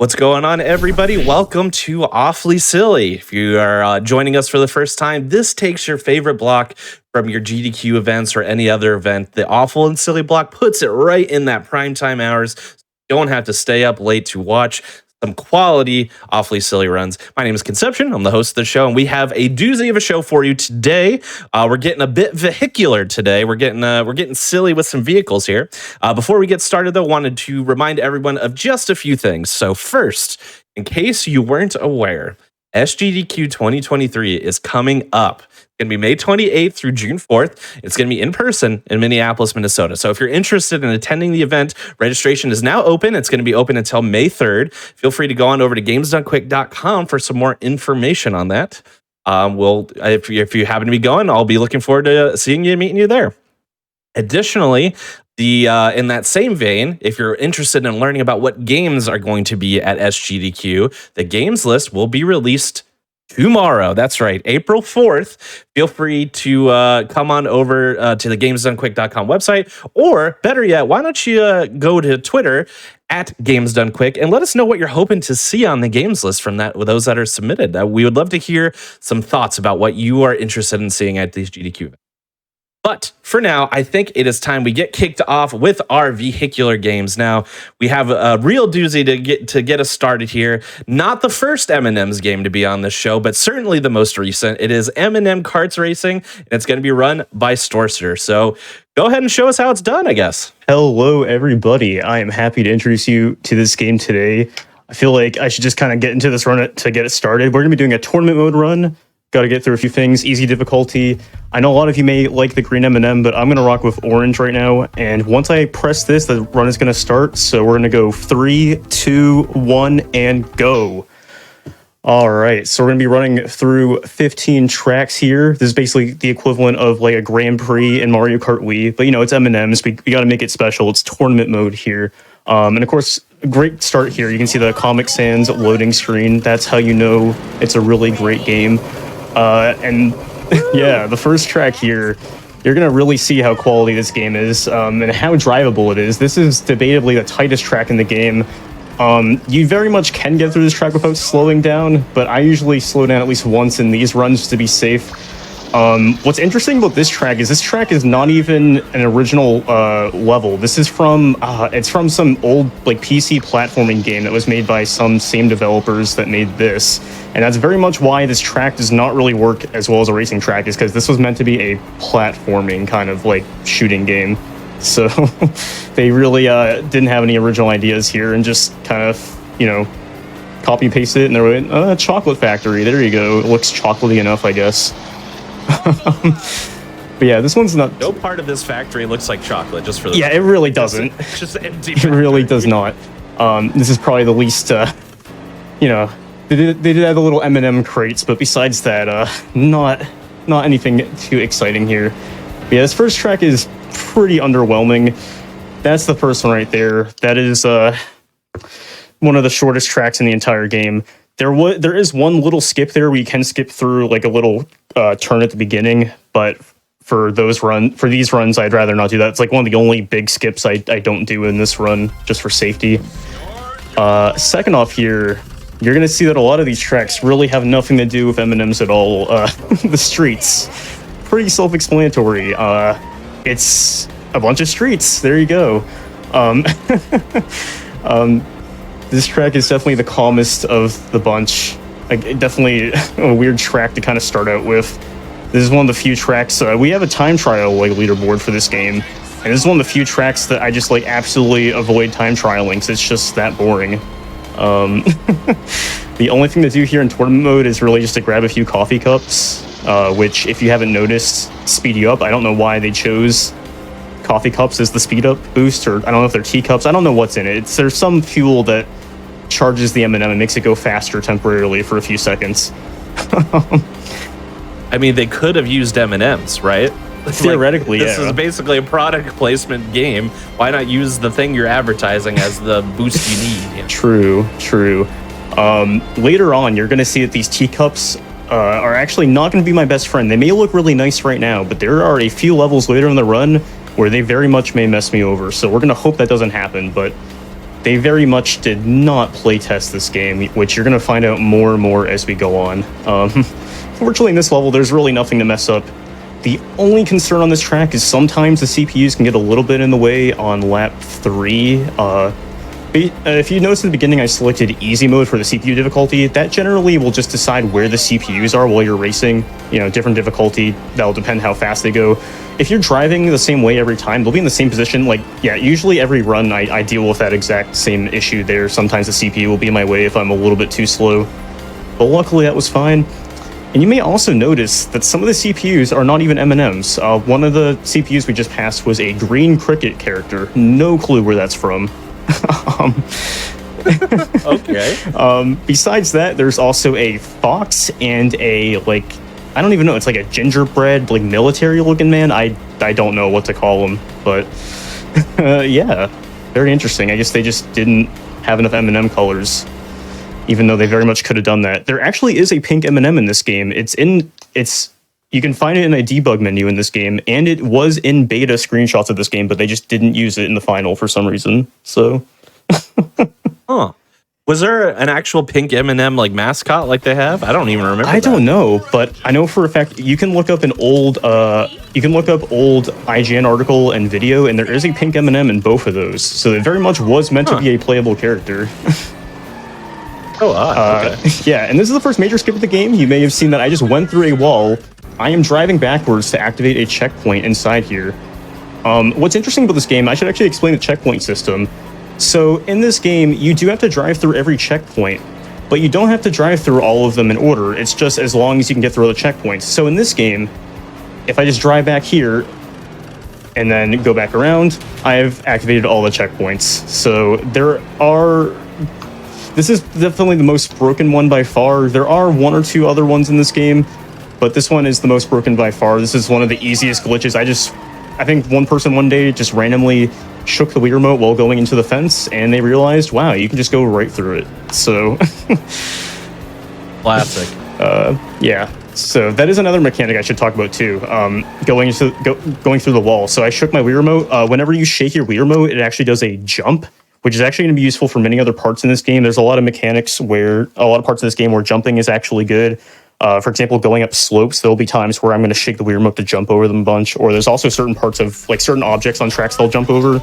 What's going on, everybody? Welcome to Awfully Silly. If you are joining us for the first time, this takes your favorite block from your GDQ events or any other event. The Awful and Silly block puts it right in that primetime hours. Don't have to stay up late to watch some quality Awfully Silly runs. My name is Conception. I'm the host of the show, and we have a doozy of a show for you today. We're getting a bit vehicular today. We're getting silly with some vehicles here. Before we get started, though, wanted to remind everyone of just a few things. So first, in case you weren't aware, SGDQ 2023 is coming up. It's going to be May 28th through June 4th. It's going to be in person in Minneapolis, Minnesota. So if you're interested in attending the event, registration is now open. It's going to be open until May 3rd. Feel free to go on over to gamesdonequick.com for some more information on that. If you happen to be going, I'll be looking forward to seeing you and meeting you there. Additionally, in that same vein, if you're interested in learning about what games are going to be at SGDQ, the games list will be released tomorrow. That's right, April 4th. Feel free to come on over to the gamesdonequick.com website, or better yet, why don't you go to Twitter at gamesdonequick and let us know what you're hoping to see on the games list from those that are submitted. We would love to hear some thoughts about what you are interested in seeing at these GDQ events. But for now, I think it is time we get kicked off with our vehicular games. Now, we have a real doozy to get us started here. Not the first M&M's game to be on this show, but certainly the most recent. It is M&M Karts Racing, and it's going to be run by Storster. So go ahead and show us how it's done, I guess. Hello, everybody. I am happy to introduce you to this game today. I feel like I should just kind of get into this run to get it started. We're going to be doing a tournament mode run. Got to get through a few things. Easy difficulty. I know a lot of you may like the green M&M, but I'm going to rock with orange right now. And once I press this, the run is going to start. So we're going to go 3, 2, 1, and go. All right. So we're going to be running through 15 tracks here. This is basically the equivalent of like a Grand Prix in Mario Kart Wii. But, you know, it's M&M's. We got to make it special. It's tournament mode here. And, of course, great start here. You can see the Comic Sans loading screen. That's how you know it's a really great game. And yeah, the first track here, you're going to really see how quality this game is, and how drivable it is. This is debatably the tightest track in the game. You very much can get through this track without slowing down, but I usually slow down at least once in these runs to be safe. What's interesting about this track is not even an original level. This is from it's from some old like PC platforming game that was made by some same developers that made this, and that's very much why this track does not really work as well as a racing track, is because this was meant to be a platforming kind of like shooting game. So they really didn't have any original ideas here and just kind of, you know, copy paste it, and they're like, chocolate factory, there you go. It looks chocolatey enough, I guess. But yeah, this one's not. No part of this factory looks like chocolate, just for the. Yeah, it really doesn't. It's just empty. It really does not. This is probably the least. You know, they did have the little M&M crates, but besides that, not anything too exciting here. But yeah, this first track is pretty underwhelming. That's the first one right there. That is one of the shortest tracks in the entire game. There is one little skip there where you can skip through like a little turn at the beginning, but for these runs, I'd rather not do that. It's like one of the only big skips I don't do in this run, just for safety. Second off here, you're going to see that a lot of these tracks really have nothing to do with M&M's at all. The streets, pretty self-explanatory. It's a bunch of streets. There you go. This track is definitely the calmest of the bunch. Like, definitely a weird track to kind of start out with. This is one of the few tracks. We have a time trial like leaderboard for this game, and this is one of the few tracks that I just like absolutely avoid time trialing because it's just that boring. The only thing to do here in tournament mode is really just to grab a few coffee cups, which, if you haven't noticed, speed you up. I don't know why they chose coffee cups as the speed up boost, or I don't know if they're teacups. I don't know what's in it. There's some fuel that charges the M&M and makes it go faster temporarily for a few seconds. I mean, they could have used M&Ms, right? Theoretically, This is basically a product placement game. Why not use the thing you're advertising as the boost you need? You know? True. Later on, you're going to see that these teacups are actually not going to be my best friend. They may look really nice right now, but there are a few levels later in the run where they very much may mess me over. So we're going to hope that doesn't happen. But they very much did not playtest this game, which you're going to find out more and more as we go on. Fortunately, in this level, there's really nothing to mess up. The only concern on this track is sometimes the CPUs can get a little bit in the way on lap 3. If you notice in the beginning, I selected easy mode for the CPU difficulty. That generally will just decide where the CPUs are while you're racing. You know, different difficulty, that'll depend how fast they go. If you're driving the same way every time, they'll be in the same position. Like, yeah, usually every run I deal with that exact same issue there. Sometimes the CPU will be in my way if I'm a little bit too slow. But luckily that was fine. And you may also notice that some of the CPUs are not even M&Ms. One of the CPUs we just passed was a green cricket character. No clue where that's from. Okay. Besides that, there's also a fox and a, like, I don't even know, it's like a gingerbread, like, military-looking man. I don't know what to call him, but yeah, very interesting. I guess they just didn't have enough M&M colors, even though they very much could have done that. There actually is a pink M&M in this game. You can find it in a debug menu in this game, and it was in beta screenshots of this game, but they just didn't use it in the final for some reason. So, huh? Was there an actual pink M&M like mascot like they have? I don't even remember. I don't know, but I know for a fact you can look up old IGN article and video, and there is a pink M&M in both of those. So it very much was meant to be a playable character. Oh, odd. Okay. Yeah, and this is the first major skip of the game. You may have seen that I just went through a wall. I am driving backwards to activate a checkpoint inside here. What's interesting about this game, I should actually explain the checkpoint system. So in this game, you do have to drive through every checkpoint, but you don't have to drive through all of them in order. It's just as long as you can get through the checkpoints. So in this game, if I just drive back here and then go back around, I've activated all the checkpoints. So this is definitely the most broken one by far. There are one or two other ones in this game, but this one is the most broken by far. This is one of the easiest glitches. I think one person one day just randomly shook the Wii remote while going into the fence, and they realized, wow, you can just go right through it. So, classic. Yeah. So that is another mechanic I should talk about too. Going through the wall. So I shook my Wii remote. Whenever you shake your Wii remote, it actually does a jump, which is actually going to be useful for many other parts in this game. There's a lot of parts of this game where jumping is actually good. For example, going up slopes, there'll be times where I'm going to shake the Wii remote to jump over them a bunch, or there's also certain parts of, like, certain objects on tracks they'll jump over.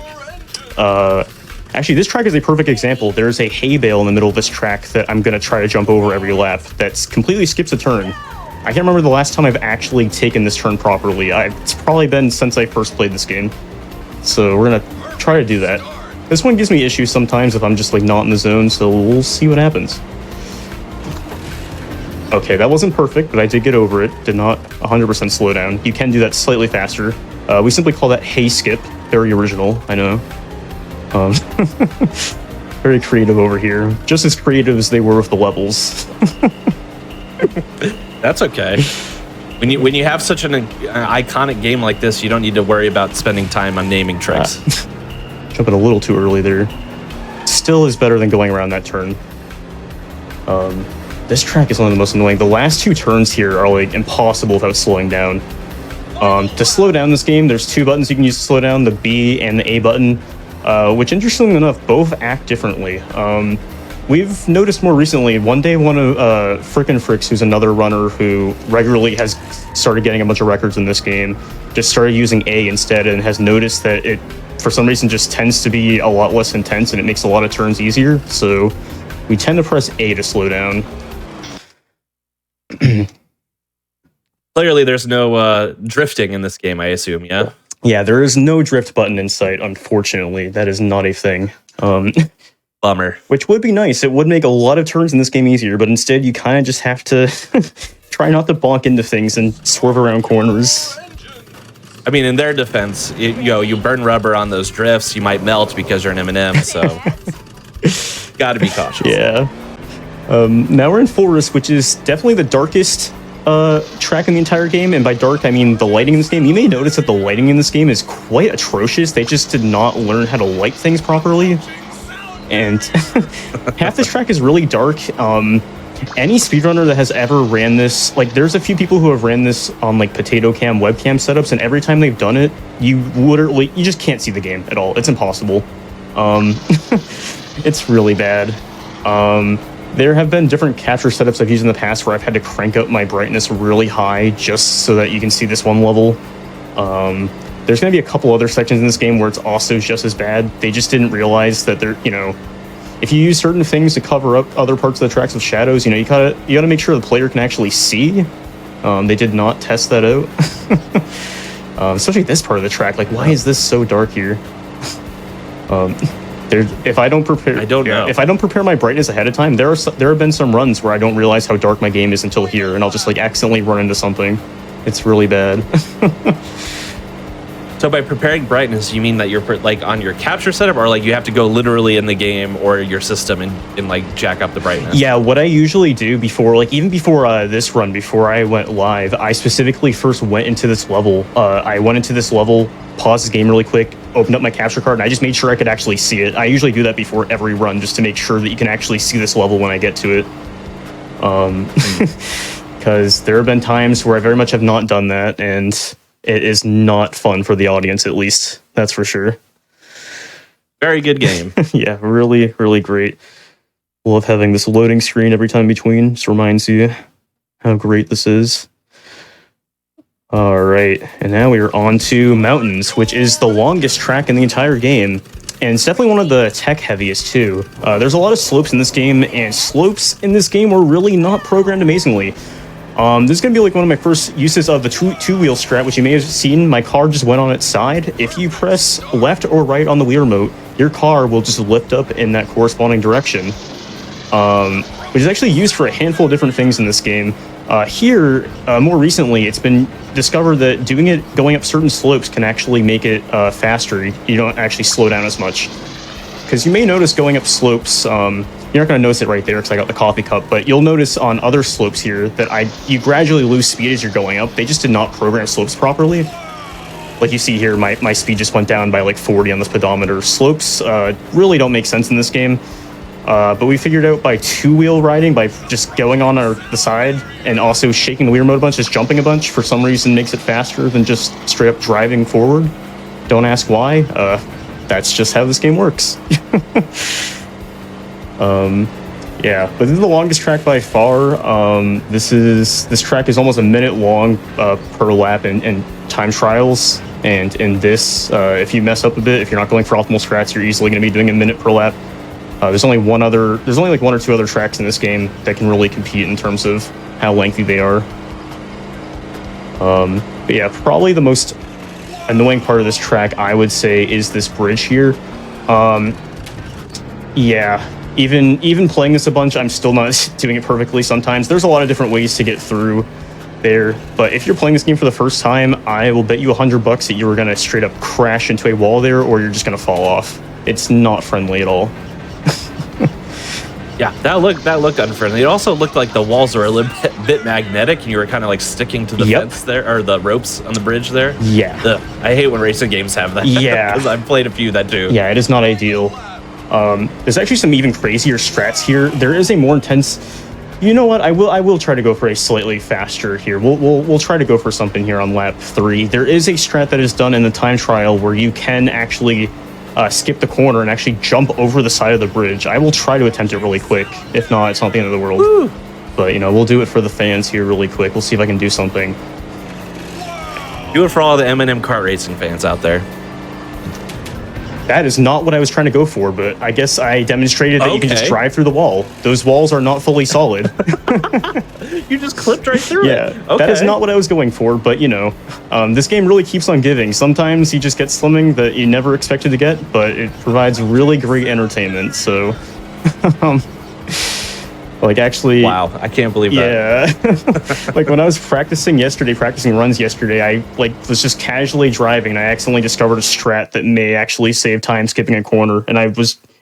Actually, this track is a perfect example. There's a hay bale in the middle of this track that I'm going to try to jump over every lap that completely skips a turn. I can't remember the last time I've actually taken this turn properly. It's probably been since I first played this game. So we're going to try to do that. This one gives me issues sometimes if I'm just, like, not in the zone, so we'll see what happens. Okay, that wasn't perfect, but I did get over it. Did not 100% slow down. You can do that slightly faster. We simply call that hay skip. Very original, I know. Very creative over here. Just as creative as they were with the levels. That's okay. When you have such an iconic game like this, you don't need to worry about spending time on naming tricks. Jumping a little too early there. Still is better than going around that turn. This track is one of the most annoying. The last two turns here are, like, impossible without slowing down. To slow down this game, there's two buttons you can use to slow down, the B and the A button, which, interestingly enough, both act differently. We've noticed more recently, one day one of Frickin' Fricks, who's another runner who regularly has started getting a bunch of records in this game, just started using A instead and has noticed that it, for some reason, just tends to be a lot less intense and it makes a lot of turns easier. So we tend to press A to slow down. Clearly, there's no drifting in this game, I assume, yeah? Yeah, there is no drift button in sight, unfortunately. That is not a thing. Bummer. Which would be nice. It would make a lot of turns in this game easier, but instead you kind of just have to try not to bonk into things and swerve around corners. I mean, in their defense, you burn rubber on those drifts, you might melt because you're an M&M, so gotta be cautious. Yeah. Now we're in Forest, which is definitely the darkest track in the entire game, and by dark I mean the lighting in this game. You may notice that the lighting in this game is quite atrocious. They just did not learn how to light things properly, and half this track is really dark. Any speedrunner that has ever ran this, like, there's a few people who have ran this on, like, potato cam webcam setups, and every time they've done it, you just can't see the game at all. It's impossible. It's really bad. There have been different capture setups I've used in the past where I've had to crank up my brightness really high just so that you can see this one level. There's going to be a couple other sections in this game where it's also just as bad. They just didn't realize that they're, if you use certain things to cover up other parts of the tracks with shadows, you gotta make sure the player can actually see. They did not test that out. Especially this part of the track. Like, why is this so dark here? If I don't prepare, if I don't prepare my brightness ahead of time, there have been some runs where I don't realize how dark my game is until here, and I'll just like accidentally run into something. It's really bad. So by preparing brightness, you mean that you're like on your capture setup, or like you have to go literally in the game or your system and like jack up the brightness? Yeah, what I usually do before, like even before this run, before I went live, I specifically first went into this level. I went into this level, paused the game really quick, opened up my capture card, and I just made sure I could actually see it. I usually do that before every run just to make sure that you can actually see this level when I get to it. Because there have been times where I very much have not done that, and it is not fun for the audience, at least. That's for sure. Very good game. Yeah, really, really great. Love having this loading screen every time in between. Just reminds you how great this is. All right, and now we are on to Mountains, which is the longest track in the entire game. And it's definitely one of the tech heaviest, too. There's a lot of slopes in this game, and slopes in this game were really not programmed amazingly. This is going to be like one of my first uses of the two-wheel strat, which you may have seen. My car just went on its side. If you press left or right on the wheel remote, your car will just lift up in that corresponding direction, which is actually used for a handful of different things in this game. More recently, it's been discovered that doing it going up certain slopes can actually make it faster. You don't actually slow down as much. Because you may notice going up slopes, you're not going to notice it right there because I got the coffee cup, but you'll notice on other slopes here that you gradually lose speed as you're going up. They just did not program slopes properly. Like you see here, my speed just went down by like 40 on this pedometer. Slopes really don't make sense in this game, but we figured out by two-wheel riding, by just going on the side and also shaking the wheel remote a bunch, just jumping a bunch, for some reason makes it faster than just straight up driving forward. Don't ask why. That's just how this game works. Yeah, but this is the longest track by far. This track is almost a minute long per lap in time trials, and in this, if you mess up a bit, if you're not going for optimal strats, you're easily going to be doing a minute per lap. There's only like one or two other tracks in this game that can really compete in terms of how lengthy they are. But yeah, probably the most annoying part of this track, I would say, is this bridge here. Yeah. Even playing this a bunch, I'm still not doing it perfectly sometimes. There's a lot of different ways to get through there, but if you're playing this game for the first time, I will bet you $100 that you were going to straight up crash into a wall there, or you're just going to fall off. It's not friendly at all. Yeah, that looked unfriendly. It also looked like the walls were a little bit magnetic, and you were kind of like sticking to the fence there, or the ropes on the bridge there. Yeah. Ugh, I hate when racing games have that. Yeah. Because I've played a few that do. Yeah, it is not ideal. There's actually some even crazier strats here. There is a more intense. You know what? I will try to go for a slightly faster here. We'll try to go for something here on lap 3. There is a strat that is done in the time trial where you can actually skip the corner and actually jump over the side of the bridge. I will try to attempt it really quick. If not, it's not the end of the world. Woo! But we'll do it for the fans here really quick. We'll see if I can do something. Do it for all the M&M kart racing fans out there. That is not what I was trying to go for, but I guess I demonstrated that you can just drive through the wall. Those walls are not fully solid. You just clipped right through it. Yeah, okay. That is not what I was going for, but this game really keeps on giving. Sometimes you just get something that you never expected to get, but it provides really great entertainment, so... Like, actually... Wow, I can't believe that. Yeah. Like, when I was practicing runs yesterday, I, was just casually driving, and I accidentally discovered a strat that may actually save time skipping a corner, and I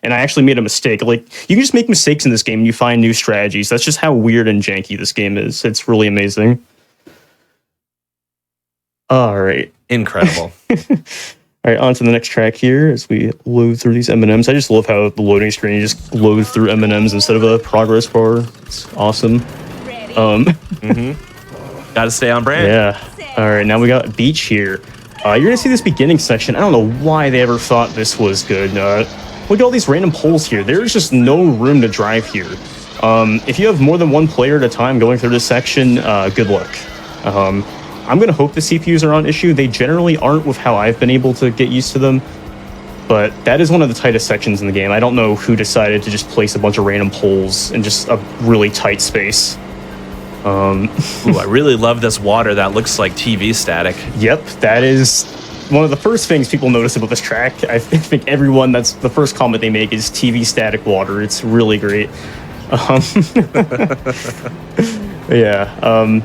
actually made a mistake. Like, you can just make mistakes in this game, and you find new strategies. That's just how weird and janky this game is. It's really amazing. All right. Incredible. All right, on to the next track here as we load through these M&Ms. I just love how the loading screen, you just load through M&Ms instead of a progress bar. It's awesome. Gotta stay on brand. Yeah. All right, now we got beach here. You're gonna see this beginning section. I don't know why they ever thought this was good. look at all these random poles here. There's just no room to drive here. If you have more than one player at a time going through this section, good luck. I'm going to hope the CPUs are on issue. They generally aren't with how I've been able to get used to them. But that is one of the tightest sections in the game. I don't know who decided to just place a bunch of random poles in just a really tight space. Ooh, I really love this water that looks like TV static. Yep, that is one of the first things people notice about this track. I think everyone, that's the first comment they make is TV static water. It's really great. Yeah.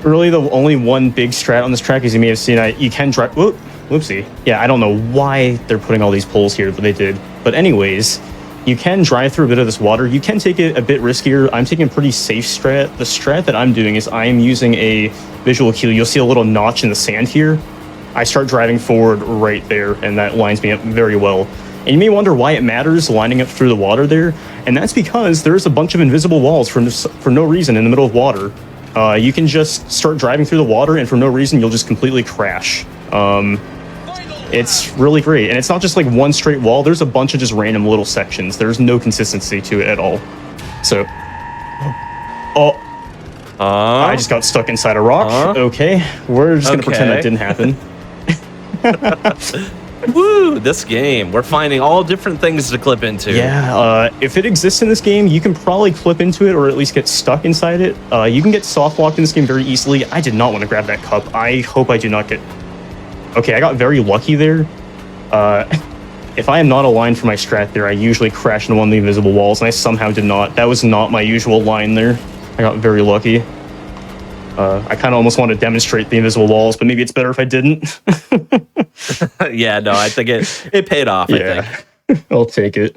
Really, the only one big strat on this track, as you may have seen, you can drive. Whoopsie. Yeah, I don't know why they're putting all these poles here, but they did. But anyways, you can drive through a bit of this water. You can take it a bit riskier. I'm taking a pretty safe strat. The strat that I'm doing is I'm using a visual cue. You'll see a little notch in the sand here. I start driving forward right there, and that lines me up very well. And you may wonder why it matters lining up through the water there, and that's because there's a bunch of invisible walls for no reason in the middle of water. You can just start driving through the water, and for no reason, you'll just completely crash. It's really great, and it's not just like one straight wall. There's a bunch of just random little sections. There's no consistency to it at all. So, I just got stuck inside a rock. Okay, we're just gonna pretend that didn't happen. Woo! This game, we're finding all different things to clip into. Yeah, if it exists in this game, you can probably clip into it or at least get stuck inside it. You can get soft locked in this game very easily. I did not want to grab that cup. I hope I do not get... Okay, I got very lucky there. If I am not aligned for my strat there, I usually crash into one of the invisible walls, and I somehow did not. That was not my usual line there. I got very lucky. I kind of almost want to demonstrate the invisible walls, but maybe it's better if I didn't. Yeah, no, I think it paid off, I think. I'll take it.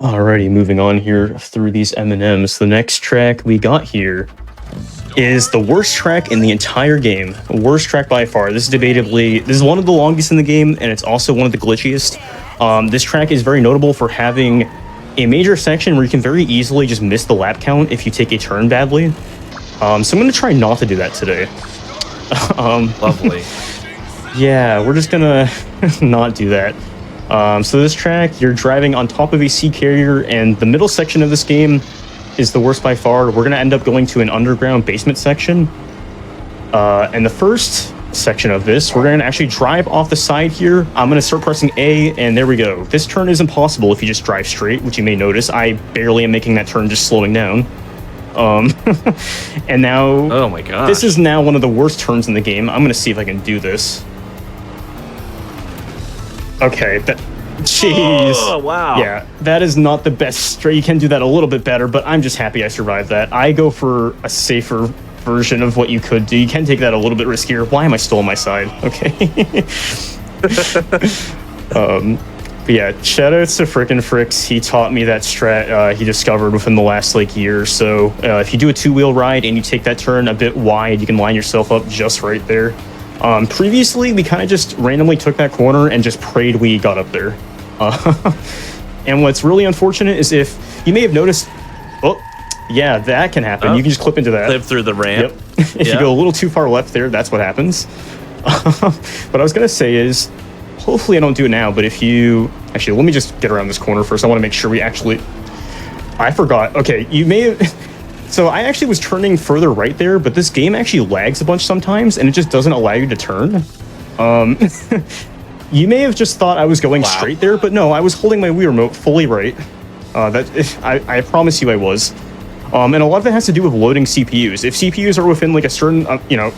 Alrighty, moving on here through these M&Ms. The next track we got here is the worst track in the entire game. Worst track by far. This is one of the longest in the game, and it's also one of the glitchiest. This track is very notable for having a major section where you can very easily just miss the lap count if you take a turn badly. So I'm going to try not to do that today. Lovely. Yeah, we're just going to not do that. So this track, you're driving on top of a sea carrier, and the middle section of this game is the worst by far. We're going to end up going to an underground basement section. And the first section of this, we're going to actually drive off the side here. I'm going to start pressing A, and there we go. This turn is impossible if you just drive straight, which you may notice. I barely am making that turn, just slowing down. And now... Oh my gosh. This is now one of the worst turns in the game. I'm going to see if I can do this. Okay, jeez. Oh, wow. Yeah, that is not the best straight. You can do that a little bit better, but I'm just happy I survived that. I go for a safer version of what you could do. You can take that a little bit riskier. Why am I still on my side? Okay. But yeah, shoutouts to Frickin' Fricks. He taught me that strat he discovered within the last year or so. If you do a two-wheel ride and you take that turn a bit wide, you can line yourself up just right there. Previously, we kind of just randomly took that corner and just prayed we got up there. And what's really unfortunate is if you may have noticed, yeah, that can happen. You can just clip into that. Clip through the ramp. Yep. If you go a little too far left there, that's what happens. What I was going to say is, hopefully I don't do it now, but if you... Actually, let me just get around this corner first. I want to make sure we actually... I forgot. Okay, you may have... So I actually was turning further right there, but this game actually lags a bunch sometimes, and it just doesn't allow you to turn. You may have just thought I was going straight there, but no, I was holding my Wii remote fully right. I promise you I was. And a lot of it has to do with loading CPUs. If CPUs are within a certain,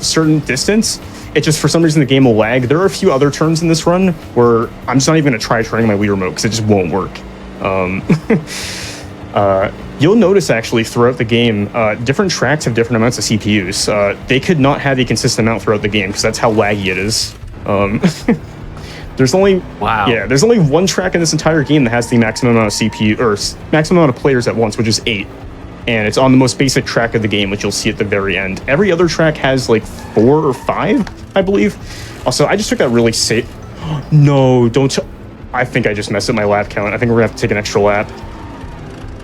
certain distance, it just, for some reason, the game will lag. There are a few other turns in this run where I'm just not even going to try turning my Wii remote because it just won't work. You'll notice, actually, throughout the game, different tracks have different amounts of CPUs. They could not have a consistent amount throughout the game because that's how laggy it is. There's only there's only one track in this entire game that has the maximum amount of CPU, or maximum amount of players at once, which is 8. And it's on the most basic track of the game, which you'll see at the very end. Every other track has 4 or 5, I believe. Also, I just took that really safe. No, don't. I think I just messed up my lap count. I think we're gonna have to take an extra lap.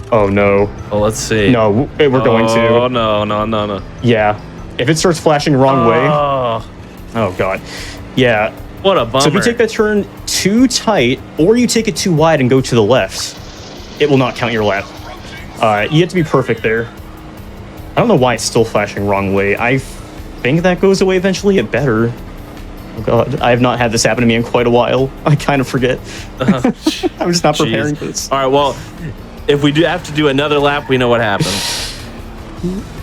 Oh no. Well, let's see. No, we're going to. Oh no. Yeah. If it starts flashing wrong way. Oh god. Yeah. What a bummer. So if you take that turn too tight, or you take it too wide and go to the left, it will not count your lap. You have to be perfect there. I don't know why it's still flashing wrong way. I think that goes away eventually. It better. Oh god, I have not had this happen to me in quite a while. I kind of forget. I'm just not preparing for this. All right, well, if we do have to do another lap, we know what happens.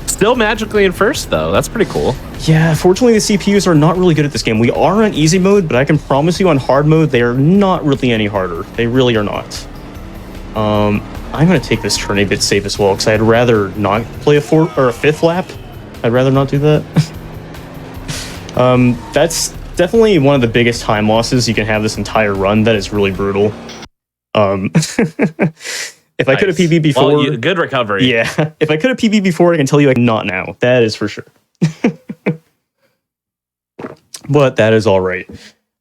Still magically in first, though. That's pretty cool. Yeah, fortunately, the CPUs are not really good at this game. We are on easy mode, but I can promise you on hard mode, they are not really any harder. They really are not. I'm going to take this turn a bit safe as well, because I'd rather not play a fourth or a fifth lap. I'd rather not do that. That's definitely one of the biggest time losses you can have this entire run. That is really brutal. If I could have PB before... Well, good recovery. Yeah. If I could have PB before, I can tell you I cannot now. That is for sure. But that is all right.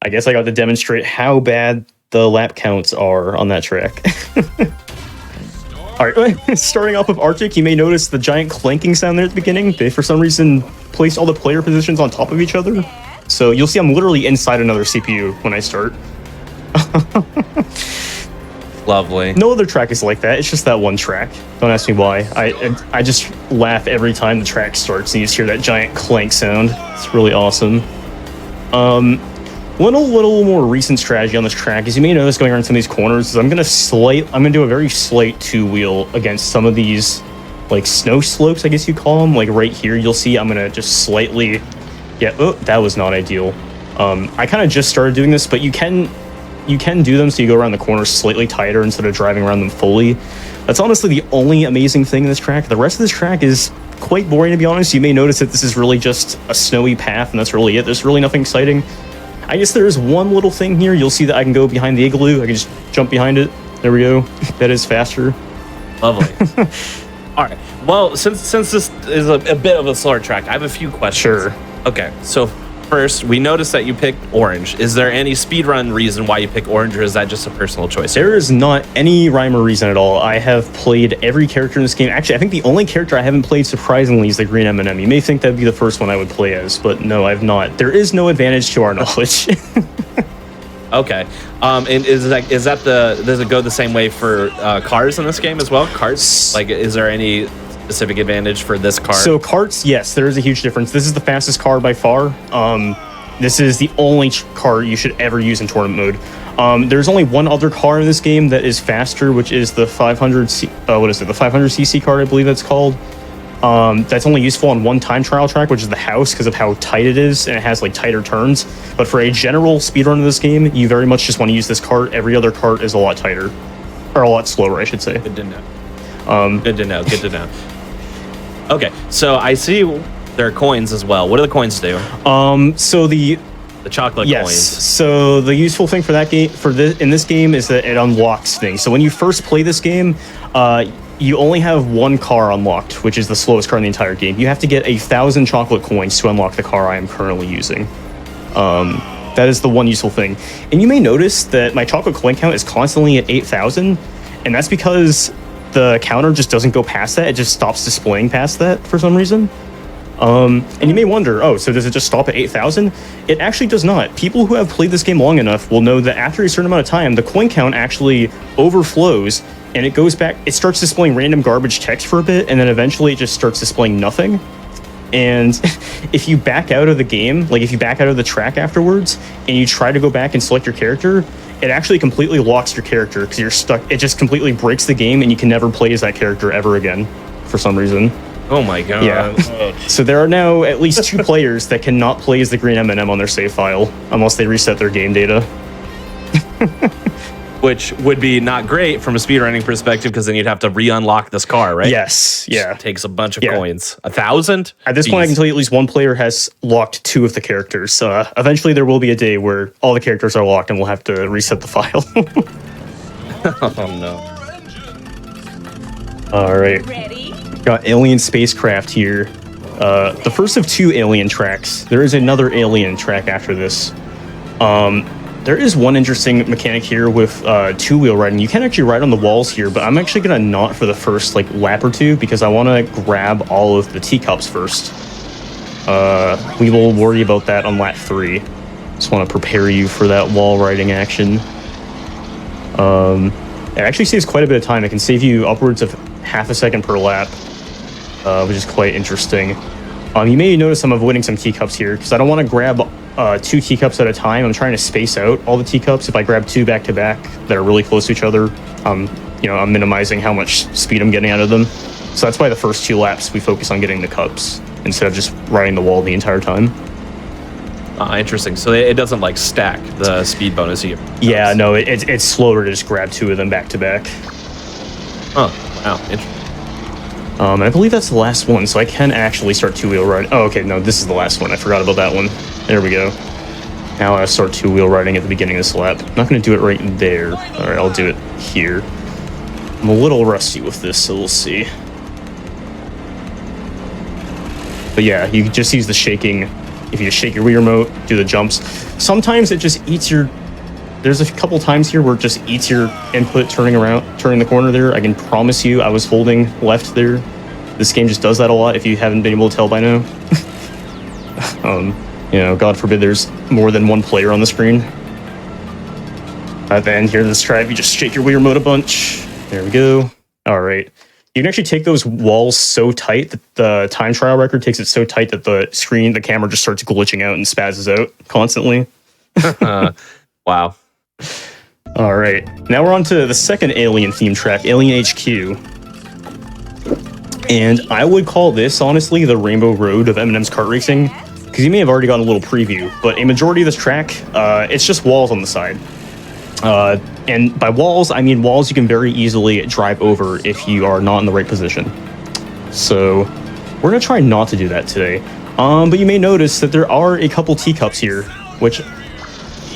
I guess I got to demonstrate how bad the lap counts are on that track. All right, starting off with Arctic, you may notice the giant clanking sound there at the beginning. They, for some reason, placed all the player positions on top of each other. So you'll see I'm literally inside another CPU when I start. Lovely. No other track is like that. It's just that one track. Don't ask me why. I just laugh every time the track starts and you just hear that giant clank sound. It's really awesome. Little more recent strategy on this track is you may notice going around some of these corners is I'm gonna do a very slight two-wheel against some of these like snow slopes, I guess you call them. Like right here, you'll see I'm gonna just slightly, yeah. Oh, that was not ideal. I kind of just started doing this, but you can do them so you go around the corners slightly tighter instead of driving around them fully. That's honestly the only amazing thing in this track. The rest of this track is quite boring, to be honest. You may notice that this is really just a snowy path, and that's really it. There's really nothing exciting. I guess there is one little thing here. You'll see that I can go behind the igloo. I can just jump behind it. There we go. That is faster. Lovely. All right. Well, since this is a bit of a slower track, I have a few questions. Sure. Okay. So first, we noticed that you picked orange. Is there any speedrun reason why you pick orange, or is that just a personal choice? There is not any rhyme or reason at all. I have played every character in this game. Actually, I think the only character I haven't played, surprisingly, is the green M&M. You may think that'd be the first one I would play as, but no, I've not. There is no advantage to our knowledge. Okay. And does it go the same way for cars in this game as well? Carts? Like, is there any specific advantage for this car? So carts, yes, there is a huge difference. This is the fastest car by far. This is the only car you should ever use in tournament mode. There's only one other car in this game that is faster, which is the 500cc car, I believe that's called. That's only useful on one time trial track, which is the house, because of how tight it is, and it has like tighter turns. But for a general speedrun of this game, you very much just want to use this cart. Every other cart is a lot tighter, or a lot slower, I should say. Good to know. Good to know. Good to know. Okay, so I see there are coins as well. What do the coins do? So the chocolate yes. coins. So the useful thing for that game, in this game, is that it unlocks things. So when you first play this game, you only have one car unlocked, which is the slowest car in the entire game. You have to get 1,000 chocolate coins to unlock the car I am currently using. That is the one useful thing. And you may notice that my chocolate coin count is constantly at 8,000, and that's because the counter just doesn't go past that. It just stops displaying past that for some reason. And you may wonder, oh, so does it just stop at 8,000? It actually does not. People who have played this game long enough will know that after a certain amount of time, the coin count actually overflows, and it goes back, it starts displaying random garbage text for a bit, and then eventually it just starts displaying nothing. And if you back out of the game, like if you back out of the track afterwards, and you try to go back and select your character, it actually completely locks your character, because you're stuck. It just completely breaks the game, and you can never play as that character ever again, for some reason. Oh my god. Yeah. So there are now at least 2 players that cannot play as the green M&M on their save file, unless they reset their game data. Which would be not great from a speedrunning perspective, because then you'd have to re-unlock this car, right? Yes, yeah. Which takes a bunch of coins. 1,000? At this point, I can tell you at least one player has locked 2 of the characters. Eventually, there will be a day where all the characters are locked and we'll have to reset the file. Oh, no. All right. Ready? Got alien spacecraft here. The first of 2 alien tracks. There is another alien track after this. There is one interesting mechanic here with two-wheel riding. You can actually ride on the walls here, but I'm actually gonna not for the first like lap or two, because I want to grab all of the teacups first. We will worry about that on lap 3. Just want to prepare you for that wall riding action. It actually saves quite a bit of time. It can save you upwards of half a second per lap, which is quite interesting. You may notice I'm avoiding some teacups here because I don't want to grab 2 teacups at a time. I'm trying to space out all the teacups. If I grab 2 back to back that are really close to each other, I'm minimizing how much speed I'm getting out of them. So that's why the first 2 laps we focus on getting the cups instead of just riding the wall the entire time. Interesting. So it doesn't like stack the speed bonus you get. Yeah, no, it's slower to just grab 2 of them back to back. Oh, wow. Interesting. And I believe that's the last one, so I can actually start 2-wheel riding. Oh, okay, no, this is the last one. I forgot about that one. There we go. Now I start 2-wheel riding at the beginning of this lap. I'm not going to do it right there. All right, I'll do it here. I'm a little rusty with this, so we'll see. But yeah, you can just use the shaking. If you just shake your Wii remote, do the jumps. Sometimes it just eats your... There's a couple times here where it just eats your input turning the corner there. I can promise you I was holding left there. This game just does that a lot if you haven't been able to tell by now. God forbid there's more than one player on the screen. Then here in this track, you just shake your Wii remote a bunch. There we go. All right. You can actually take those walls so tight that the time trial record takes it so tight that the camera just starts glitching out and spazzes out constantly. Wow. All right, now we're on to the second Alien theme track, Alien HQ. And I would call this, honestly, the Rainbow Road of Eminem's kart racing, because you may have already gotten a little preview, but a majority of this track, it's just walls on the side. And by walls, I mean walls you can very easily drive over if you are not in the right position. So we're going to try not to do that today. But you may notice that there are a couple teacups here, which...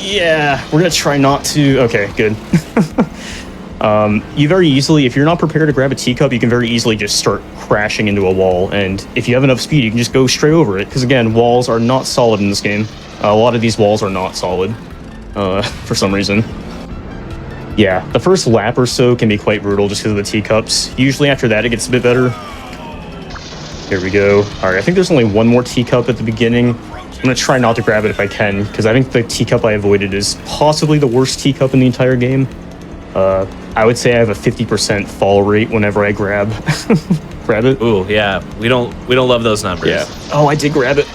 Yeah, we're going to try not to... Okay, good. You very easily, if you're not prepared to grab a teacup, you can very easily just start crashing into a wall. And if you have enough speed, you can just go straight over it. Because again, walls are not solid in this game. A lot of these walls are not solid for some reason. Yeah, the first lap or so can be quite brutal just because of the teacups. Usually after that, it gets a bit better. Here we go. All right, I think there's only one more teacup at the beginning. I'm going to try not to grab it if I can, because I think the teacup I avoided is possibly the worst teacup in the entire game. I would say I have a 50% fall rate whenever I grab it. Ooh, yeah. We don't love those numbers. Yeah. Oh, I did grab it.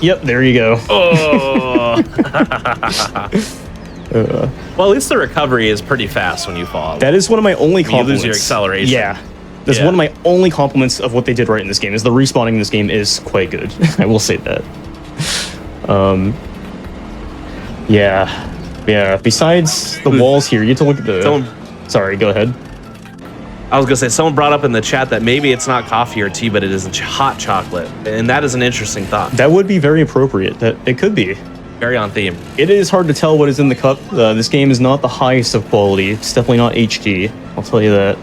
Yep, there you go. Oh. Well, at least the recovery is pretty fast when you fall. That is one of my only compliments. You lose your acceleration. Yeah. That's one of my only compliments of what they did right in this game, is the respawning in this game is quite good. I will say that. Yeah. Besides the walls here, you get to look at the... Sorry, go ahead. I was going to say, someone brought up in the chat that maybe it's not coffee or tea, but it is hot chocolate. And that is an interesting thought. That would be very appropriate. That it could be. Very on theme. It is hard to tell what is in the cup. This game is not the highest of quality. It's definitely not HD. I'll tell you that.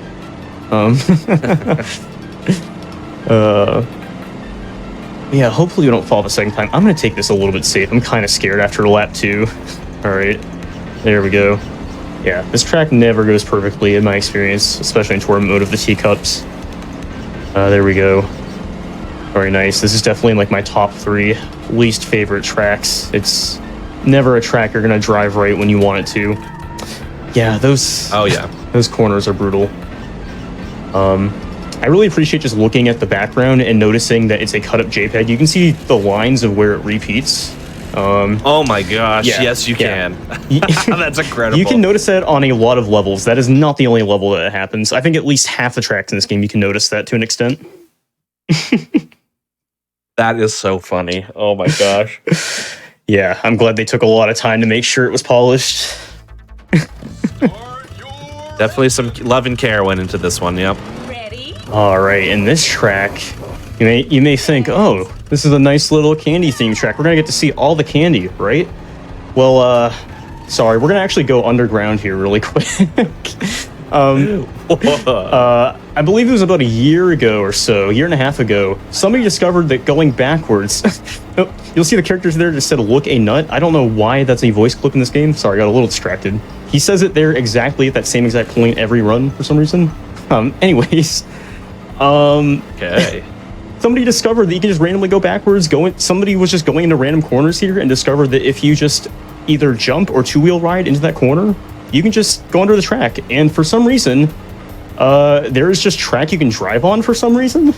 Yeah, hopefully we don't fall the second time. I'm going to take this a little bit safe. I'm kind of scared after lap 2. All right, there we go. Yeah, this track never goes perfectly in my experience, especially in tournament mode of the teacups. There we go. Very nice. This is definitely in like my top 3 least favorite tracks. It's never a track you're going to drive right when you want it to. Yeah, those corners are brutal. I really appreciate just looking at the background and noticing that it's a cut-up JPEG. You can see the lines of where it repeats. Oh my gosh, yeah, yes you can. That's incredible. You can notice that on a lot of levels. That is not the only level that it happens. I think at least half the tracks in this game you can notice that to an extent. That is so funny. Oh my gosh. Yeah, I'm glad they took a lot of time to make sure it was polished. Definitely some love and care went into this one, yep. Ready? All right, in this track, you may think, oh, this is a nice little candy theme track. We're gonna get to see all the candy, right? Well, sorry, we're gonna actually go underground here really quick. I believe it was about a year ago or so, a year and a half ago, somebody discovered that going backwards, you'll see the characters there just said, look a nut. I don't know why that's a voice clip in this game. Sorry, I got a little distracted. He says it there exactly at that same exact point every run for some reason. Anyways. Okay. somebody discovered that you can just randomly go backwards. Somebody was just going into random corners here and discovered that if you just either jump or two-wheel ride into that corner, you can just go under the track. And for some reason, there is just track you can drive on for some reason.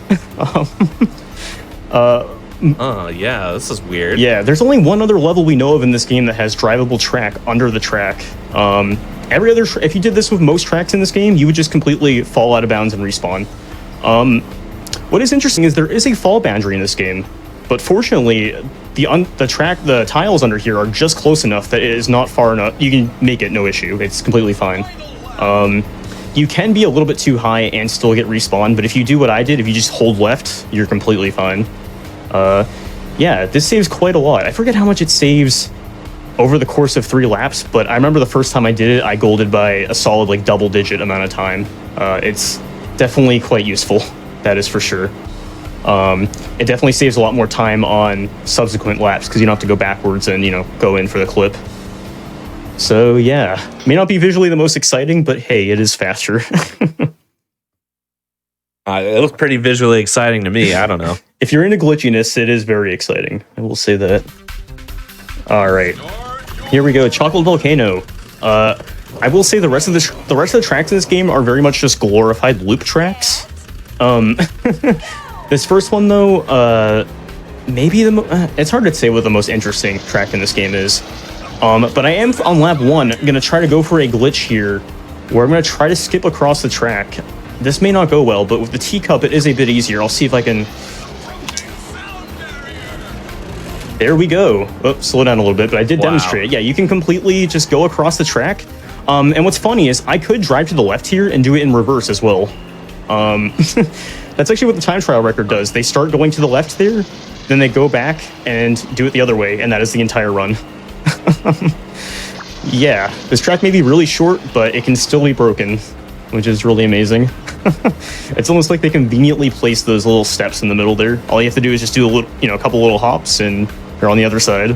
Yeah, this is weird. Yeah, there's only one other level we know of in this game that has drivable track under the track. Every other, if you did this with most tracks in this game, you would just completely fall out of bounds and respawn. What is interesting is there is a fall boundary in this game, but fortunately, the tiles under here are just close enough that it is not far enough. You can make it no issue. It's completely fine. You can be a little bit too high and still get respawned, but if you do what I did, if you just hold left, you're completely fine. Yeah, this saves quite a lot. I forget how much it saves over the course of 3 laps, but I remember the first time I did it, I golded by a solid like double-digit amount of time. It's definitely quite useful, that is for sure. It definitely saves a lot more time on subsequent laps because you don't have to go backwards and, you know, go in for the clip. So yeah, may not be visually the most exciting, but hey, it is faster. It looks pretty visually exciting to me. I don't know. If you're into glitchiness, it is very exciting. I will say that. All right, here we go. Chocolate Volcano. I will say the rest of the tracks in this game are very much just glorified loop tracks. This first one though, maybe it's hard to say what the most interesting track in this game is. But I am on lap 1 gonna try to go for a glitch here, where I'm gonna try to skip across the track. This may not go well, but with the teacup, it is a bit easier. I'll see if I can. There we go. Oh, slow down a little bit, but I did demonstrate it. Yeah, you can completely just go across the track. And what's funny is I could drive to the left here and do it in reverse as well. That's actually what the time trial record does. They start going to the left there, then they go back and do it the other way, and that is the entire run. Yeah, this track may be really short, but it can still be broken, which is really amazing. It's almost like they conveniently place those little steps in the middle there. All you have to do is just do a couple little hops, and you're on the other side.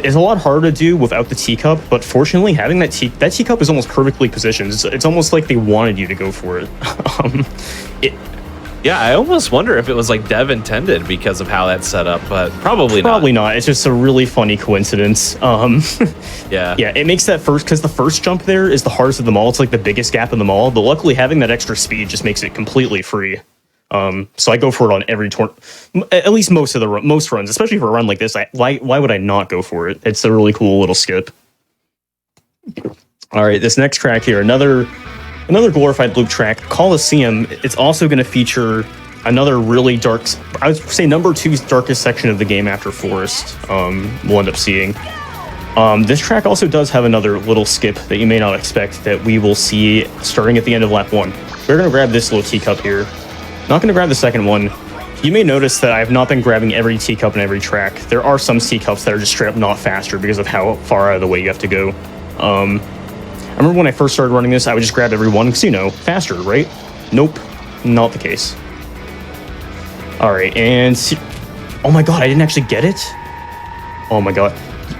It's a lot harder to do without the teacup, but fortunately, having that teacup is almost perfectly positioned. It's almost like they wanted you to go for it. Yeah, I almost wonder if it was like dev intended because of how that's set up, but probably not. It's just a really funny coincidence. Yeah, it makes that because the first jump there is the hardest of them all. It's like the biggest gap in them all, but luckily having that extra speed just makes it completely free. So I go for it on every at least most runs, especially for a run like this. Why would I not go for it? It's a really cool little skip. All right, this next track here, another glorified loop track, Coliseum. It's also going to feature another really dark, I would say number 2's darkest section of the game after Forest. We'll end up seeing. This track also does have another little skip that you may not expect that we will see starting at the end of lap 1. We're going to grab this little teacup here. Not going to grab the second one. You may notice that I have not been grabbing every teacup in every track. There are some teacups that are just straight up not faster because of how far out of the way you have to go. I remember when I first started running this, I would just grab every one because, you know, faster, right? Nope, not the case. All right, and oh my god, I didn't actually get it? Oh my god.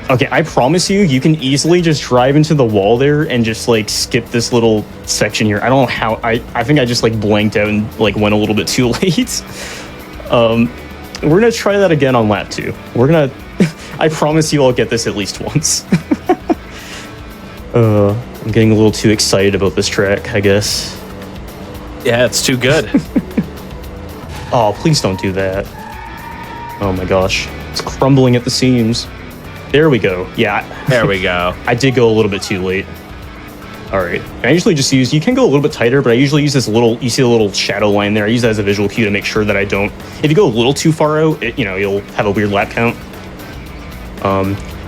Okay, I promise you can easily just drive into the wall there and just like skip this little section here. I don't know how, I think I just like blanked out and like went a little bit too late. We're gonna try that again on lap 2. I promise you I'll get this at least once. I'm getting a little too excited about this track, I guess. Yeah, it's too good. Oh, please don't do that. Oh my gosh. It's crumbling at the seams. There we go. Yeah. There we go. I did go a little bit too late. All right. I usually just you can go a little bit tighter, but I usually use this little, you see the little shadow line there. I use that as a visual cue to make sure that I don't, if you go a little too far out, you'll have a weird lap count.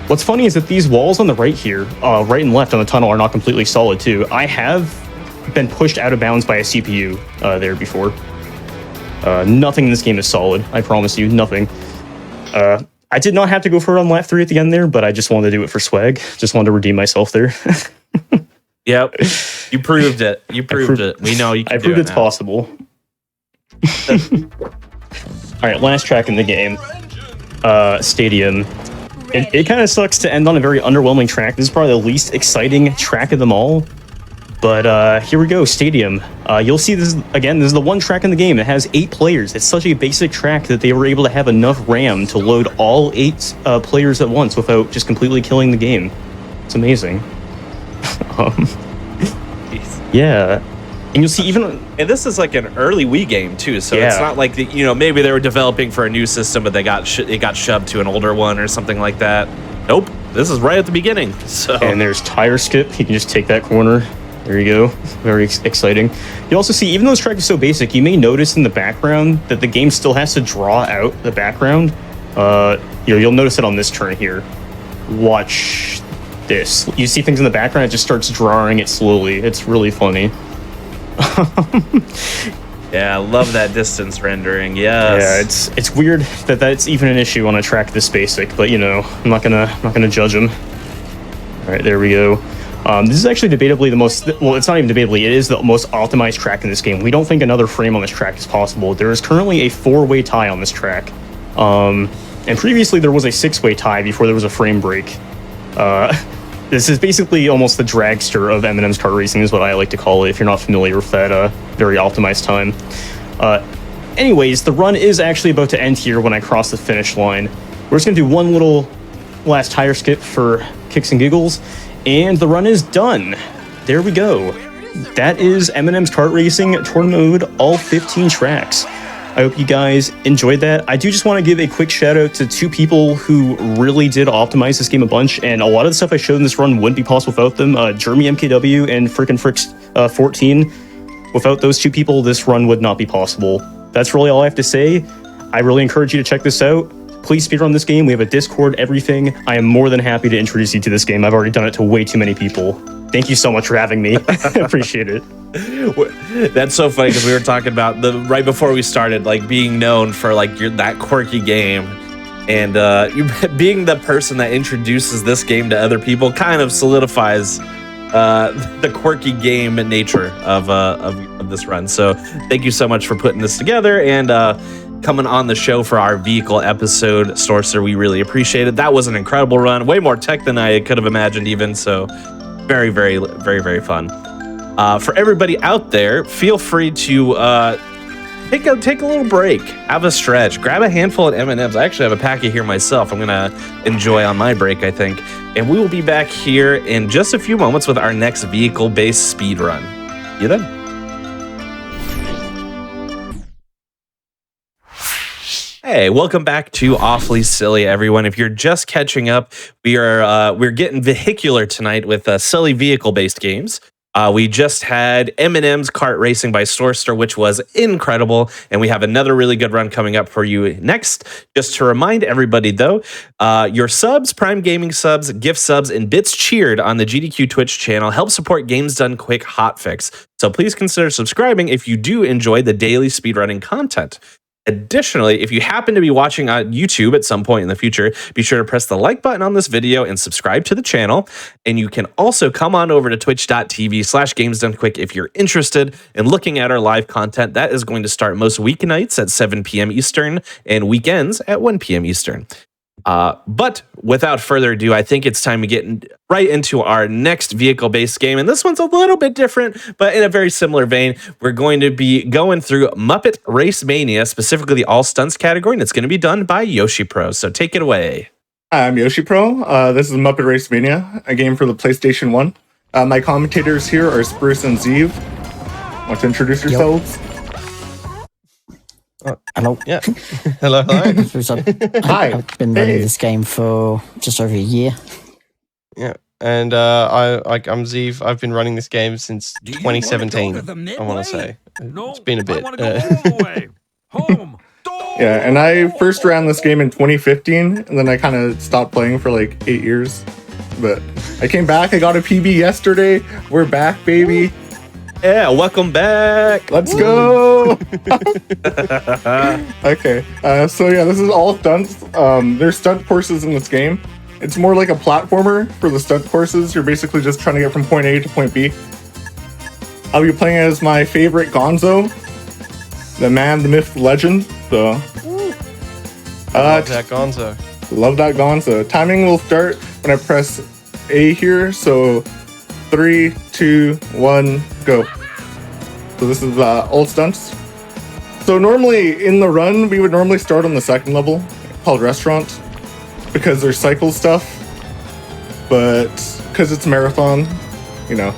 What's funny is that these walls on the right here, right and left on the tunnel, are not completely solid too. I have been pushed out of bounds by a CPU there before. Nothing in this game is solid. I promise you, nothing. I did not have to go for it on lap 3 at the end there, but I just wanted to do it for swag. Just wanted to redeem myself there. Yep. You proved it. You proved it. We know you can do it. I proved it's possible. All right, last track in the game. Stadium. It kind of sucks to end on a very underwhelming track. This is probably the least exciting track of them all. But here we go, Stadium. You'll see this is the one track in the game that has 8 players. It's such a basic track that they were able to have enough RAM to load all 8 players at once without just completely killing the game. It's amazing. Yeah. And you'll see and this is like an early Wii game too, so it's not like maybe they were developing for a new system, but it got shoved to an older one or something like that. Nope, this is right at the beginning. So and there's tire skip. You can just take that corner. There you go. Very exciting. You also see, even though this track is so basic, you may notice in the background that the game still has to draw out the background. You'll notice it on this turn here. Watch this. You see things in the background. It just starts drawing it slowly. It's really funny. Yeah, I love that distance rendering. Yes. Yeah, it's weird that that's even an issue on a track this basic, but I'm not gonna judge them. All right, there we go. This is actually debatably the most, well, it's not even debatably, it is the most optimized track in this game. We don't think another frame on this track is possible. There is currently a 4-way tie on this track. And previously there was a 6-way tie before there was a frame break. This is basically almost the dragster of M&M's Kart Racing is what I like to call it, if you're not familiar with that very optimized time. Anyways, the run is actually about to end here when I cross the finish line. We're just going to do one little last tire skip for kicks and giggles, and the run is done. There we go. That is M&M's Kart Racing Tournament Mode, all 15 tracks. I hope you guys enjoyed that. I do just want to give a quick shout out to 2 people who really did optimize this game a bunch, and a lot of the stuff I showed in this run wouldn't be possible without them. Jeremy MKW and Frickin' Fricks 14. Without those 2 people, this run would not be possible. That's really all I have to say. I really encourage you to check this out. Please speedrun this game. We have a Discord, everything. I am more than happy to introduce you to this game. I've already done it to way too many people. Thank you so much for having me. I appreciate it. That's so funny because we were talking about right before we started, like being known for like that quirky game, and being the person that introduces this game to other people kind of solidifies the quirky game nature of this run. So thank you so much for putting this together and coming on the show for our vehicle episode, Sorcerer. We really appreciate it. That was an incredible run, way more tech than I could have imagined even. So very, very, very, very fun. For everybody out there, feel free to take a little break, have a stretch, grab a handful of M&Ms. I actually have a packet here myself. I'm gonna enjoy on my break, I think. And we will be back here in just a few moments with our next vehicle-based speed run. See you then. Hey, welcome back to Awfully Silly, everyone. If you're just catching up, we're getting vehicular tonight with silly vehicle-based games. We just had M&M's Kart Racing by Sorcerer, which was incredible, and we have another really good run coming up for you next. Just to remind everybody, though, your subs, Prime Gaming subs, gift subs, and bits cheered on the GDQ Twitch channel help support Games Done Quick Hotfix. So please consider subscribing if you do enjoy the daily speedrunning content. Additionally, if you happen to be watching on YouTube at some point in the future, be sure to press the like button on this video and subscribe to the channel. And you can also come on over to twitch.tv/GamesDoneQuick if you're interested in looking at our live content. That is going to start most weeknights at 7 p.m. Eastern and weekends at 1 p.m. Eastern. But without further ado, I think it's time to get right into our next vehicle-based game. And this one's a little bit different, but in a very similar vein. We're going to be going through Muppet RaceMania, specifically the All Stunts category, and it's going to be done by Yoshi Pro. So take it away. Hi, I'm Yoshi Pro. This is Muppet RaceMania, a game for the PlayStation 1. My commentators here are Spruce and Zeev. Want to introduce yourselves? Hello. Yeah. Hello. Hi. I've been running this game for just over a year. Yeah. And I'm Zeev. I've been running this game since 2017. I want to say it's been a bit. Yeah, and I first ran this game in 2015, and then I kind of stopped playing for like 8 years. But I came back. I got a PB yesterday. We're back, baby. Yeah, welcome back. Let's go. Okay, so yeah, this is all stunts. There's stunt courses in this game. It's more like a platformer for the stunt courses. You're basically just trying to get from point A to point B. I'll be playing as my favorite Gonzo, the man, the myth, the legend. So, love that Gonzo. Love that Gonzo. Timing will start when I press A here. So, 3, 2, 1, go. So this is all stunts. So normally in the run, we would normally start on the second level called Restaurant because there's cycle stuff, but because it's marathon, you know.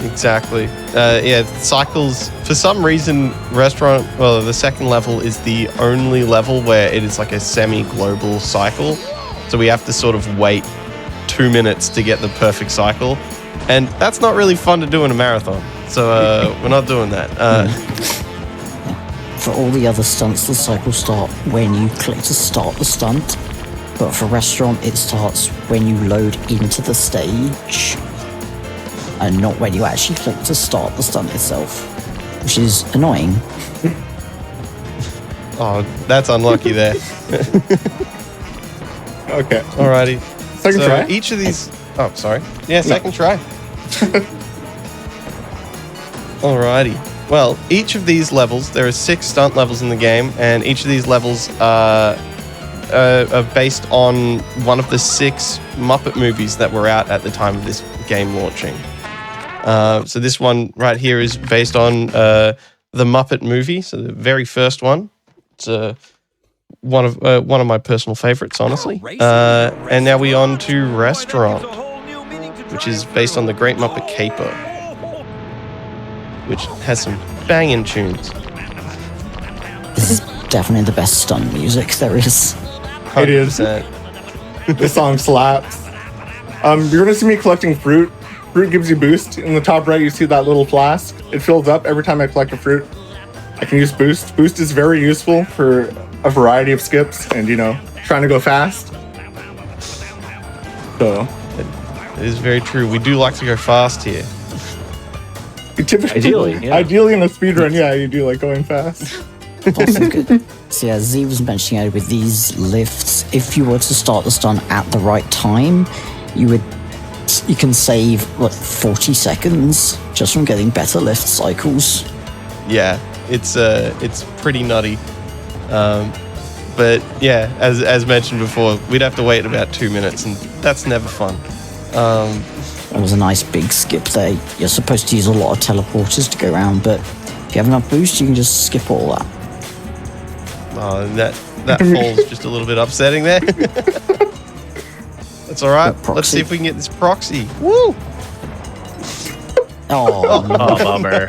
Exactly. Yeah, cycles. For some reason, the second level is the only level where it is like a semi-global cycle. So we have to sort of wait 2 minutes to get the perfect cycle. And that's not really fun to do in a marathon. So we're not doing that. For all the other stunts, the cycles start when you click to start the stunt. But for Restaurant, it starts when you load into the stage. And not when you actually click to start the stunt itself, which is annoying. Oh, that's unlucky there. Okay. Alrighty. Second So try? each of these... Oh, sorry. Yeah, second try. Alrighty. Well, each of these levels, there are 6 stunt levels in the game, and each of these levels are based on one of the 6 Muppet movies that were out at the time of this game launching. So this one right here is based on the Muppet movie, so the very first one. It's one of my personal favorites, honestly. And now we on to Restaurant, which is based on the Great Muppet Caper, which has some banging tunes. This is definitely the best stunt music there is. 100%. It is. This song slaps. You're gonna see me collecting fruit. Fruit gives you boost. In the top right, you see that little flask. It fills up every time I collect a fruit. I can use boost. Boost is very useful for a variety of skips and, you know, trying to go fast. So It is very true. We do like to go fast here. you typically, ideally in a speedrun, yeah, you do like going fast. Also good. So yeah, Z was mentioning with these lifts, if you were to start the stunt at the right time, you can save like 40 seconds just from getting better lift cycles. Yeah, it's pretty nutty. But yeah, as mentioned before, we'd have to wait about 2 minutes, and that's never fun. There was a nice big skip there. You're supposed to use a lot of teleporters to go around, but if you have enough boost, you can just skip all that. Oh, that fall's just a little bit upsetting there. That's all right. Let's see if we can get this proxy. Woo! Oh, Oh, bummer.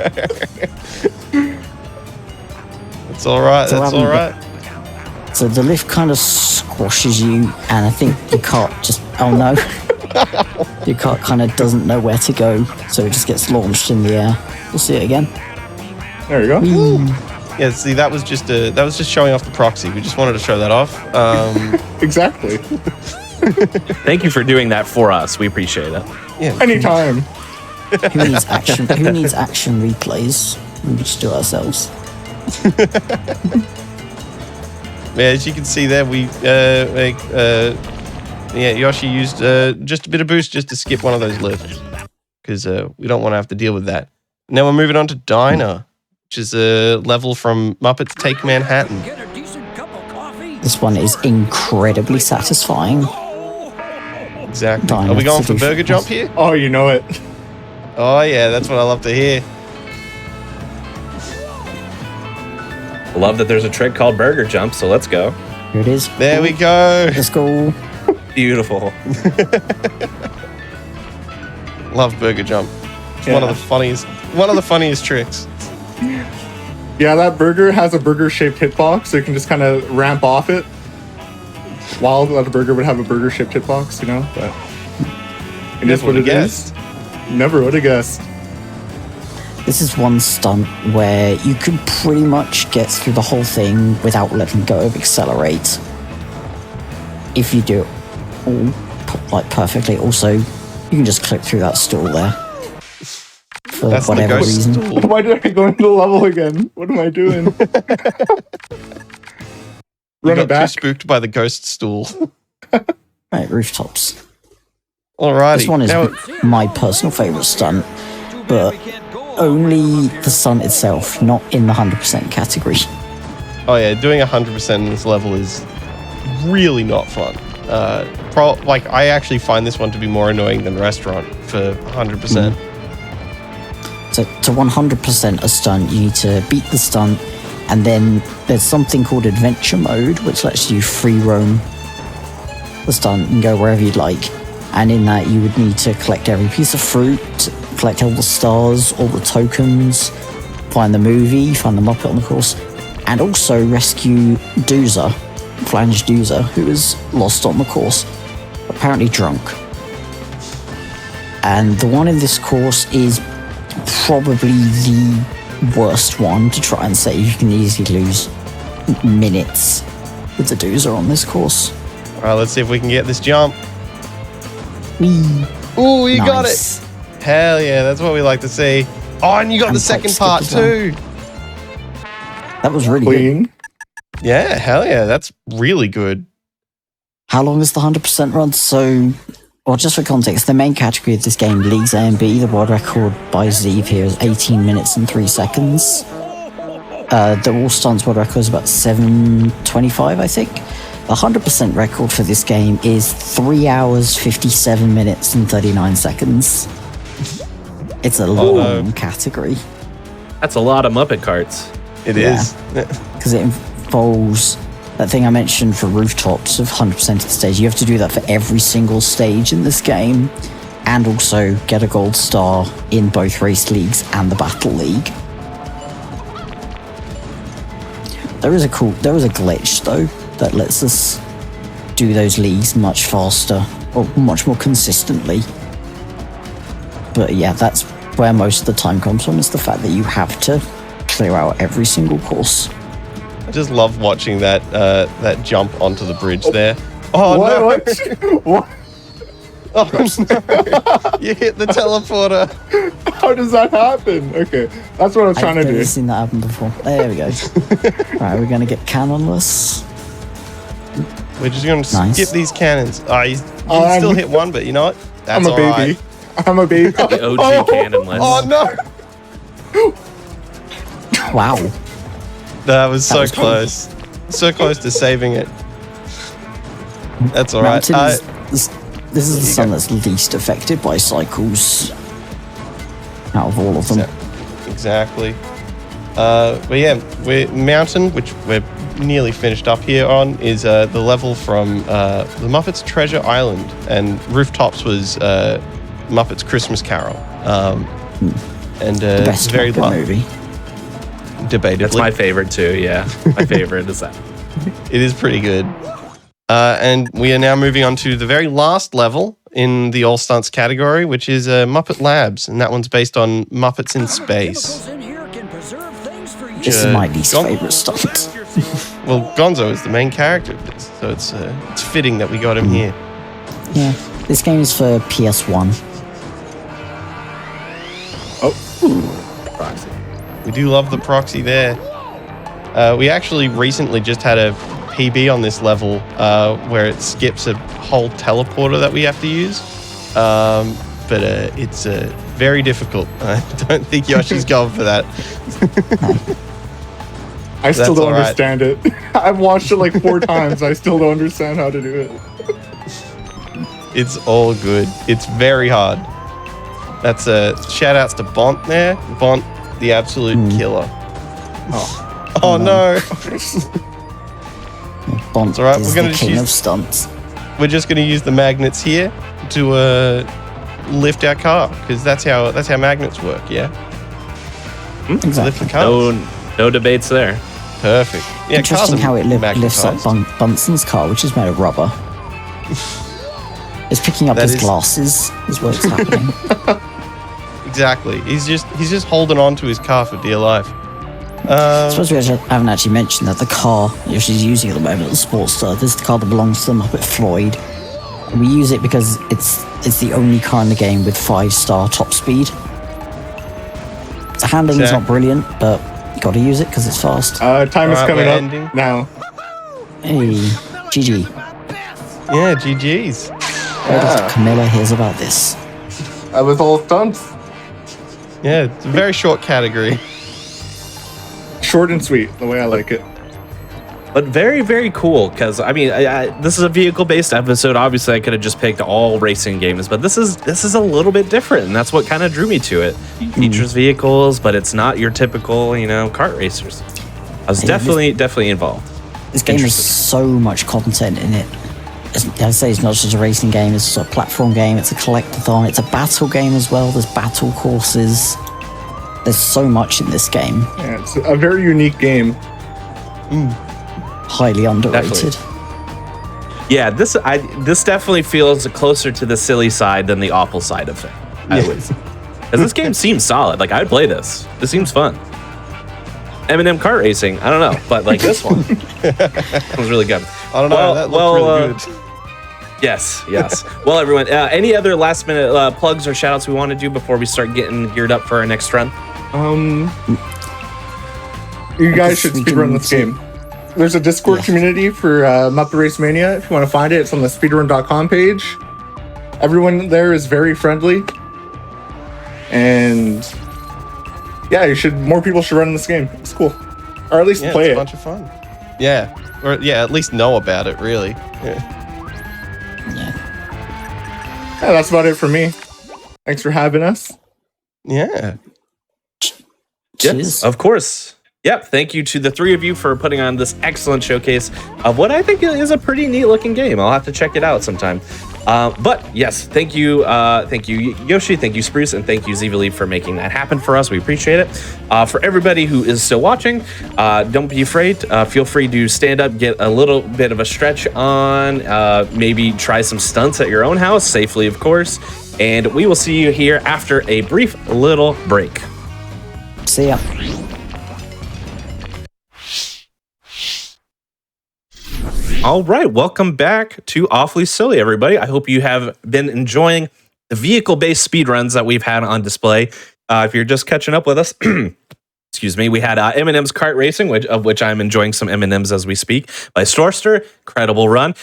That's all right. So That's all right. so the lift kind of squashes you, and I think your cart just... Oh no. Your cart kind of doesn't know where to go, so it just gets launched in the air. We'll see it again. There you go. Yeah. See, that was just showing off the proxy. We just wanted to show that off. Exactly. Thank you for doing that for us. We appreciate it. Yeah. Anytime. Who needs action? Who needs action replays? We just do it ourselves. Yeah, as you can see there, we Yoshi used just a bit of boost just to skip one of those lifts because we don't want to have to deal with that. Now we're moving on to Diner, which is a level from Muppets Take Manhattan. This one is incredibly satisfying. Exactly. Diner Are we going for to do Burger fitness. Jump here? Oh, you know it. Oh yeah, that's what I love to hear. I love that there's a trick called Burger Jump, so let's go. Here it is. There we go. Let's go. Beautiful. Love Burger Jump. It's Yeah. one of the funniest tricks. Yeah, that burger has a burger-shaped hitbox, so you can just kind of ramp off it. While that burger would have a burger-shaped hitbox, you know? But it is what it is. Never would have guessed. This is one stunt where you could pretty much get through the whole thing without letting go of accelerate. If you do it all like perfectly. Also, you can just click through that stall there. For That's whatever the ghost reason. stool. Why did I go into the level again? What am I doing? You Run got it back. too spooked by the ghost stool. Right, rooftops. Alrighty. This one is Now- my personal favourite stunt, but only the stunt itself, not in the 100% category. oh yeah, doing 100% in this level is really not fun. I actually find this one to be more annoying than Restaurant for 100%. So to 100% a stunt, you need to beat the stunt, and then there's something called adventure mode, which lets you free roam the stunt and go wherever you'd like. And in that, you would need to collect every piece of fruit, collect all the stars, all the tokens, find the movie, find the Muppet on the course, and also rescue Doozer, Flange Doozer, who is lost on the course, apparently drunk. And the one in this course is probably the worst one to try and save. You can easily lose minutes with the Doozer on this course. All right, let's see if we can get this jump. Whee! Ooh, you got Nice. it. Hell yeah, that's what we like to see. Oh, and you got And the second pipe part skip as well. too. That was really good. Clean. Yeah, hell yeah, that's really good. How long is the 100% run? So, well, just for context, the main category of this game, Leagues A and B, the world record by Zeev here is 18 minutes and 3 seconds. The All Stunts world record is about 7:25, I think. The 100% record for this game is 3 hours, 57 minutes and 39 seconds. It's a long category. That's a lot of Muppet carts. It Yeah. is. Because it involves that thing I mentioned for rooftops of 100% of the stage. You have to do that for every single stage in this game, and also get a gold star in both race leagues and the battle league. There is a glitch though that lets us do those leagues much faster or much more consistently. But yeah, that's where most of the time comes from, is the fact that you have to clear out every single course. I just love watching that that jump onto the bridge there. Oh What? no! What? What? Oh no! You hit the teleporter. How does that happen? Okay, that's what I was trying to I've do. never seen that happen before. There we go. Right, we're gonna get cannonless. We're just going to Nice. skip these cannons. Oh, you still hit one, but you know what? That's I'm a all baby. right. I'm a baby. The OG cannonless. Oh no! Wow. That was so was close. So close to saving it. That's all right. Mountain is, this is the sun that's least affected by cycles out of all of them. Exactly. But yeah, we're Mountain, which we're nearly finished up here on, is the level from the Muppets Treasure Island, and Rooftops was Muppets Christmas Carol. And The best very Muppet movie. debatably. That's my favorite too. Yeah, my favorite is that. It is pretty good. And we are now moving on to the very last level in the All Stunts category, which is Muppet Labs, and that one's based on Muppets in Space. This is my least favorite stunt. Well, Gonzo is the main character of this, so it's fitting that we got him here. Yeah, this game is for PS1. Proxy. We do love the proxy there. We actually recently just had a PB on this level where it skips a whole teleporter that we have to use. But it's very difficult. I don't think Yoshi's going for that. I still That's don't all right. understand it. I've watched it like 4 times. I still don't understand how to do it. It's all good. It's very hard. That's shout outs to Bont there. Bont, the absolute killer. Oh no. Bont all right, is we're gonna the just king use- of stunts. We're just going to use the magnets here to lift our car, because that's how magnets work. Yeah, lift Exactly. the cars. No debates there. Perfect. Yeah, Interesting cars how are it lifts up magnetized. Bunson's car, which is made of rubber. It's picking up That his is- glasses, is what it's happening. Exactly. He's just holding on to his car for dear life. I suppose we haven't actually mentioned that the car she's using at the moment, the Sportster, this is the car that belongs to the Muppet Floyd. We use it because it's the only car in the game with 5-star top speed. The handling is not brilliant, but you gotta use it because it's fast. Time is Alright, coming we're up ending. now. Hey, GG. Yeah, GG's. Where does Camilla hears about this? I was all stunts. Yeah, it's a very short category. Short and sweet, the way I like it. But very, very cool, because I mean, this is a vehicle-based episode. Obviously, I could have just picked all racing games, but this is a little bit different, and that's what kind of drew me to it. It features vehicles, but it's not your typical, kart racers. I was definitely involved. This game has so much content in it. I say it's not just a racing game, it's a platform game, it's a collectathon, it's a battle game as well. There's battle courses. There's so much in this game. Yeah, it's a very unique game. Highly underrated. Definitely. Yeah, this definitely feels closer to the silly side than the awful side of it. Because this game seems solid. Like, I'd play this. This seems fun. M&M kart racing, I don't know, but like this one was really good. I don't know. That looked really good. Yes. Well, everyone, any other last minute plugs or shout outs we want to do before we start getting geared up for our next run? You guys should speedrun this game. There's a Discord community for Muppet RaceMania. If you want to find it, it's on the speedrun.com page. Everyone there is very friendly. And yeah, more people should run this game. It's cool. Or at least play it. It's a bunch of fun. Yeah. Or at least know about it, really. Yeah, that's about it for me. Thanks for having us. Yeah. Yes, of course. Yep. Thank you to the three of you for putting on this excellent showcase of what I think is a pretty neat looking game. I'll have to check it out sometime. But yes, thank you Yoshi, thank you Spruce, and thank you Zivali for making that happen for us. We appreciate it. For everybody who is still watching, don't be afraid. Feel free to stand up, get a little bit of a stretch on, maybe try some stunts at your own house, safely of course, and we will see you here after a brief little break. See ya. All right, welcome back to Awfully Silly, everybody. I hope you have been enjoying the vehicle-based speedruns that we've had on display. If you're just catching up with us, excuse me, we had M&M's Kart Racing, of which I'm enjoying some M&M's as we speak, by Storster. Incredible run.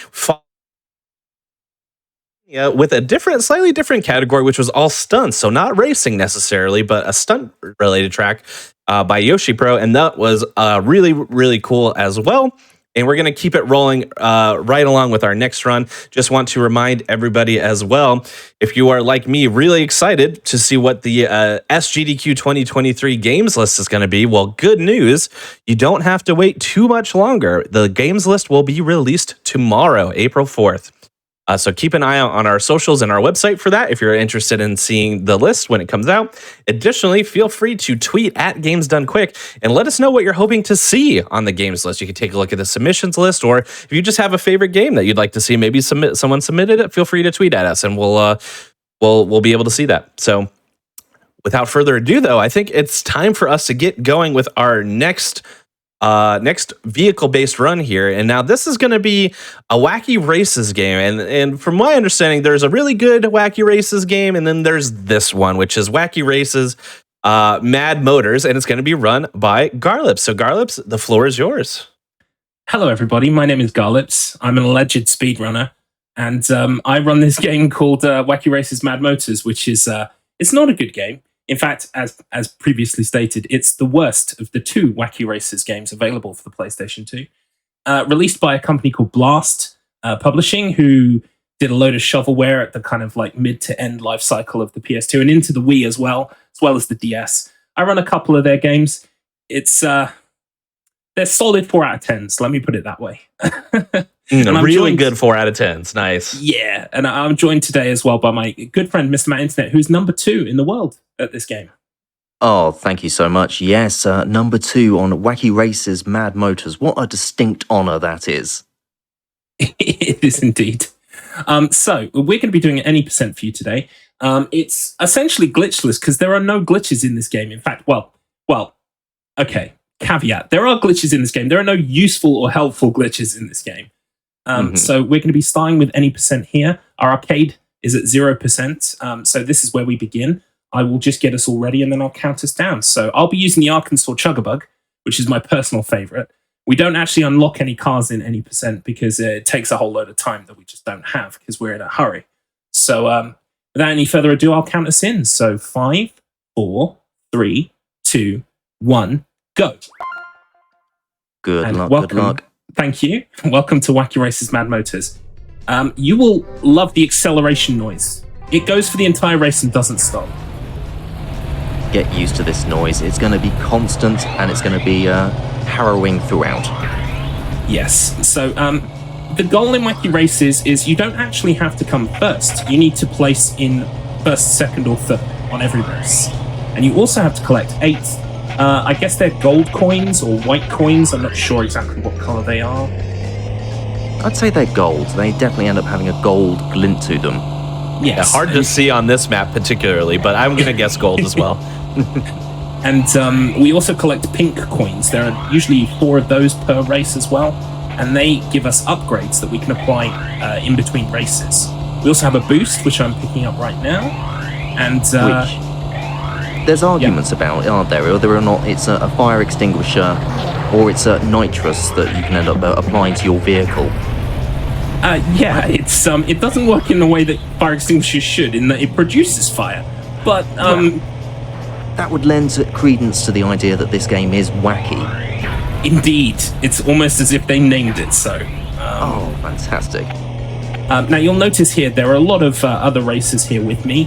With a slightly different category, which was all stunts. So not racing necessarily, but a stunt-related track by Yoshi Pro, and that was really, really cool as well. And we're going to keep it rolling right along with our next run. Just want to remind everybody as well, if you are like me, really excited to see what the SGDQ 2023 games list is going to be, well, good news. You don't have to wait too much longer. The games list will be released tomorrow, April 4th. So keep an eye out on our socials and our website for that if you're interested in seeing the list when it comes out. Additionally, feel free to tweet at Games Done Quick and let us know what you're hoping to see on the games list. You can take a look at the submissions list, or if you just have a favorite game that you'd like to see, maybe someone submitted it, feel free to tweet at us and we'll be able to see that. So without further ado, though, I think it's time for us to get going with our next vehicle-based run here. And now this is going to be a Wacky Races game. And from my understanding, there's a really good Wacky Races game, and then there's this one, which is Wacky Races Mad Motors, and it's going to be run by Garlips. So Garlips, the floor is yours. Hello, everybody. My name is Garlips. I'm an alleged speedrunner, and I run this game called Wacky Races Mad Motors, which is it's not a good game. In fact, as previously stated, it's the worst of the two Wacky Races games available for the PlayStation 2. Released by a company called Blast Publishing, who did a load of shovelware at the kind of like mid to end life cycle of the PS2 and into the Wii as well as the DS. I run a couple of their games. It's they're solid 4 out of 10s, let me put it that way. Really good 4 out of 10s. Nice. Yeah, and I'm joined today as well by my good friend, Mr. Matt Internet, who's number 2 in the world at this game. Oh, thank you so much. Yes, number 2 on Wacky Races Mad Motors. What a distinct honor that is. It is indeed. So we're going to be doing any percent for you today. It's essentially glitchless because there are no glitches in this game. In fact, well, okay. Caveat: there are glitches in this game. There are no useful or helpful glitches in this game. So we're going to be starting with any percent here. Our arcade is at 0%. So this is where we begin. I will just get us all ready and then I'll count us down. So I'll be using the Arkansas Chuggabug, which is my personal favorite. We don't actually unlock any cars in any percent because it takes a whole load of time that we just don't have because we're in a hurry. So without any further ado, I'll count us in. So 5, 4, 3, 2, 1, go. Good luck. Thank you. Welcome to Wacky Races Mad Motors. You will love the acceleration noise. It goes for the entire race and doesn't stop. Get used to this noise. It's going to be constant and it's going to be harrowing throughout. Yes. So the goal in Wacky Races is you don't actually have to come first. You need to place in first, second, or third on every race. And you also have to collect 8. I guess they're gold coins or white coins. I'm not sure exactly what color they are. I'd say they're gold. They definitely end up having a gold glint to them. Yes. Yeah, hard to see on this map particularly, but I'm going to guess gold as well. And we also collect pink coins. There are usually 4 of those per race as well. And they give us upgrades that we can apply in between races. We also have a boost, which I'm picking up right now. And there's arguments about, aren't there, whether or not it's a fire extinguisher or it's a nitrous that you can end up applying to your vehicle. It's it doesn't work in the way that fire extinguishers should, in that it produces fire. But that would lend credence to the idea that this game is wacky. Indeed, it's almost as if they named it so. Oh, fantastic. Now you'll notice here there are a lot of other racers here with me.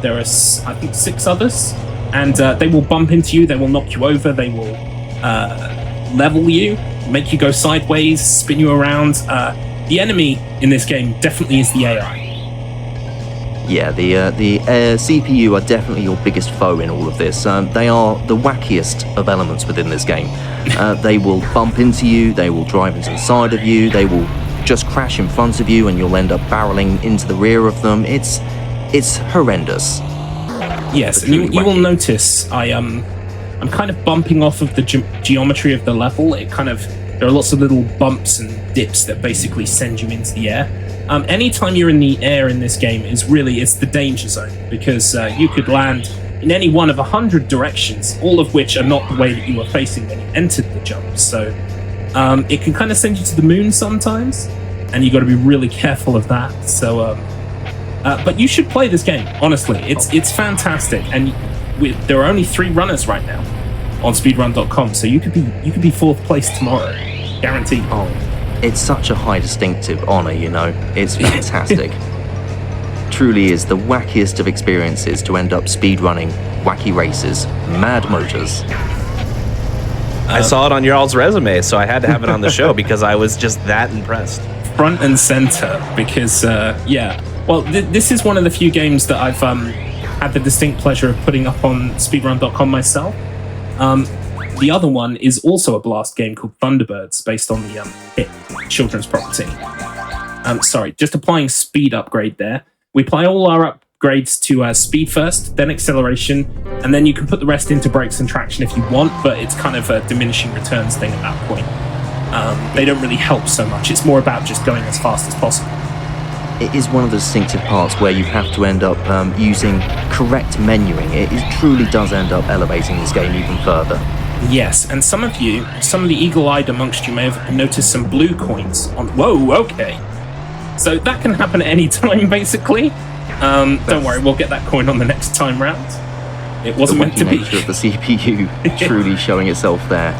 There are, I think, 6 others, and they will bump into you, they will knock you over, they will level you, make you go sideways, spin you around. The enemy in this game definitely is the AI. Yeah, the CPU are definitely your biggest foe in all of this. They are the wackiest of elements within this game. They will bump into you, they will drive into the side of you, they will just crash in front of you and you'll end up barreling into the rear of them. It's horrendous. Yes, and you will notice I'm kind of bumping off of the geometry of the level. There are lots of little bumps and dips that basically send you into the air. Anytime you're in the air in this game it's the danger zone, because you could land in any one of 100 directions, all of which are not the way that you were facing when you entered the jump. So it can kind of send you to the moon sometimes, and you got to be really careful of that. So, but you should play this game. Honestly, it's fantastic, and there are only 3 runners right now on speedrun.com, so you could be 4th place tomorrow, guaranteed. Oh, it's such a high distinctive honor, you know. It's fantastic. Truly is the wackiest of experiences to end up speedrunning Wacky Races, Mad Motors. I saw it on your all's resume, so I had to have it on the show because I was just that impressed. Front and center, because this is one of the few games that I've had the distinct pleasure of putting up on speedrun.com myself. The other one is also a blast game called Thunderbirds, based on the hit children's property. Just applying speed upgrade there. We apply all our upgrades to speed first, then acceleration, and then you can put the rest into brakes and traction if you want, but it's kind of a diminishing returns thing at that point. They don't really help so much. It's more about just going as fast as possible. It is one of the distinctive parts where you have to end up using correct menuing. It truly does end up elevating this game even further. Yes, and some of the eagle-eyed amongst you may have noticed some blue coins on. Whoa, okay. So that can happen at any time, basically. Don't worry, we'll get that coin on the next time round. It wasn't meant to be. The nature of the CPU truly showing itself there.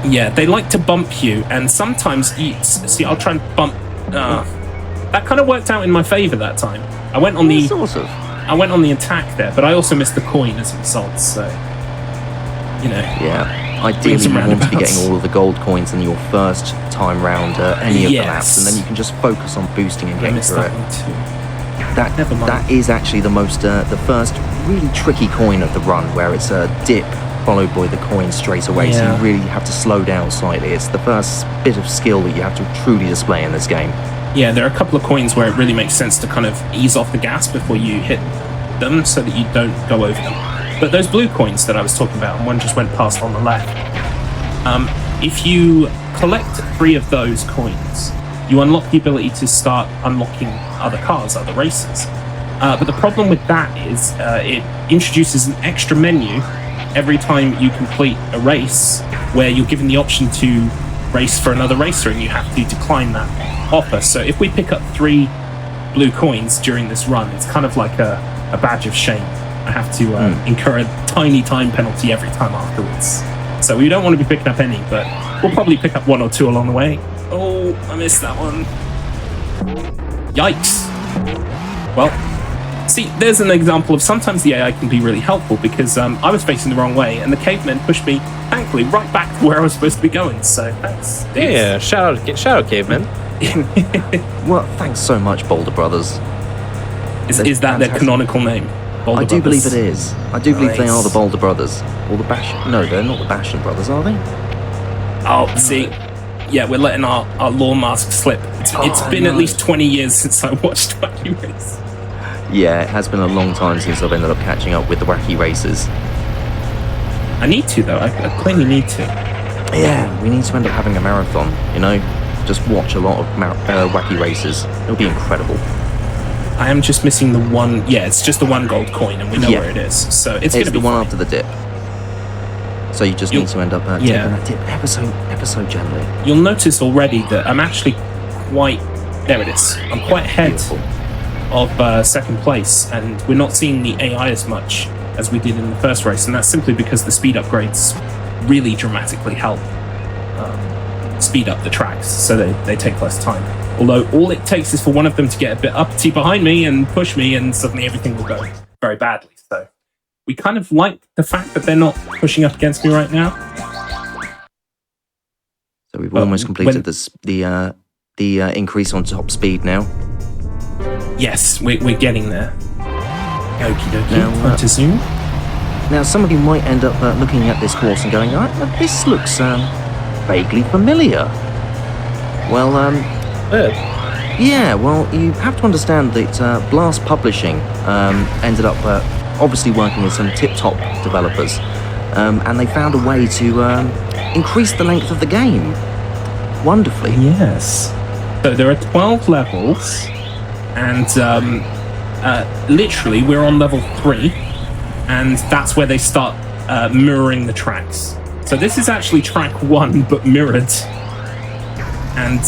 Yeah, they like to bump you, and sometimes I'll try and bump. That kind of worked out in my favor that time. I went on the attack there, but I also missed the coin as a result. So, you know. Yeah. Ideally, you want to be getting all of the gold coins in your first time round any of the laps, and then you can just focus on boosting and getting through it. That is actually the first really tricky coin of the run, where it's a dip followed by the coin straight away. So you really have to slow down slightly. It's the first bit of skill that you have to truly display in this game. Yeah, there are a couple of coins where it really makes sense to kind of ease off the gas before you hit them, so that you don't go over them. But those blue coins that I was talking about, and one just went past on the left, if you collect 3 of those coins, you unlock the ability to start unlocking other cars, other races. But the problem with that is it introduces an extra menu every time you complete a race, where you're given the option to race for another racer, and you have to decline that offer. So if we pick up 3 blue coins during this run, it's kind of like a badge of shame. I have to incur a tiny time penalty every time afterwards. So we don't want to be picking up any, but we'll probably pick up 1 or 2 along the way. Oh, Oh, I missed that one. Yikes. Well, see, there's an example of sometimes the AI can be really helpful because I was facing the wrong way and the cavemen pushed me, thankfully, right back to where I was supposed to be going. So thanks. Yeah, shout out, caveman. Well, thanks so much, Boulder Brothers. Is that their canonical name? Boulder I do Brothers? believe it is. I do believe they are the Nice. Boulder Brothers. Or the Bash... No, they're not the Bashan Brothers, are they? Oh, see, yeah, we're letting our lore mask slip. It's been at least 20 years since I watched Wacky Races. Yeah, it has been a long time since I've ended up catching up with the Wacky Races. I need to, though. I plainly need to. Yeah, we need to end up having a marathon, you know? Just watch a lot of Wacky Races. It'll be incredible. I am just missing the one. Yeah, it's just the one gold coin, and we know where it is. So it's going to be the one fine. after the dip. So you just need to end up taking that dip episode gently. You'll notice already that I'm actually quite... There it is. I'm quite ahead of second place, and we're not seeing the AI as much as we did in the first race, and that's simply because the speed upgrades really dramatically help speed up the tracks, so they take less time. Although all it takes is for one of them to get a bit uppity behind me and push me, and suddenly everything will go very badly. So we kind of like the fact that they're not pushing up against me right now. So we've almost completed the increase on top speed now. Yes, we're getting there. Okie dokie. Now, To zoom. Now, some of you might end up looking at this course and going, this looks vaguely familiar. Well, yeah, well, you have to understand that Blast Publishing ended up obviously working with some tip-top developers, and they found a way to increase the length of the game wonderfully. Yes. So there are 12 levels, and literally we're on level 3, and that's where they start mirroring the tracks. So this is actually track 1, but mirrored. And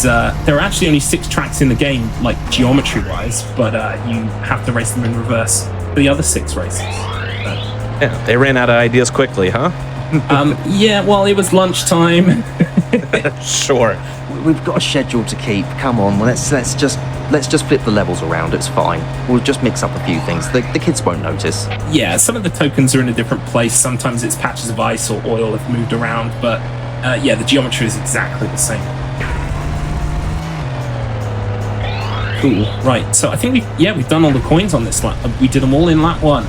there are actually only 6 tracks in the game, like geometry-wise, but you have to race them in reverse for the other 6 races. Yeah, they ran out of ideas quickly, huh? Yeah, well, it was lunchtime. Sure. We've got a schedule to keep. Come on, let's just flip the levels around. It's fine. We'll just mix up a few things. The kids won't notice. Yeah, some of the tokens are in a different place. Sometimes it's patches of ice or oil have moved around, but yeah, the geometry is exactly the same. Cool. Right. So I think we've done all the coins on this lap. We did them all in lap 1.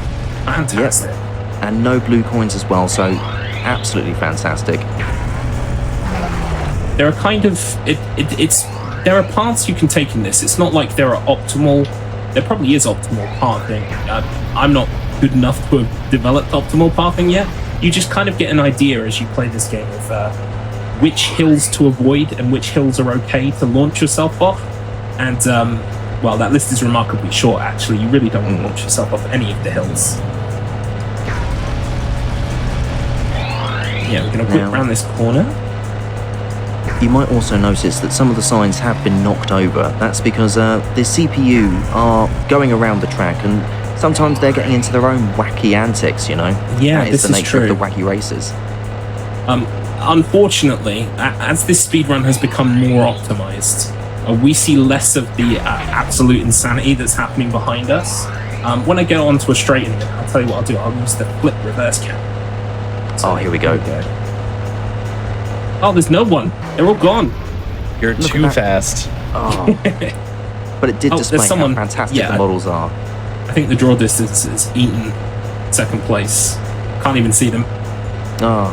Fantastic. Yep. And no blue coins as well. So absolutely fantastic. There are kind of there are paths you can take in this. It's not like there are optimal. There probably is optimal pathing. I'm not good enough to have developed optimal pathing yet. You just kind of get an idea as you play this game of which hills to avoid and which hills are okay to launch yourself off. And, well, that list is remarkably short, actually. You really don't want to launch yourself off any of the hills. Yeah, we're going to whip around this corner. You might also notice that some of the signs have been knocked over. That's because the CPU are going around the track, and sometimes they're getting into their own wacky antics, you know? Yeah, that is the nature of the Wacky Races. Unfortunately, as this speedrun has become more optimized, we see less of the absolute insanity that's happening behind us. When I get onto a straight in a minute, I'll tell you what I'll do. I'll use the flip reverse cam. So here we go. Oh, there's no one. They're all gone. You're too fast. Oh. But it did display how fantastic the models are. I think the draw distance is eaten second place. Can't even see them. Oh.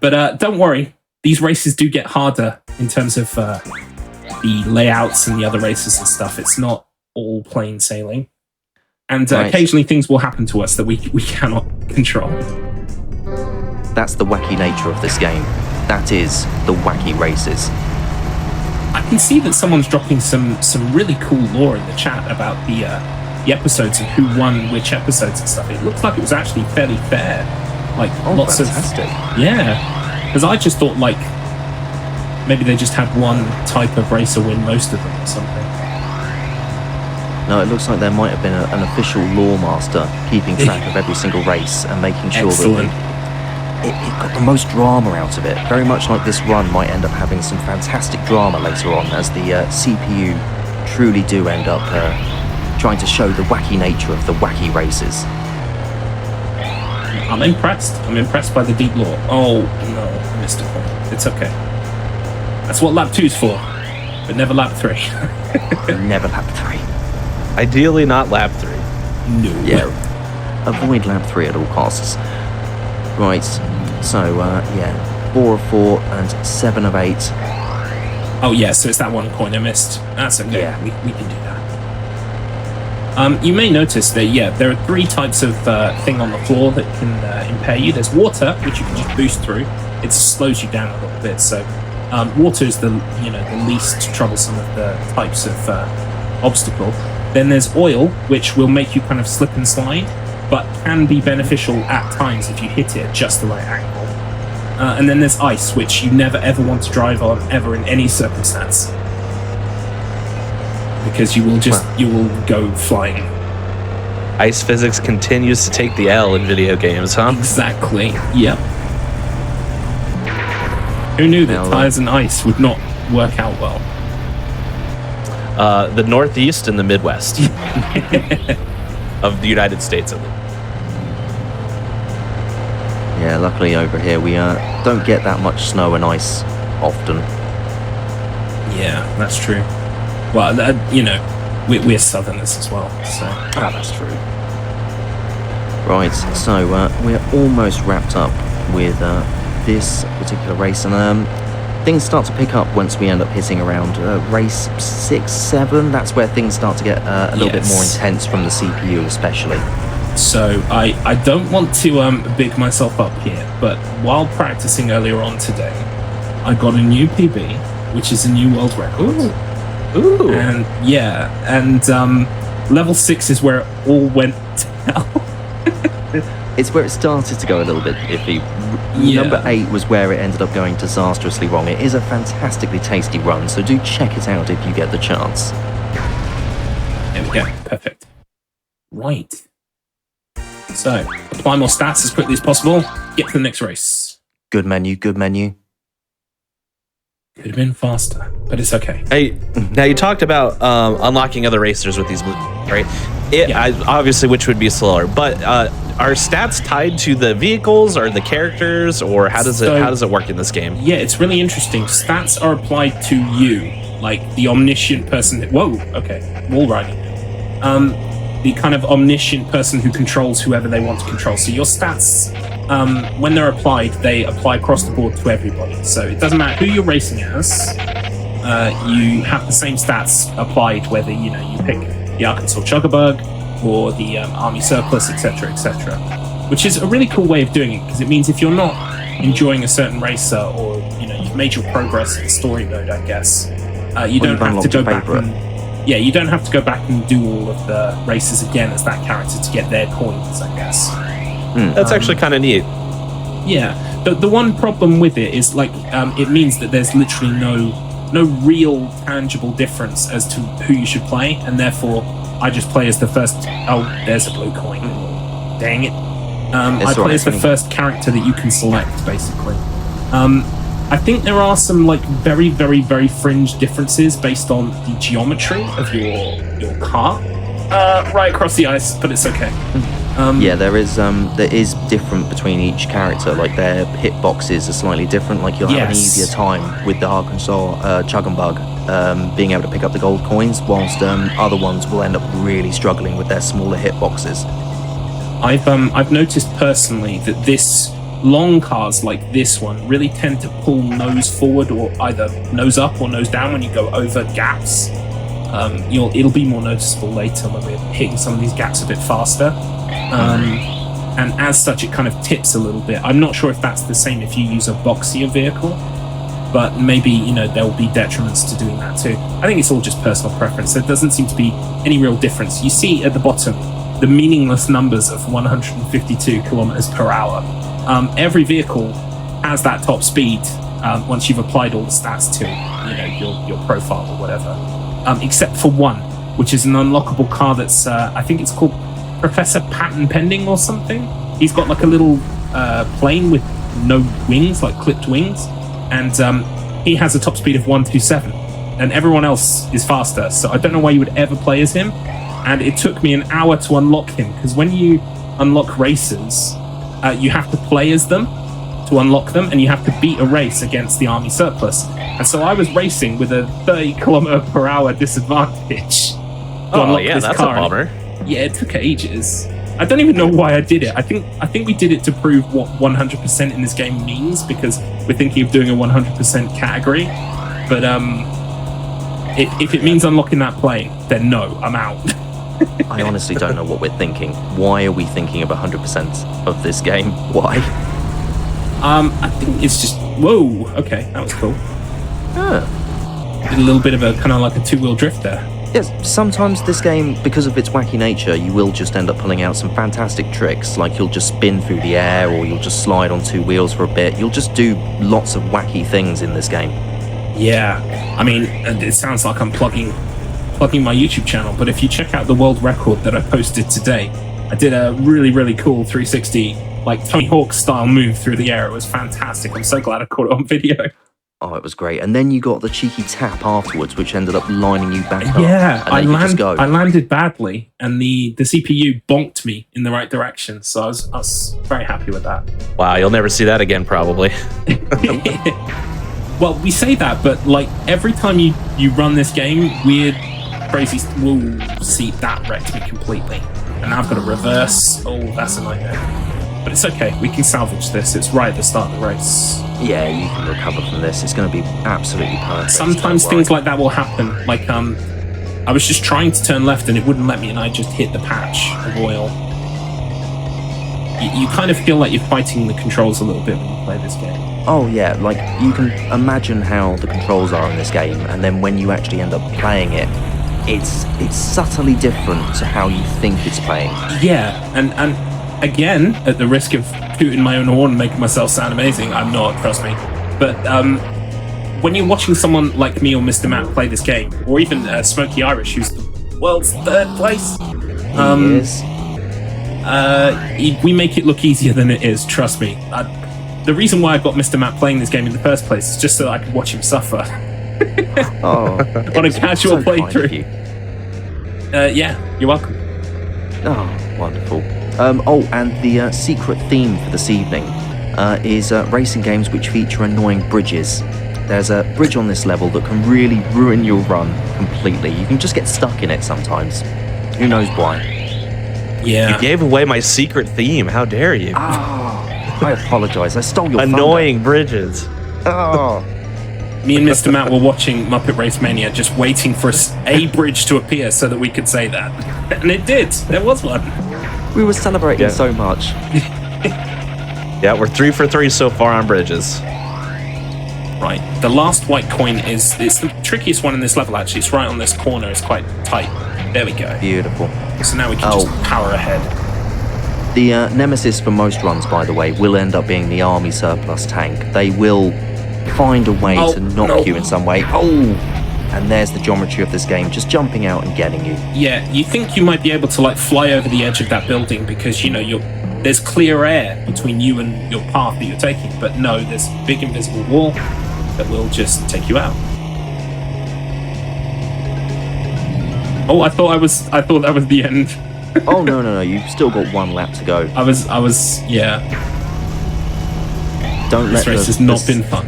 But don't worry. These races do get harder in terms of the layouts and the other races and stuff. It's not all plain sailing. And occasionally things will happen to us that we cannot control. That's the wacky nature of this game. That is the Wacky Races. I can see that someone's dropping some really cool lore in the chat about the episodes and who won which episodes and stuff. It looks like it was actually fairly fair. Like lots fantastic. Yeah. Because I just thought like maybe they just had one type of racer win most of them or something. No, it looks like there might have been an official lore master keeping track of every single race and making sure that it got the most drama out of it. Very much like this run might end up having some fantastic drama later on, as the CPU truly do end up trying to show the wacky nature of the Wacky Races. I'm impressed. I'm impressed by the deep lore. Oh, no, I missed a point. It's okay. That's what lap 2's for, but never lap 3. Never lap 3. Ideally not lap 3. No. Yeah, avoid lap 3 at all costs. Right, so, yeah, 4 of 4 and 7 of 8. Oh, yeah, so it's that one coin I missed. That's okay. Yeah. We can do that. You may notice that, yeah, there are 3 types of thing on the floor that can impair you. There's water, which you can just boost through. It slows you down a little bit. So water is the least troublesome of the types of obstacle. Then there's oil, which will make you kind of slip and slide, but can be beneficial at times if you hit it at just the right angle. And then there's ice, which you never ever want to drive on ever in any circumstance, because you will go flying. Ice physics continues to take the L in video games, huh? Exactly. Yep. Who knew that tires and ice would not work out well? The Northeast and the Midwest of the United States, at least. Yeah, luckily over here we don't get that much snow and ice often. Yeah, that's true. Well, we're Southerners as well, so. Ah, that's true. Right, so we're almost wrapped up with this particular race, and things start to pick up once we end up hitting around race 6, 7. That's where things start to get a little bit more intense from the CPU, especially. So I don't want to big myself up here, but while practicing earlier on today, I got a new PB, which is a new world record. Ooh. And yeah, and level 6 is where it all went to hell. It's where it started to go a little bit iffy. Yeah. Number 8 was where it ended up going disastrously wrong. It is a fantastically tasty run, so do check it out if you get the chance. There we go. Perfect. Right. So, apply more stats as quickly as possible. Get to the next race. Good menu, good menu. Could have been faster, but it's okay. Hey, now you talked about unlocking other racers with these moves, right? Obviously, which would be slower, but are stats tied to the vehicles or the characters, or how does it work in this game? Yeah, it's really interesting. Stats are applied to you, like the omniscient person. Whoa, okay, wall riding. The kind of omniscient person who controls whoever they want to control. So your stats, when they're applied, they apply across the board to everybody. So it doesn't matter who you're racing as. You have the same stats applied whether you pick the Arkansas Chuggabug or the Army Surplus, etc., etc. Which is a really cool way of doing it, because it means if you're not enjoying a certain racer, or you've made your progress in story mode, I guess, you don't have to go back you don't have to go back and do all of the races again as that character to get their coins, I guess. That's actually kind of neat. Yeah, the one problem with it is it means that there's literally no real tangible difference as to who you should play, and therefore I just play as the first. Oh, there's a blue coin. Dang it! I play as the first character that you can select, basically. I think there are some very, very, very fringe differences based on the geometry of your car right across the ice, but it's okay. Yeah, there is different between each character. Like their hitboxes are slightly different. Like you'll have an easier time with the Arkansas Chuggabug being able to pick up the gold coins, whilst other ones will end up really struggling with their smaller hitboxes. I've noticed personally that this long cars like this one really tend to pull nose forward, or either nose up or nose down when you go over gaps. It'll be more noticeable later when we're hitting some of these gaps a bit faster. And as such, it kind of tips a little bit. I'm not sure if that's the same if you use a boxier vehicle, but maybe, there will be detriments to doing that too. I think it's all just personal preference. There doesn't seem to be any real difference. You see at the bottom the meaningless numbers of 152 kilometers per hour. Every vehicle has that top speed once you've applied all the stats to your profile or whatever, except for one, which is an unlockable car that's I think it's called Professor Patent Pending or something. He's got a little plane with no wings, like clipped wings, and he has a top speed of 127, and everyone else is faster. So I don't know why you would ever play as him. And it took me an hour to unlock him, because when you unlock races, you have to play as them to unlock them, and you have to beat a race against the army surplus. And so I was racing with a 30 km/h disadvantage to unlock this that's car. a bummer. Yeah, it took ages. I don't even know why I did it. I think we did it to prove what 100% in this game means, because we're thinking of doing a 100% category. But if it means unlocking that plane, then no, I'm out. I honestly don't know what we're thinking. Why are we thinking of 100% of this game? Why? I think it's just... Whoa, okay, that was cool. Did a little bit of a kind of like a two-wheel drift there. Yes, sometimes this game, because of its wacky nature, you will just end up pulling out some fantastic tricks, like you'll just spin through the air, or you'll just slide on two wheels for a bit. You'll just do lots of wacky things in this game. Yeah, I mean, it sounds like I'm plugging my YouTube channel, but if you check out the world record that I posted today, I did a really, really cool 360, like Tony Hawk style move through the air. It was fantastic. I'm so glad I caught it on video. Oh, it was great. And then you got the cheeky tap afterwards, which ended up lining you back up. Yeah, and then I landed badly, and the CPU bonked me in the right direction, so I was very happy with that. Wow, you'll never see that again, probably. Well, we say that, but like every time you run this game, weird, crazy... Whoa, see, that wrecked me completely. And now I've got to reverse. Oh, that's a nightmare. But it's okay, we can salvage this. It's right at the start of the race. Yeah, you can recover from this. It's going to be absolutely perfect. Sometimes things like that will happen. Like, I was just trying to turn left and it wouldn't let me, and I just hit the patch of oil. You kind of feel like you're fighting the controls a little bit when you play this game. Oh yeah, like you can imagine how the controls are in this game, and then when you actually end up playing it, it's subtly different to how you think it's playing. Yeah, and again, at the risk of tooting my own horn and making myself sound amazing, I'm not, trust me. But when you're watching someone like me or Mr. Matt play this game, or even Smokey Irish, who's the world's third place, we make it look easier than it is, trust me. The reason why I got Mr. Matt playing this game in the first place is just so that I could watch him suffer. On a casual playthrough. Yeah, you're welcome. Oh, wonderful. And the secret theme for this evening is racing games which feature annoying bridges. There's a bridge on this level that can really ruin your run completely. You can just get stuck in it sometimes. Who knows why? Yeah. You gave away my secret theme. How dare you? I apologize. I stole your annoying thunder. Bridges. Oh. Me and Mr. Matt were watching Muppet RaceMania, just waiting for a bridge to appear so that we could say that. And it did. There was one. We were celebrating so much. Yeah, we're 3 for 3 so far on bridges. Right. The last white coin it's the trickiest one in this level, actually. It's right on this corner. It's quite tight. There we go. Beautiful. So now we can just power ahead. The nemesis for most runs, by the way, will end up being the army surplus tank. They will find a way to knock you in some way. And there's the geometry of this game, just jumping out and getting you. Yeah, you think you might be able to like fly over the edge of that building because, you know, there's clear air between you and your path that you're taking. But no, there's a big invisible wall that will just take you out. Oh, I thought that was the end. Oh no, you've still got one lap to go. I was yeah. Don't this race has not been fun.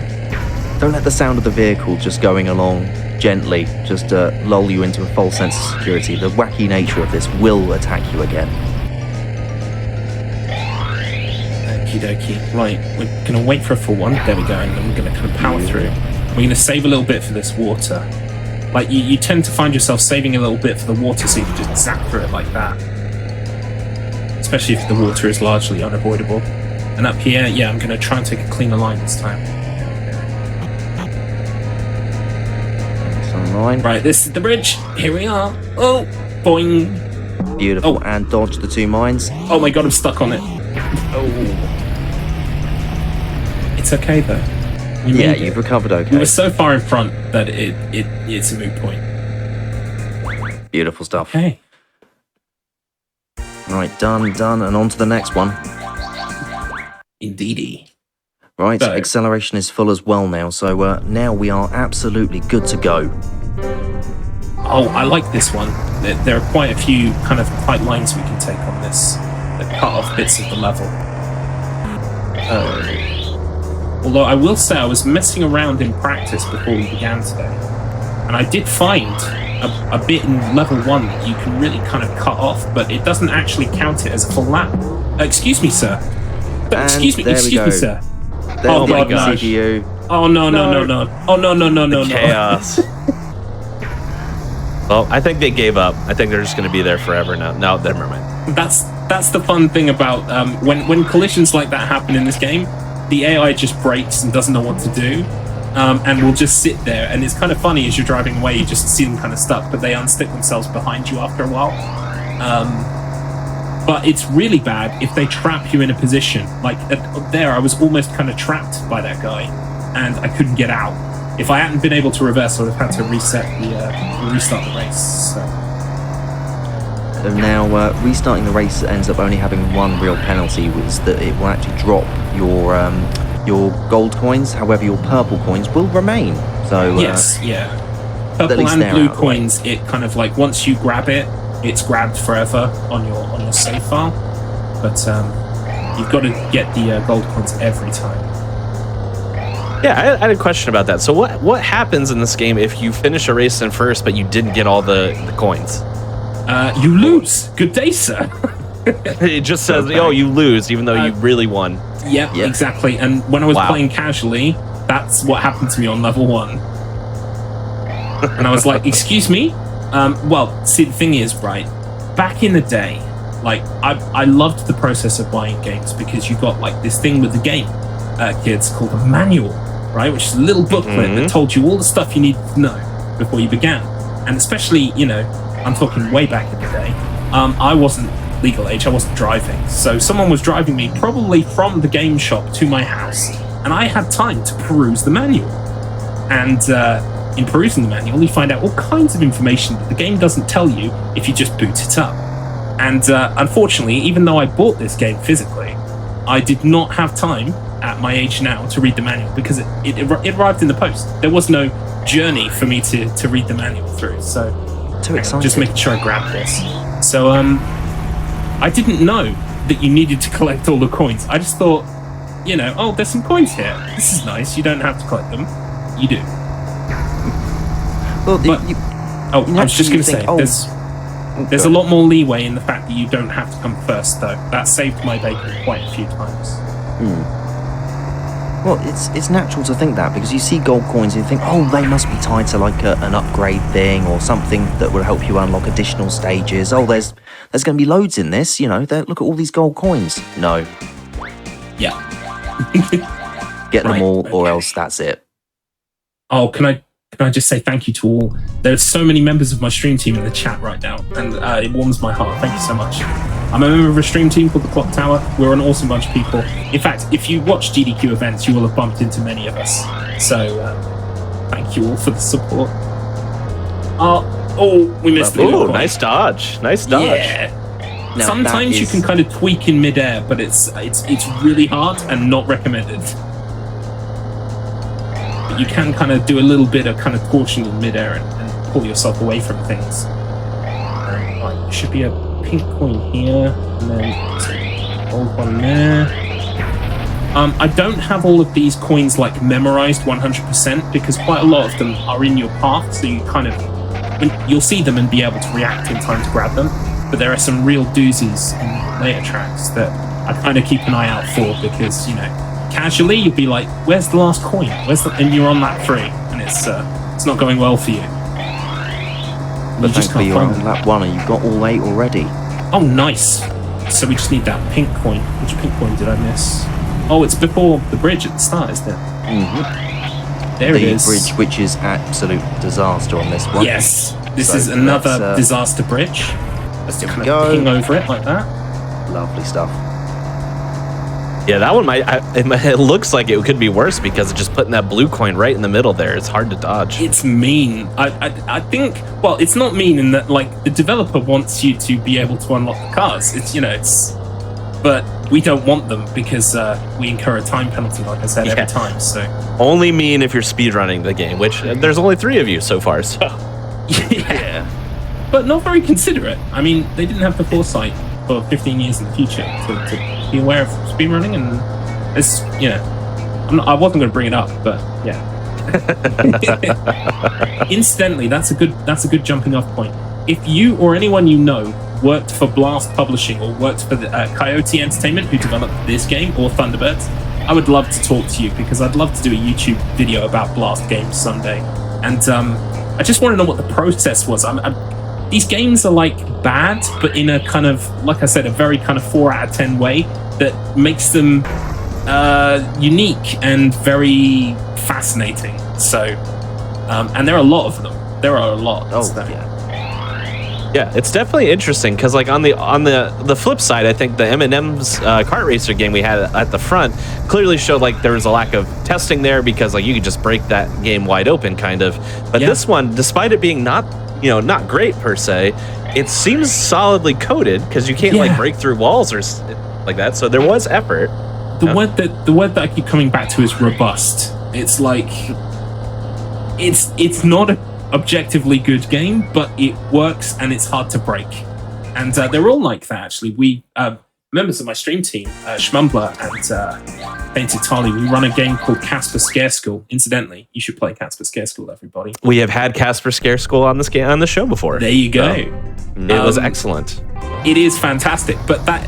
Don't let the sound of the vehicle just going along gently just lull you into a false sense of security. The wacky nature of this will attack you again. Okie dokie. Right, we're gonna wait for a full one. There we go, and then we're gonna kind of power through. We're gonna save a little bit for this water. Like you tend to find yourself saving a little bit for the water, so you can just zap through it like that. Especially if the water is largely unavoidable. And up here, yeah, I'm gonna try and take a cleaner line this time. Right, this is the bridge. Here we are. Oh, boing. Beautiful. And dodge the two mines. Oh my god, I'm stuck on it. Oh. It's okay though. You've recovered okay. We were so far in front that it's a moot point. Beautiful stuff. Okay. Right, done, and on to the next one. Indeedy. Right, So- acceleration is full as well now, so now we are absolutely good to go. Oh, I like this one. There are quite a few kind of tight lines we can take on this that cut off bits of the level. Although I will say I was messing around in practice before we began today, and I did find a bit in level 1 that you can really kind of cut off, but it doesn't actually count it as a full lap. Excuse me, sir. Excuse me, sir. There's Oh, the God, no. CPU. Oh, no. Oh, no. Chaos. Well, I think they gave up. I think they're just going to be there forever now. No, never mind. That's the fun thing about when collisions like that happen in this game. The AI just breaks and doesn't know what to do, and will just sit there. And it's kind of funny as you're driving away, you just see them kind of stuck, but they unstick themselves behind you after a while. But it's really bad if they trap you in a position. Like there, I was almost kind of trapped by that guy, and I couldn't get out. If I hadn't been able to reverse, I would have had to restart the race. So now restarting the race ends up only having one real penalty, which is that it will actually drop your gold coins. However, your purple coins will remain. So yes, yeah. Purple and blue coins, it kind of like once you grab it, it's grabbed forever on your save file. But you've got to get the gold coins every time. Yeah, I had a question about that. So what happens in this game if you finish a race in first, but you didn't get all the coins? You lose. Good day, sir. It just says, oh, you lose, even though you really won. Yep, exactly. And when I was playing casually, that's what happened to me on level 1. And I was like, excuse me? Well, see, the thing is, right, back in the day, like, I loved the process of buying games because you got, like, this thing with the game, kids, called a manual, right? Which is a little booklet that told you all the stuff you needed to know before you began. And especially, you know, I'm talking way back in the day, I wasn't legal age, I wasn't driving. So someone was driving me probably from the game shop to my house, and I had time to peruse the manual. And in perusing the manual, you find out all kinds of information that the game doesn't tell you if you just boot it up. And unfortunately, even though I bought this game physically, I did not have time at my age now to read the manual because it arrived in the post. There was no journey for me to read the manual through. So just making sure I grabbed this. So I didn't know that you needed to collect all the coins. I just thought, you know, oh, there's some coins here. This is nice. You don't have to collect them. You do. Well, I was just going to say, there's a lot more leeway in the fact that you don't have to come first, though. That saved my bacon quite a few times. Well, it's natural to think that because you see gold coins and you think, oh, they must be tied to like an upgrade thing or something that will help you unlock additional stages. Oh, there's going to be loads in this, you know. Look at all these gold coins. No. Yeah. Get them all, or else that's it. Oh, can I just say thank you to all? There's so many members of my stream team in the chat right now, and it warms my heart. Thank you so much. I'm a member of a stream team called the Clock Tower. We're an awesome bunch of people. In fact, if you watch GDQ events, you will have bumped into many of us. So, thank you all for the support. We missed the Oh, nice dodge. Nice dodge. Yeah. Now, sometimes you can kind of tweak in midair, but it's really hard and not recommended. But you can kind of do a little bit of kind of caution in midair and pull yourself away from things. Right, there should be a pink coin here, and then gold one there. I don't have all of these coins like memorized 100% because quite a lot of them are in your path, so you kind of you'll see them and be able to react in time to grab them. But there are some real doozies in later tracks that I kind of keep an eye out for because, you know, casually you'll be like, "Where's the last coin? And you're on lap 3, and it's not going well for you. But thankfully you're on lap 1 and you've got all 8 already. Oh, nice. So we just need that pink coin. Which pink coin did I miss? Oh, it's before the bridge at the start, isn't it? There it is. The bridge, which is absolute disaster on this one. Yes. This is another disaster bridge. Let's kind of ping over it like that. Lovely stuff. Yeah, that one it looks like it could be worse because it's just putting that blue coin right in the middle there. It's hard to dodge. It's mean. I think, well, it's not mean in that, like, the developer wants you to be able to unlock the cars. But we don't want them because we incur a time penalty, like I said, every time. So only mean if you're speedrunning the game, which there's only 3 of you so far. So yeah, but not very considerate. I mean, they didn't have the foresight for 15 years in the future to be aware of speedrunning, and it's I wasn't going to bring it up, but yeah. Incidentally, that's a good jumping off point. If you or anyone you know worked for Blast Publishing or worked for the Coyote Entertainment, who developed this game, or Thunderbirds, I would love to talk to you because I'd love to do a YouTube video about Blast games someday. And I just want to know what the process was. These games are like bad, but in a kind of, like I said, a very kind of 4 out of 10 way that makes them unique and very fascinating. So, and there are a lot of them. There are a lot. Yeah, it's definitely interesting because, like, on the flip side, I think the M&M's kart racer game we had at the front clearly showed like there was a lack of testing there because like you could just break that game wide open, kind of. But this one, despite it being not great per se, it seems solidly coded because you can't like break through walls or like that. So there was effort. The word that I keep coming back to is robust. It's like it's not a objectively good game, but it works and it's hard to break. And they're all like that, actually. We members of my stream team, Schmumbler and Painted Tali, we run a game called Casper Scare School. Incidentally, you should play Casper Scare School, everybody. We have had Casper Scare School on the show before. There you go. It was excellent. It is fantastic, but that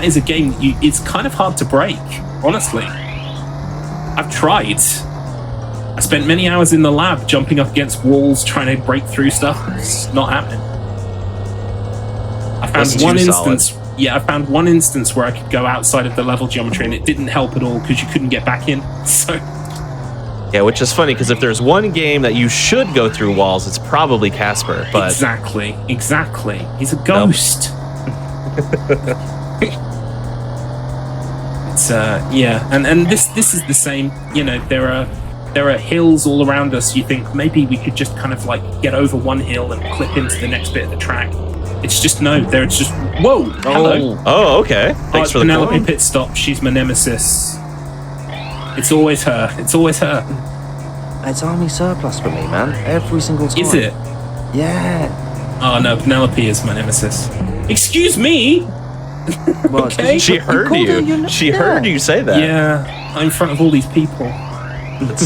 is a game that it's kind of hard to break, honestly. I've tried. I spent many hours in the lab jumping up against walls trying to break through stuff. It's not happening. I found one instance where I could go outside of the level geometry and it didn't help at all because you couldn't get back in. So yeah, which is funny because if there's one game that you should go through walls, it's probably Casper. But exactly. He's a ghost. It's and this is the same. There are hills all around us. You think maybe we could just kind of like get over one hill and clip into the next bit of the track. It's just no. It's just whoa. Hello. Oh, okay. Thanks for the Penelope coin. Pit Stop. She's my nemesis. It's always her. It's army surplus for me, man. Every single time. Is it? Yeah. Oh no, Penelope is my nemesis. Excuse me. Well, Okay. She heard you. She heard you say that. Yeah, I'm in front of all these people.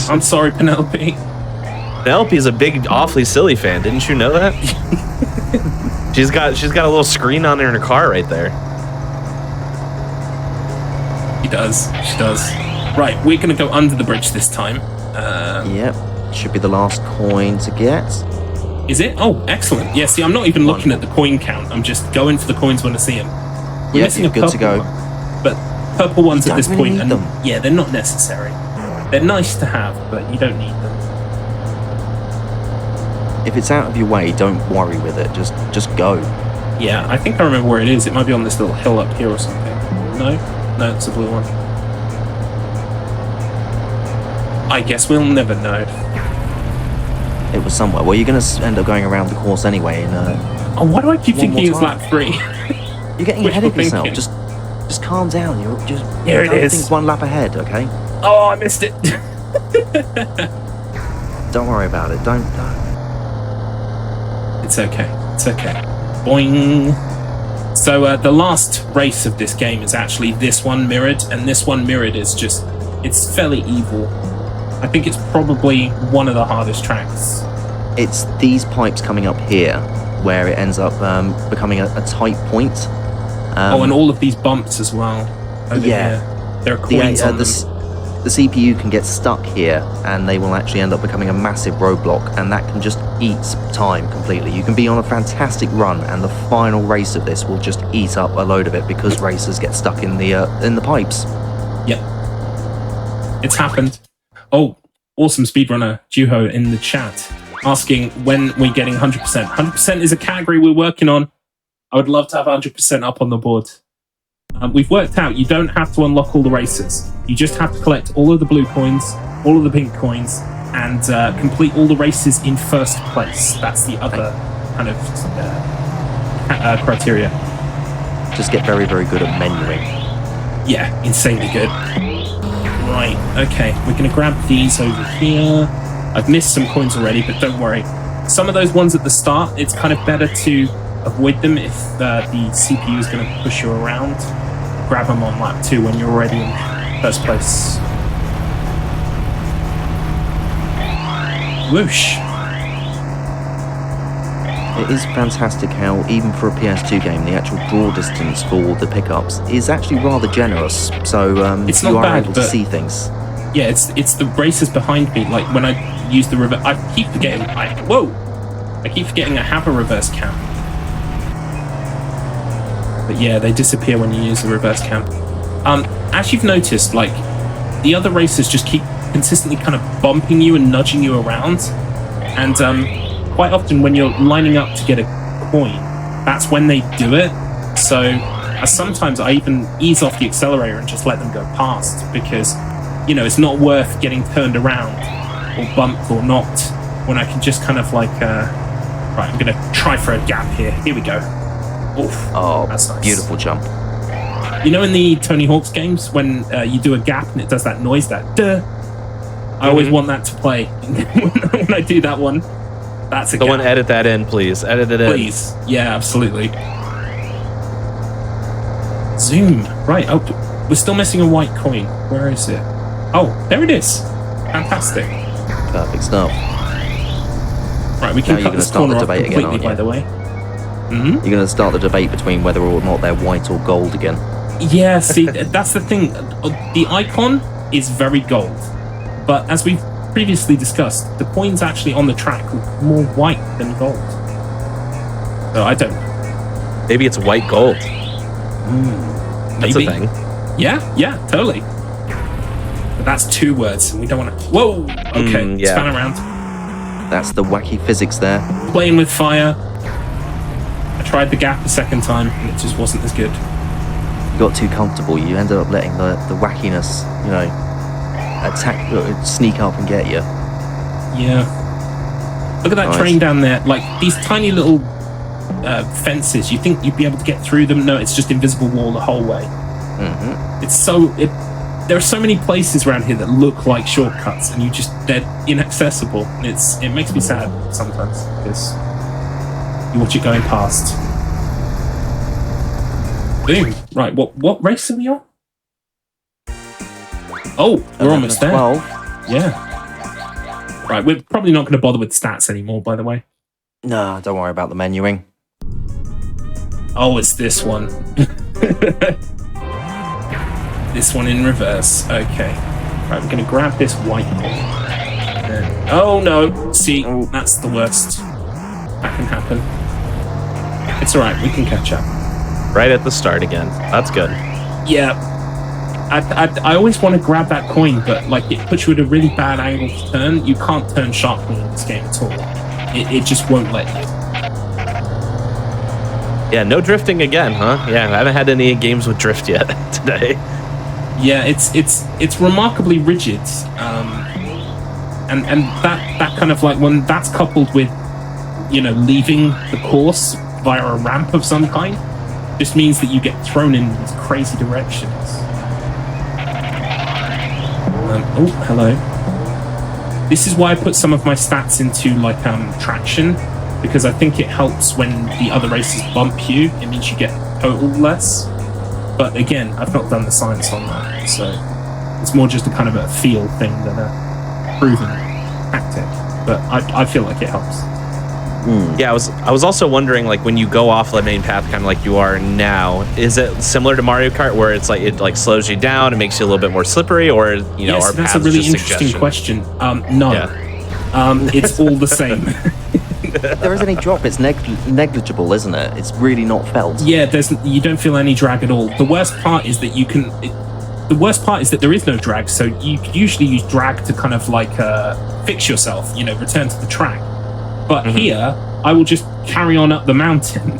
I'm sorry, Penelope. Penelope is a big, awfully silly fan. Didn't you know that? She's got a little screen on her in her car right there. She does. Right, we're gonna go under the bridge this time. Yep. Should be the last coin to get. Is it? Oh, excellent. Yeah, see, I'm not even looking at the coin count. I'm just going for the coins when I see them. We're missing you're good to go. But purple ones at this really point, need them. yeah, they're not necessary. They're nice to have, but you don't need them. If it's out of your way, don't worry with it. Just go. Yeah, I think I remember where it is. It might be on this little hill up here or something. No, it's a blue one. I guess we'll never know. It was somewhere. Well, you're going to end up going around the course anyway. Oh, why do I keep One thinking more it's time. lap 3? You're getting ahead of Wishful yourself. thinking. Just calm down. Here it is. Everything's one lap ahead, okay? Oh, I missed it. Don't worry about it. Don't. It's okay. Boing. So the last race of this game is actually this one mirrored, and this one mirrored is just, it's fairly evil. I think it's probably one of the hardest tracks. It's these pipes coming up here where it ends up becoming a tight point. And all of these bumps as well. Over here. There are coins on them. The CPU can get stuck here, and they will actually end up becoming a massive roadblock, and that can just eat time completely. You can be on a fantastic run, and the final race of this will just eat up a load of it because racers get stuck in the pipes. Yep. It's happened. Oh, awesome speedrunner Juho in the chat asking when we're getting 100%. 100% is a category we're working on. I would love to have 100% up on the board. We've worked out you don't have to unlock all the races. You just have to collect all of the blue coins, all of the pink coins, and complete all the races in first place. That's the other kind of criteria. Just get very, very good at menuing. Yeah, insanely good. Right, okay, we're gonna grab these over here. I've missed some coins already, but don't worry. Some of those ones at the start, it's kind of better to avoid them if the CPU is gonna push you around. Grab them on lap 2 when you're already in first place. Whoosh. It is fantastic how, even for a PS2 game, the actual draw distance for the pickups is actually rather generous. So it's you not are bad, able to see things. Yeah, it's the races behind me. Like when I use the reverse, I keep forgetting. I keep forgetting I have a reverse cam. But yeah, they disappear when you use the reverse cam. As you've noticed, like the other racers just keep consistently kind of bumping you and nudging you around, and quite often when you're lining up to get a coin, that's when they do it. So sometimes I even ease off the accelerator and just let them go past, because you know it's not worth getting turned around or bumped or knocked when I can just kind of like right, I'm gonna try for a gap here. Here we go. Oof, Oh, that's nice. beautiful jump. You know, in the Tony Hawk's games, when you do a gap and it does that noise, that duh, I always want that to play when I do that one. That's a Someone gap. edit that in, please. Edit it in. Please. Yeah, absolutely. Zoom. Right. Oh, we're still missing a white coin. Where is it? Oh, there it is. Fantastic. Perfect stuff. Right, we can Now you're cut gonna this start the corner off debate again, completely, aren't by you? the way. You're going to start the debate between whether or not they're white or gold again. Yeah, see, that's the thing. The icon is very gold, but as we've previously discussed, the coins actually on the track look more white than gold. So I don't know. Maybe it's white gold. That's Maybe. a thing. Yeah, totally. But that's 2 words, and we don't want to. Whoa. Okay, yeah. span around. That's the wacky physics there. Playing with fire. I tried the gap a second time, and it just wasn't as good. You got too comfortable. You ended up letting the wackiness, you know, sneak up and get you. Yeah. Look at that Nice. train down there. Like these tiny little fences. You think you'd be able to get through them? No, it's just invisible wall the whole way. It's so. There are so many places around here that look like shortcuts, and they're inaccessible. And it makes me sad sometimes because you watch it going past. Boom. Right. What race are we on? Oh, we're almost there. 12. Yeah. Right, we're probably not going to bother with stats anymore, by the way. No, don't worry about the menuing. Oh, it's this one. This one in reverse. Okay. Right, we're going to grab this white one. Oh, no. See, that's the worst. That can happen. It's alright, we can catch up. Right at the start again. That's good. Yeah. I always want to grab that coin, but like it puts you at a really bad angle to turn. You can't turn sharply in this game at all. It just won't let you. Yeah, no drifting again, huh? Yeah, I haven't had any games with drift yet today. Yeah, it's remarkably rigid, and that kind of like when that's coupled with, you know, leaving the course via a ramp of some kind, just means that you get thrown in these crazy directions. Oh, hello. This is why I put some of my stats into like traction, because I think it helps when the other races bump you. It means you get total less. But again, I've not done the science on that, so it's more just a kind of a feel thing than a proven tactic. But I feel like it helps. Yeah, I was also wondering, like, when you go off the main path, kind of like you are now, is it similar to Mario Kart, where it's like it like slows you down and makes you a little bit more slippery, or you know, Yes, our that's paths a really just interesting suggestion? question. No, it's all the same. If there is any drop, it's negligible, isn't it? It's really not felt. Yeah, you don't feel any drag at all. The worst part is that there is no drag, so you could usually use drag to kind of like fix yourself, you know, return to the track. But here, I will just carry on up the mountain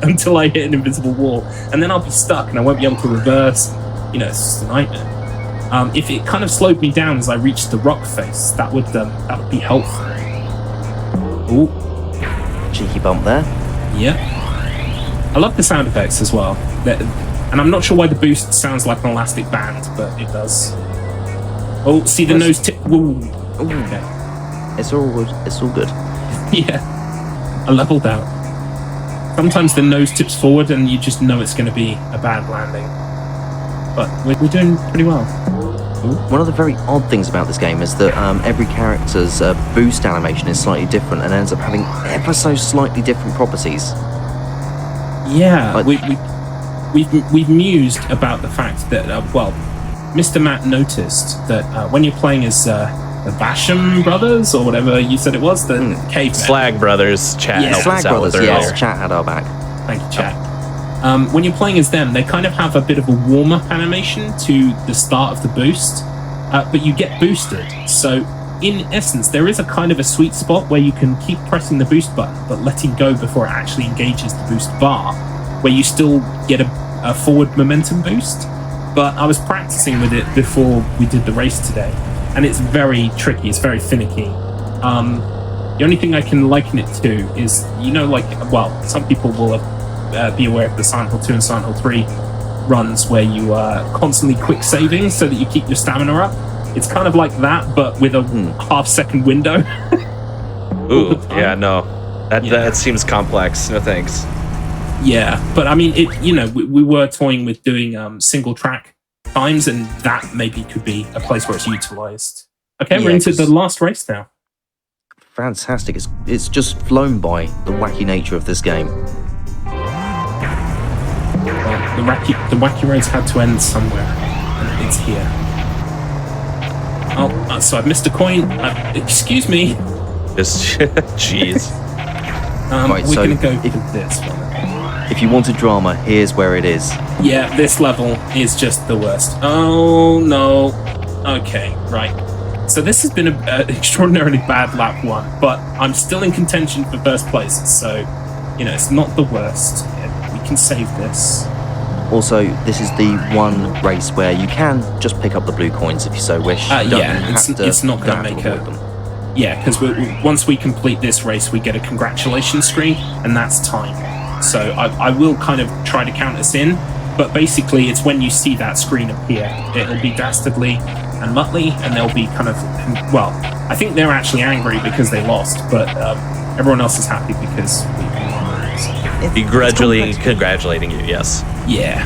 until I hit an invisible wall, and then I'll be stuck and I won't be able to reverse. You know, it's just a nightmare. If it kind of slowed me down as I reached the rock face, that would be helpful. Ooh. Cheeky bump there. Yeah. I love the sound effects as well. And I'm not sure why the boost sounds like an elastic band, but it does. Oh, see the nose tip. Woo. Okay. It's all good. It's all good. Yeah. I leveled out. Sometimes the nose tips forward and you just know it's going to be a bad landing. But we're doing pretty well. Ooh. One of the very odd things about this game is that every character's boost animation is slightly different and ends up having ever so slightly different properties. Yeah, Like, we've mused about the fact that Mr. Matt noticed that when you're playing as the Basham brothers or whatever you said it was, the cavemen. Slag Brothers chat. Yeah. helped Slag us out Brothers, with yes, earlier. chat had our back. Thank you, chat. When you're playing as them, they kind of have a bit of a warm-up animation to the start of the boost, but you get boosted. So, in essence, there is a kind of a sweet spot where you can keep pressing the boost button, but letting go before it actually engages the boost bar, where you still get a forward momentum boost. But I was practicing with it before we did the race today, and it's very tricky, it's very finicky. The only thing I can liken it to is, some people will be aware of the Silent Hill 2 and Silent Hill 3 runs where you are constantly quick saving so that you keep your stamina up. It's kind of like that, but with a half-second window. Ooh, yeah, no. That seems complex. No thanks. Yeah, but I mean, we were toying with doing single track times, and that maybe could be a place where it's utilized. Okay, we're into the last race now. Fantastic. It's just flown by, the wacky nature of this game. Well, the wacky race had to end somewhere, and it's here. Oh, so I've missed a coin. Excuse me. Just, jeez. Right, we're so going to go for this one. If you wanted drama, here's where it is. Yeah, this level is just the worst. Oh, no. Okay, right. So this has been an extraordinarily bad lap one, but I'm still in contention for first place, so, it's not the worst. We can save this. Also, this is the one race where you can just pick up the blue coins if you so wish. It's not going to make a... Yeah, because once we complete this race, we get a congratulations screen, and that's time. So I will kind of try to count us in, but basically it's when you see that screen appear. It'll be Dastardly and Muttley, and they'll be kind of... Well, I think they're actually angry because they lost, but everyone else is happy because we won. Begrudgingly congratulating you, yes. Yeah.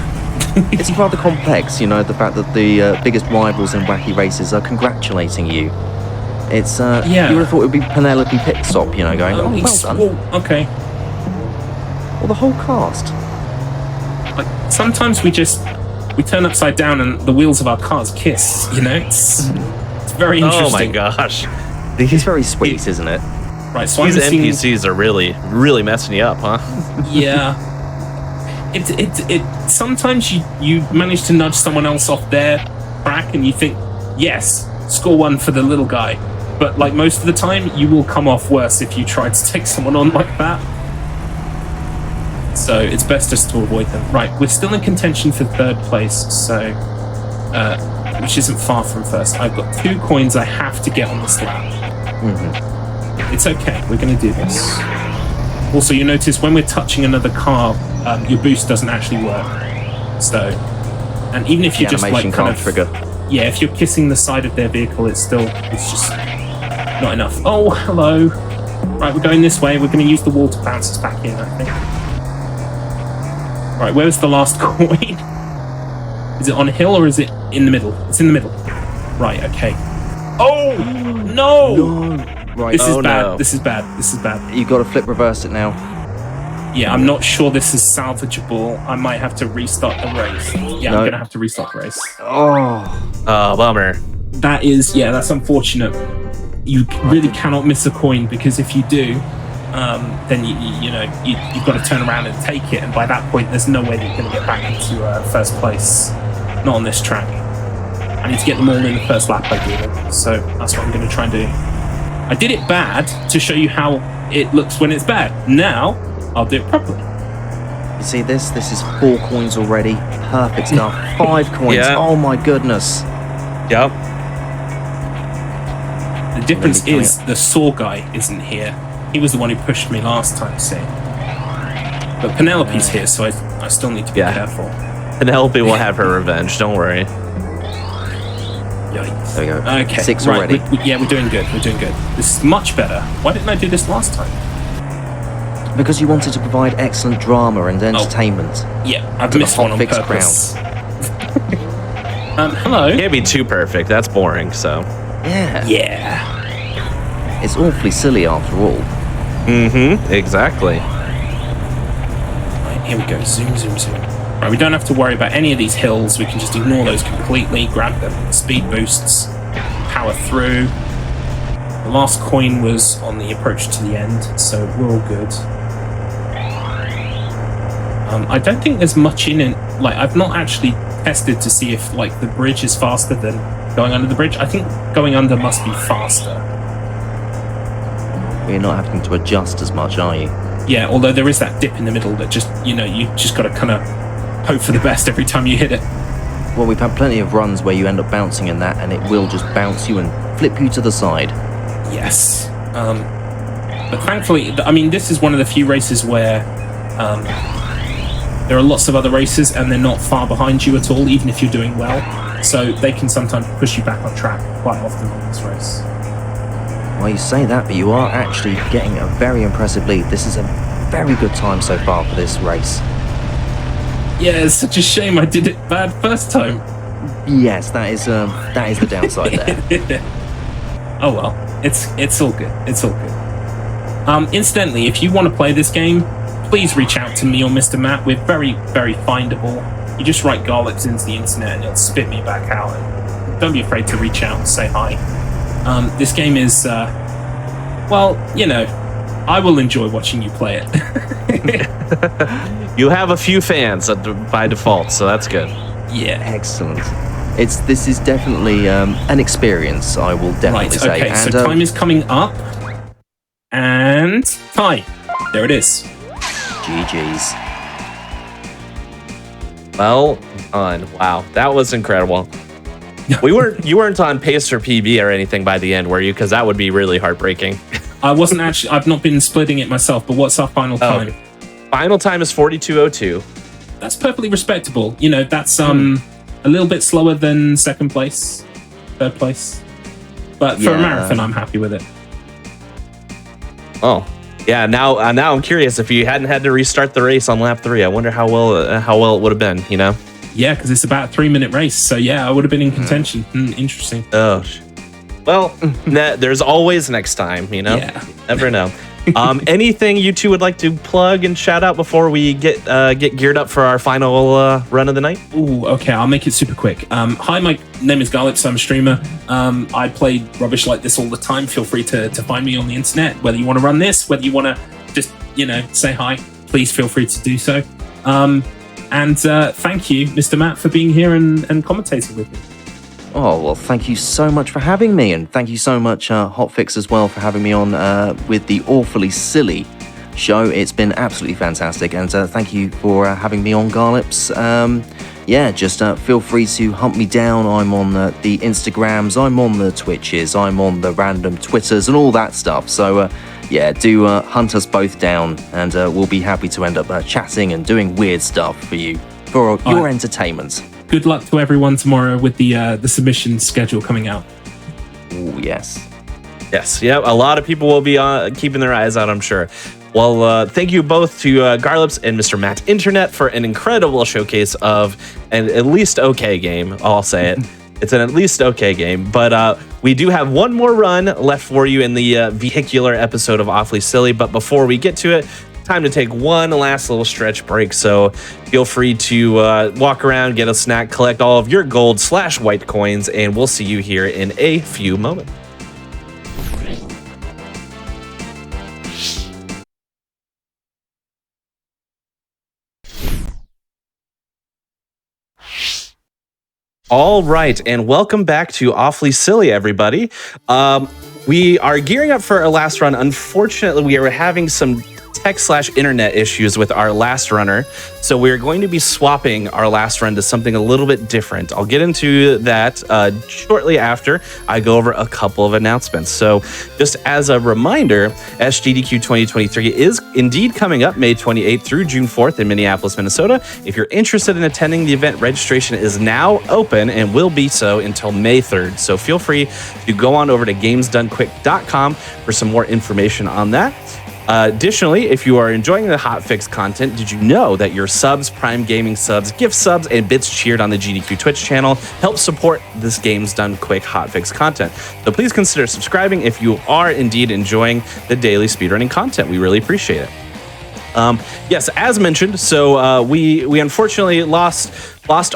It's rather complex, the fact that the biggest rivals in Wacky Races are congratulating you. It's, you would have thought it would be Penelope Pitstop, going, well done. Well, okay. Or the whole cast. Like, sometimes we turn upside down and the wheels of our cars kiss, It's very interesting. Oh my gosh. It's very sweet, isn't it? Right, so these NPCs are really, really messing you up, huh? Yeah. It sometimes you manage to nudge someone else off their track and you think, yes, score one for the little guy. But like most of the time, you will come off worse if you try to take someone on like that. So it's best just to avoid them. Right, we're still in contention for third place, so which isn't far from first. I've got 2 coins I have to get on this lap. Mm-hmm. It's okay, we're going to do this. Also, you notice when we're touching another car, your boost doesn't actually work. So, and even if you're just like kind of trigger. Yeah, if you're kissing the side of their vehicle, it's just not enough. Oh, hello. Right, we're going this way. We're going to use the wall to bounce us back in, I think. Right, where's the last coin? Is it on a hill or is it in the middle? It's in the middle. Right, okay. Oh, no! Right. This is bad. No. This is bad. This is bad. You've got to flip reverse it now. Yeah, I'm not sure this is salvageable. I might have to restart the race. Yeah, No. I'm going to have to restart the race. Oh. Bummer. That's unfortunate. You really cannot miss a coin because if you do, then you've got to turn around and take it. And by that point, there's no way that you're going to get back into first place. Not on this track. I need to get them all in the first lap, ideally. So that's what I'm going to try and do. I did it bad to show you how it looks when it's bad. Now, I'll do it properly. You see this? This is 4 coins already. Perfect stuff. 5 coins. Yeah. Oh my goodness. Yep. The difference Really is the saw guy isn't here. He was the one who pushed me last time, see. But Penelope's here, so I still need to be careful. Penelope will have her revenge. Don't worry. Yikes. There we go. Okay. 6 right, already. yeah, we're doing good. We're doing good. This is much better. Why didn't I do this last time? Because you wanted to provide excellent drama and entertainment. Yeah, I've To the missed one on Hotfix purpose. Hello. Can't be too perfect. That's boring. So. Yeah. Yeah. It's awfully silly after all. Mm-hmm. Exactly. Right, here we go. Zoom, zoom, zoom. Right, we don't have to worry about any of these hills. We can just ignore those completely. Grab the speed boosts. Power through. The last coin was on the approach to the end, so we're all good. I don't think there's much in it. Like, I've not actually tested to see if, like, the bridge is faster than going under the bridge. I think going under must be faster. You're not having to adjust as much, are you? Yeah, although there is that dip in the middle that just, you know, you just got to kind of hope for the best every time you hit it. Well, we've had plenty of runs where you end up bouncing in that and it will just bounce you and flip you to the side. Yes. But thankfully, I mean, this is one of the few races where there are lots of other races and they're not far behind you at all, even if you're doing well. So they can sometimes push you back on track quite often on this race. Well, you say that, but you are actually getting a very impressive lead. This is a very good time so far for this race. Yeah, it's such a shame I did it bad first time. Yes, that is the downside there. Oh well, it's all good. It's all good. Incidentally, if you want to play this game, please reach out to me or Mr. Matt. We're very, very findable. You just write Garlips into the internet and it'll spit me back out. And don't be afraid to reach out and say hi. This game is, well, you know, I will enjoy watching you play it. You have a few fans by default, so that's good. Yeah. Excellent. This is definitely an experience, I will definitely say. Okay, And, so time is coming up. And time. There it is. GG's. Well done. Wow, that was incredible. You weren't on pace for PB or anything by the end, were you? Because that would be really heartbreaking. I wasn't actually. I've not been splitting it myself. But what's our final time? Final time is 42:02. That's perfectly respectable. You know, that's a little bit slower than second place, third place. But for a marathon, I'm happy with it. Oh, yeah. Now I'm curious if you hadn't had to restart the race on lap 3. I wonder how well it would have been. You know. Yeah, because it's about a 3-minute race. So yeah, I would have been in contention. Interesting. Oh, well, there's always next time. You know. Yeah. Never know. Anything you two would like to plug and shout out before we get geared up for our final run of the night? Ooh, okay, I'll make it super quick. Hi, my name is Garlips. I'm a streamer. I play rubbish like this all the time. Feel free to find me on the internet. Whether you want to run this, whether you want to just, say hi, please feel free to do so. And thank you, Mr. Matt, for being here and commentating with me. Oh, well, thank you so much for having me, and thank you so much, Hotfix, as well, for having me on with the Awfully Silly show. It's been absolutely fantastic, and thank you for having me on, Garlips. Just feel free to hunt me down. I'm on the Instagrams, I'm on the Twitches, I'm on the random Twitters, and all that stuff. So, do hunt us both down, and we'll be happy to end up chatting and doing weird stuff for you, for your entertainment. Good luck to everyone tomorrow with the submission schedule coming out. Oh, yes. Yes, yeah, a lot of people will be keeping their eyes out, I'm sure. Well, thank you both to Garlips and Mr. Matt Internet for an incredible showcase of an at least okay game. I'll say it. It's an at least okay game. But we do have one more run left for you in the vehicular episode of Awfully Silly. But before we get to it, time to take one last little stretch break. So feel free to walk around, get a snack, collect all of your gold/white coins, and we'll see you here in a few moments. All right, and welcome back to Awfully Silly, everybody. We are gearing up for our last run. Unfortunately, we are having some tech/internet issues with our last runner. So we're going to be swapping our last run to something a little bit different. I'll get into that shortly after I go over a couple of announcements. So just as a reminder, SGDQ 2023 is indeed coming up May 28th through June 4th in Minneapolis, Minnesota. If you're interested in attending the event, registration is now open and will be so until May 3rd. So feel free to go on over to gamesdonequick.com for some more information on that. Additionally, if you are enjoying the Hotfix content, did you know that your subs, Prime Gaming subs, gift subs, and bits cheered on the GDQ Twitch channel help support this Games Done Quick Hotfix content? So please consider subscribing if you are indeed enjoying the daily speedrunning content. We really appreciate it. Yes, as mentioned, so we unfortunately lost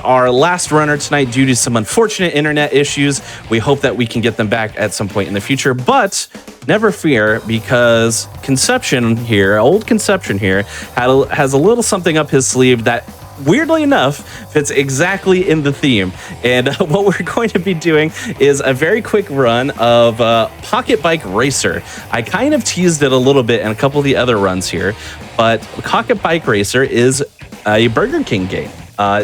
our last runner tonight due to some unfortunate internet issues. We hope that we can get them back at some point in the future, but never fear, because Conception here, old Conception here, has a little something up his sleeve that, weirdly enough, fits exactly in the theme. And what we're going to be doing is a very quick run of Pocket Bike Racer. I kind of teased it a little bit in a couple of the other runs here, but Pocket Bike Racer is a Burger King game.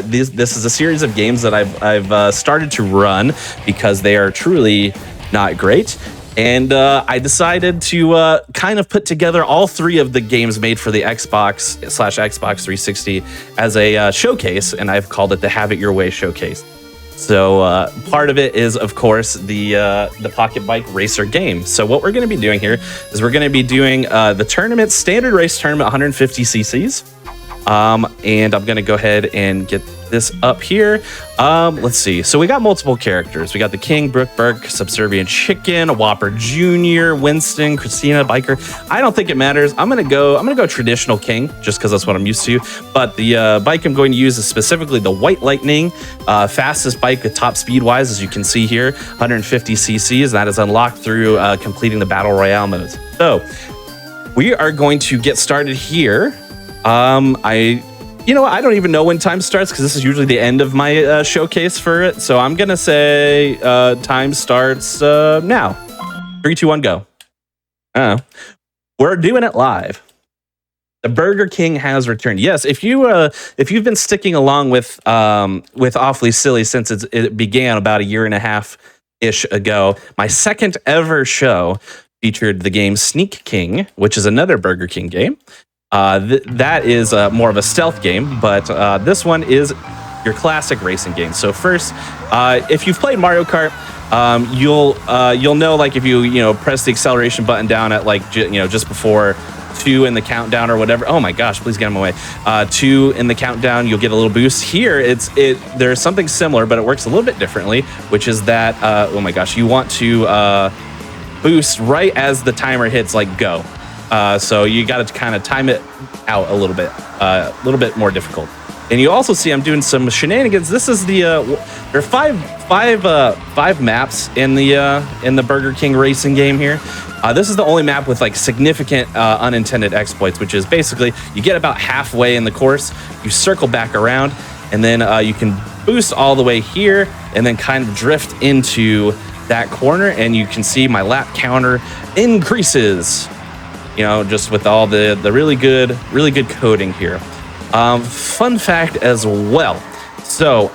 This is a series of games that I've started to run because they are truly not great. And I decided to kind of put together all three of the games made for the Xbox/Xbox 360 as a showcase, and I've called it the Have It Your Way showcase. So part of it is, of course, the Pocket Bike Racer game. So what we're going to be doing here is we're going to be doing the tournament, standard race tournament, 150 cc's. And I'm going to go ahead and get this up here. Let's see. So we got multiple characters. We got the King, Brooke Burke, Subservient Chicken, Whopper Jr., Winston, Christina, Biker. I don't think it matters. I'm gonna go traditional King just because that's what I'm used to. But the bike I'm going to use is specifically the White Lightning, fastest bike with top speed wise, as you can see here, 150 cc's. That is unlocked through completing the Battle Royale modes. So we are going to get started here. I don't even know when time starts because this is usually the end of my showcase for it. So I'm going to say time starts now. 3, 2, 1, go. We're doing it live. The Burger King has returned. Yes, if you've been sticking along with Awfully Silly since it began about a year and a half-ish ago, my second ever show featured the game Sneak King, which is another Burger King game. That is more of a stealth game, but this one is your classic racing game. So first, if you've played Mario Kart, you'll know, like, if you press the acceleration button down at just before 2 in the countdown or whatever. Oh my gosh, please get him away. 2 in the countdown, you'll get a little boost. Here, there's something similar, but it works a little bit differently, which is that oh my gosh, you want to boost right as the timer hits like go. So you got to kind of time it out a little bit more difficult. And you also see I'm doing some shenanigans. This is there are five maps in the Burger King racing game here. This is the only map with significant unintended exploits, which is basically you get about halfway in the course, you circle back around, and then you can boost all the way here, and then kind of drift into that corner, and you can see my lap counter increases. Just with all the really good coding here. Fun fact as well. So,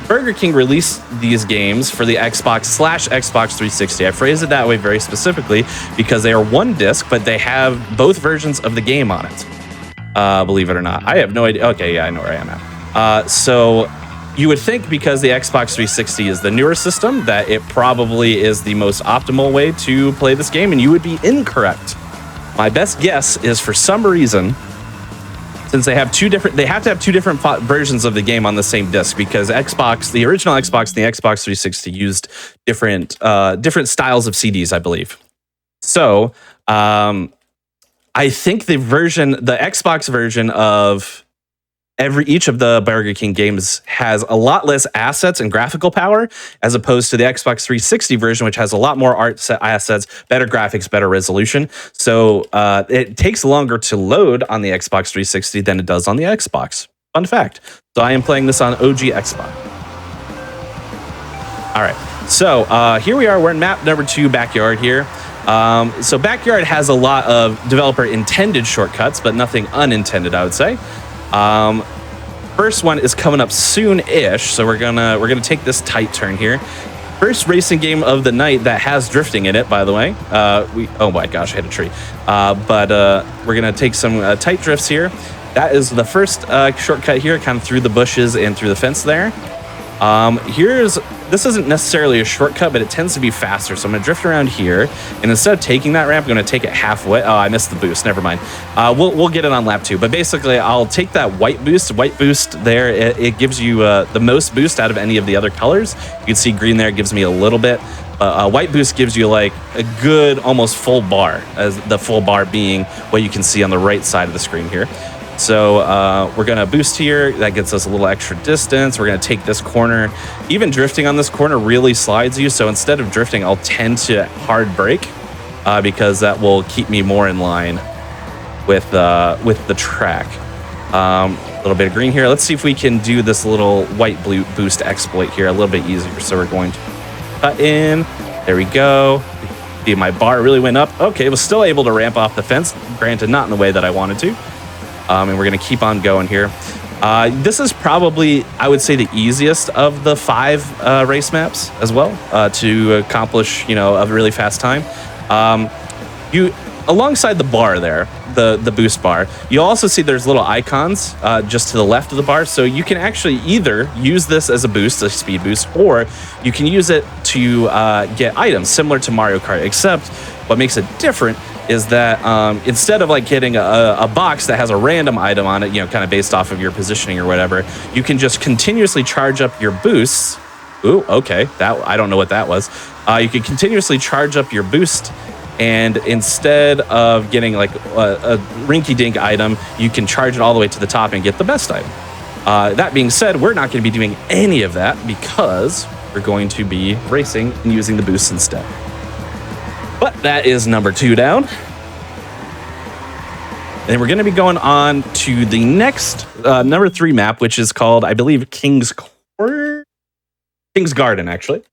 Burger King released these games for the Xbox/Xbox 360. I phrase it that way very specifically because they are one disc, but they have both versions of the game on it. Believe it or not. I have no idea. Okay, yeah, I know where I am now. So you would think because the Xbox 360 is the newer system that it probably is the most optimal way to play this game, and you would be incorrect. My best guess is, for some reason, since they have to have two different versions of the game on the same disc, because the original Xbox and the Xbox 360 used different styles of CDs, I believe. So I think the Xbox version of each of the Burger King games has a lot less assets and graphical power as opposed to the Xbox 360 version, which has a lot more assets, better graphics, better resolution. So it takes longer to load on the Xbox 360 than it does on the Xbox. Fun fact. So I am playing this on OG Xbox. All right. So here we are. We're in map number 2, backyard here. So Backyard has a lot of developer intended shortcuts, but nothing unintended, I would say. First one is coming up soon-ish, so we're gonna take this tight turn here. First racing game of the night that has drifting in it, by the way. Oh my gosh, I hit a tree. But we're gonna take some tight drifts here. That is the first shortcut here, kind of through the bushes and through the fence there. This isn't necessarily a shortcut, but it tends to be faster. So I'm gonna drift around here, and instead of taking that ramp, I'm gonna take it halfway. Oh, I missed the boost. Never mind. We'll get it on lap 2. But basically, I'll take that white boost. White boost there, it gives you the most boost out of any of the other colors. You can see green there gives me a little bit. White boost gives you like a good, almost full bar, as the full bar being what you can see on the right side of the screen here. So we're gonna boost here. That gets us a little extra distance. We're gonna take this corner. Even drifting on this corner really slides you. So instead of drifting, I'll tend to hard brake because that will keep me more in line with the track. A little bit of green here. Let's see if we can do this little white blue boost exploit here a little bit easier. So we're going to cut in. There we go. See, my bar really went up. Okay, was still able to ramp off the fence. Granted, not in the way that I wanted to. And we're going to keep on going here. This is probably, I would say, the easiest of the 5 race maps as well to accomplish, a really fast time. Alongside the bar there, the boost bar, you also see there's little icons just to the left of the bar. So you can actually either use this as a boost, a speed boost, or you can use it to get items similar to Mario Kart, except what makes it different is that instead of like getting a box that has a random item on it, kind of based off of your positioning or whatever, you can just continuously charge up your boosts. Ooh, okay, I don't know what that was. You can continuously charge up your boost, and instead of getting like a rinky-dink item, you can charge it all the way to the top and get the best item. That being said, we're not going to be doing any of that because we're going to be racing and using the boosts instead. But that is number 2 down. And we're going to be going on to the next number 3 map, which is called, I believe, King's Garden, actually.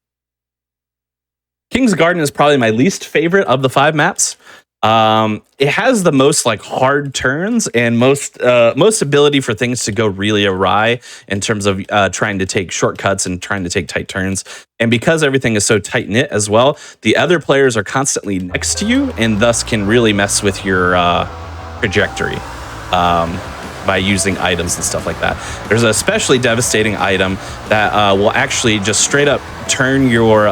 King's Garden is probably my least favorite of the 5 maps. It has the most like hard turns and most ability for things to go really awry in terms of trying to take shortcuts and trying to take tight turns. And because everything is so tight knit as well, the other players are constantly next to you and thus can really mess with your trajectory by using items and stuff like that. There's an especially devastating item that will actually just straight up turn your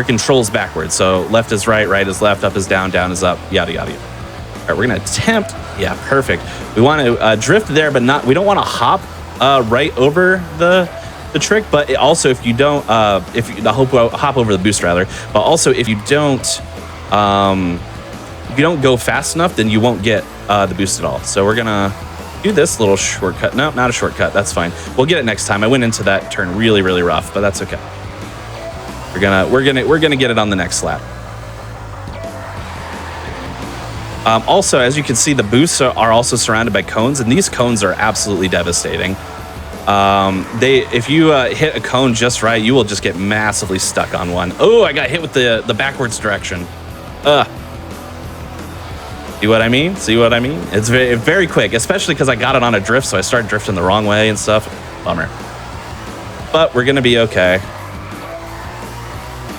controls backwards. So left is right, right is left, up is down, down is up, yada, yada, yada. All right, we're going to attempt. Yeah, perfect. We want to drift there, but we don't want to hop right over the trick. But also, if you don't, hop over the boost rather. But also, if you don't go fast enough, then you won't get the boost at all. So we're gonna do this little shortcut. No, not a shortcut. That's fine. We'll get it next time. I went into that turn really, really rough, but that's okay. We're gonna get it on the next lap. Also, as you can see, the boosts are also surrounded by cones, and these cones are absolutely devastating. If you hit a cone just right, you will just get massively stuck on one. Oh, I got hit with the backwards direction. See what I mean? It's very, very quick, especially because I got it on a drift, so I started drifting the wrong way and stuff. Bummer. But we're gonna be okay.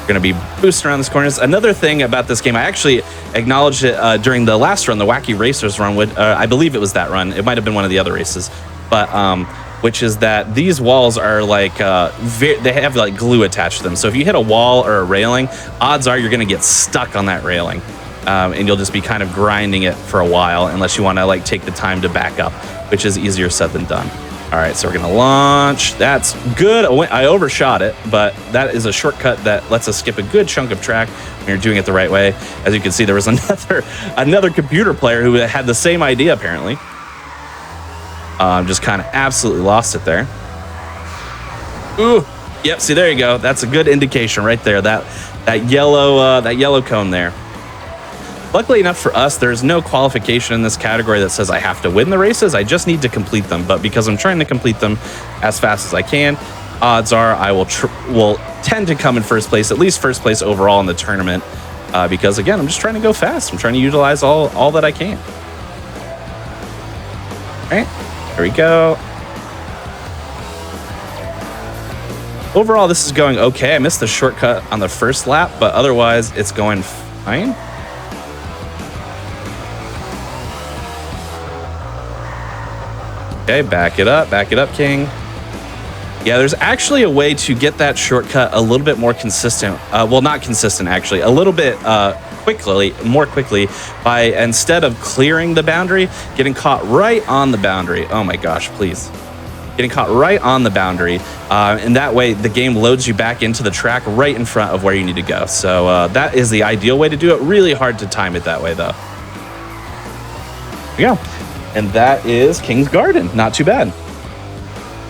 We're going to be boosting around these corners. Another thing about this game, I actually acknowledged it during the last run, the Wacky Racers run. I believe it was that run. It might have been one of the other races. But which is that these walls are like, they have like glue attached to them. So if you hit a wall or a railing, odds are you're going to get stuck on that railing. And you'll just be kind of grinding it for a while unless you want to like take the time to back up, which is easier said than done. All right, so we're gonna launch. That's good. I overshot it, but that is a shortcut that lets us skip a good chunk of track when you're doing it the right way. As you can see, there was another computer player who had the same idea apparently. Just kind of absolutely lost it there. Ooh, yep. See, there you go. That's a good indication right there. That yellow cone there. Luckily enough for us, there's no qualification in this category that says I have to win the races. I just need to complete them. But because I'm trying to complete them as fast as I can, odds are I will tend to come in first place, at least first place overall in the tournament. because again, I'm just trying to go fast. I'm trying to utilize all that I can. All right, there we go. Overall, this is going okay. I missed the shortcut on the first lap, but otherwise it's going fine. Okay, back it up, King. Yeah, there's actually a way to get that shortcut a little bit more consistent. Well, not consistent, actually. A little bit more quickly by, instead of clearing the boundary, getting caught right on the boundary. Oh my gosh, please. Getting caught right on the boundary. And that way, the game loads you back into the track right in front of where you need to go. So that is the ideal way to do it. Really hard to time it that way, though. Yeah. And that is King's Garden. Not too bad.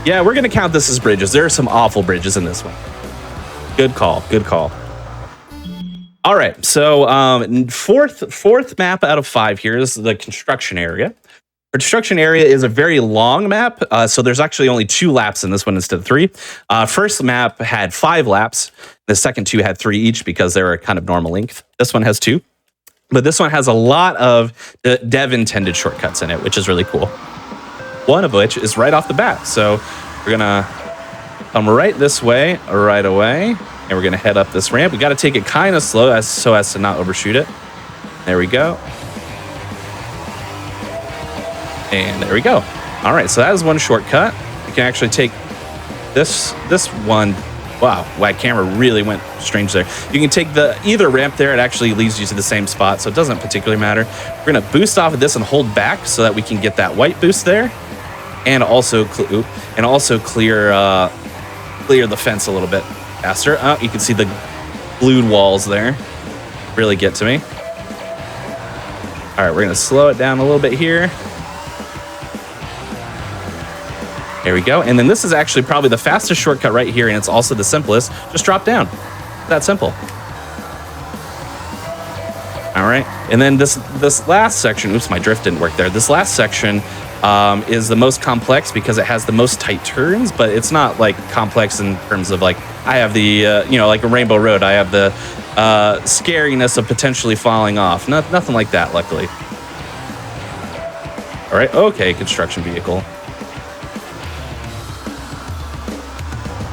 Yeah, we're going to count this as bridges. There are some awful bridges in this one. Good call. Good call. All right. So fourth map out of 5 here is the construction area. Construction area is a very long map. So there's actually only 2 laps in this one instead of 3. First map had 5 laps. The second 2 had 3 each because they were kind of normal length. This one has 2. But this one has a lot of the dev-intended shortcuts in it, which is really cool. One of which is right off the bat. So we're gonna come right this way right away, and we're gonna head up this ramp. We got to take it kind of slow so as to not overshoot it. There we go. And there we go. All right, so that is one shortcut. You can actually take this one. Wow, my camera really went strange there. You can take either ramp there. It actually leads you to the same spot, so it doesn't particularly matter. We're gonna boost off of this and hold back so that we can get that white boost there, and also clear the fence a little bit faster. Oh, you can see the glued walls there. Really get to me. All right, we're gonna slow it down a little bit here. There we go. And then this is actually probably the fastest shortcut right here, and it's also the simplest. Just drop down. That simple. All right. And then this last section, oops, my drift didn't work there. This last section is the most complex because it has the most tight turns, but it's not like complex in terms of like, I have the, like a Rainbow Road, I have the scariness of potentially falling off. Nothing like that, luckily. All right. Okay, construction vehicle.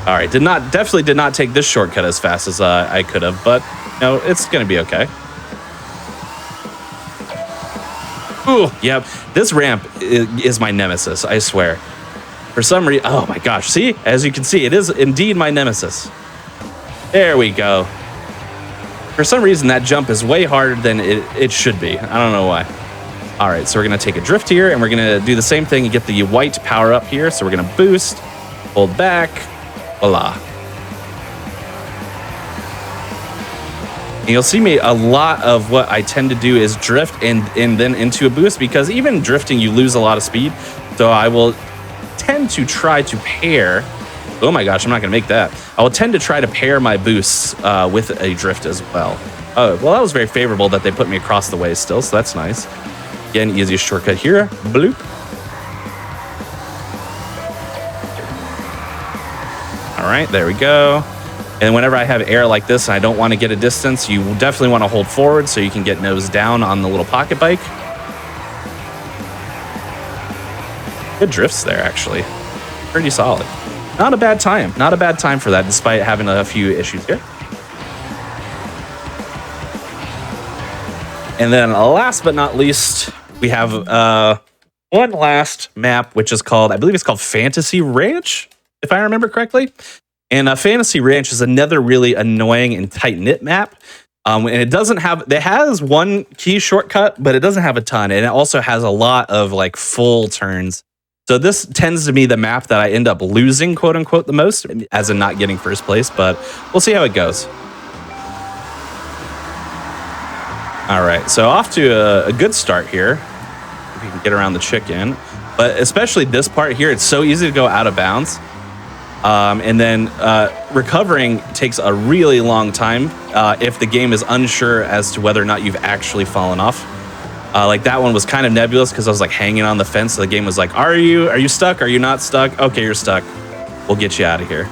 All right, definitely did not take this shortcut as fast as I could have, but no, it's gonna be okay. Ooh, yep, this ramp is my nemesis, I swear. For some reason, oh my gosh, see? As you can see, it is indeed my nemesis. There we go. For some reason, that jump is way harder than it should be. I don't know why. All right, so we're gonna take a drift here, and we're gonna do the same thing and get the white power up here. So we're gonna boost, hold back, voila. And you'll see me, a lot of what I tend to do is drift and then into a boost, because even drifting, you lose a lot of speed. So I will tend to try to pair, oh my gosh, I'm not gonna make that. I will tend to try to pair my boosts with a drift as well. Oh, well, that was very favorable that they put me across the way still, so that's nice. Again, easiest shortcut here, bloop. All right, there we go. And whenever I have air like this and I don't want to get a distance, you definitely want to hold forward so you can get nose down on the little pocket bike. Good drifts there, actually. Pretty solid. Not a bad time. Not a bad time for that, despite having a few issues here. And then last but not least, we have one last map, which is called, I believe it's called Fantasy Ranch, if I remember correctly. And Fantasy Ranch is another really annoying and tight-knit map. And it has one key shortcut, but it doesn't have a ton. And it also has a lot of like full turns. So this tends to be the map that I end up losing, quote unquote, the most, as in not getting first place, but we'll see how it goes. All right, so off to a good start here. If you can get around the chicken, but especially this part here, it's so easy to go out of bounds. And then recovering takes a really long time if the game is unsure as to whether or not you've actually fallen off. Like that one was kind of nebulous because I was like hanging on the fence. So the game was like, are you stuck? Are you not stuck? Okay, you're stuck. We'll get you out of here.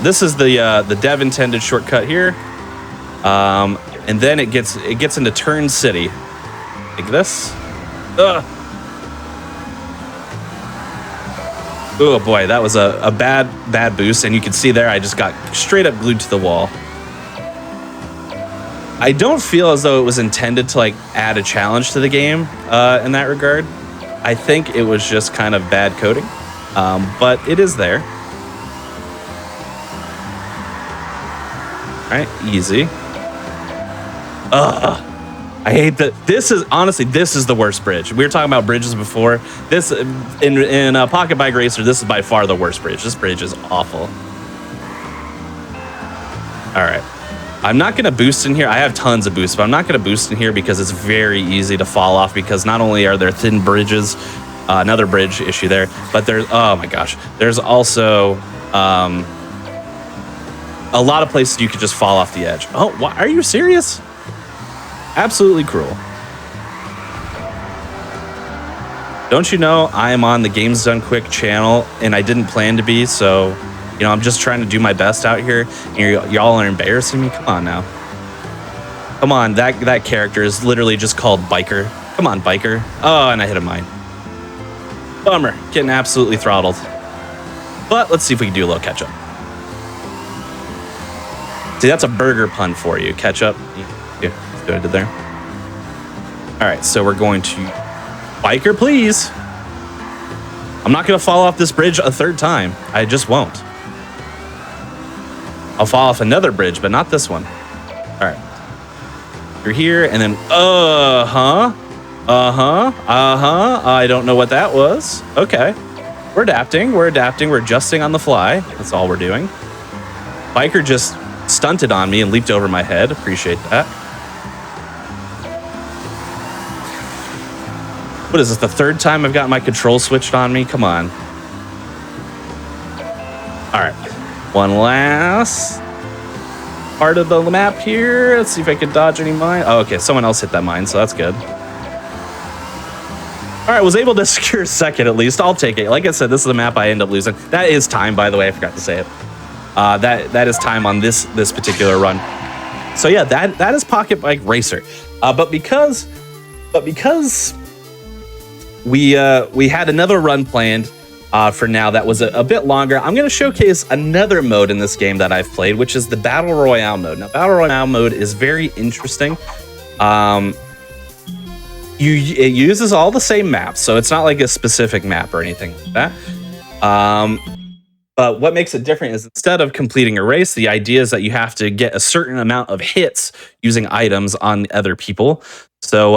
This is the dev intended shortcut here. And then it gets into Turn City, like this. Ugh. Oh boy, that was a bad boost, and you can see there I just got straight up glued to the wall. I don't feel as though it was intended to like add a challenge to the game in that regard. I think it was just kind of bad coding, but it is there. All right, easy. Ugh. I hate that. This is honestly, this is the worst bridge. We were talking about bridges before. This in Pocket Bike Racer, this is by far the worst bridge. This bridge is awful. All right, I'm not gonna boost in here. I have tons of boosts, but I'm not gonna boost in here because it's very easy to fall off. Because not only are there thin bridges, another bridge issue there, but there's oh my gosh, there's also a lot of places you could just fall off the edge. Oh, what? Are you serious? Absolutely cruel. Don't you know I am on the Games Done Quick channel and I didn't plan to be, so you know I'm just trying to do my best out here and y'all are embarrassing me? Come on now. Come on, that character is literally just called Biker. Come on, Biker. Oh, and I hit a mine. Bummer, getting absolutely throttled. But let's see if we can do a little catch up. See, that's a burger pun for you. Catch up. Yeah, that's what I did there. All right, so we're going to Biker, please. I'm not going to fall off this bridge a third time. I just won't. I'll fall off another bridge, but not this one. All right. You're here, and then, I don't know what that was. Okay. We're adapting. We're adjusting on the fly. That's all we're doing. Biker just stunted on me and leaped over my head. Appreciate that. What is this, the third time I've got my control switched on me? Come on. All right. One last part of the map here. Let's see if I can dodge any mine. Oh, okay. Someone else hit that mine, so that's good. All right. Was able to secure second at least. I'll take it. Like I said, this is the map I end up losing. That is time, by the way. I forgot to say it. That is time on this particular run. So yeah, that is Pocket Bike Racer. But because we had another run planned for now that was a bit longer, I'm going to showcase another mode in this game that I've played, which is the Battle Royale mode. Now, Battle Royale mode is very interesting. It uses all the same maps, so it's not like a specific map or anything like that. But what makes it different is instead of completing a race, the idea is that you have to get a certain amount of hits using items on other people. So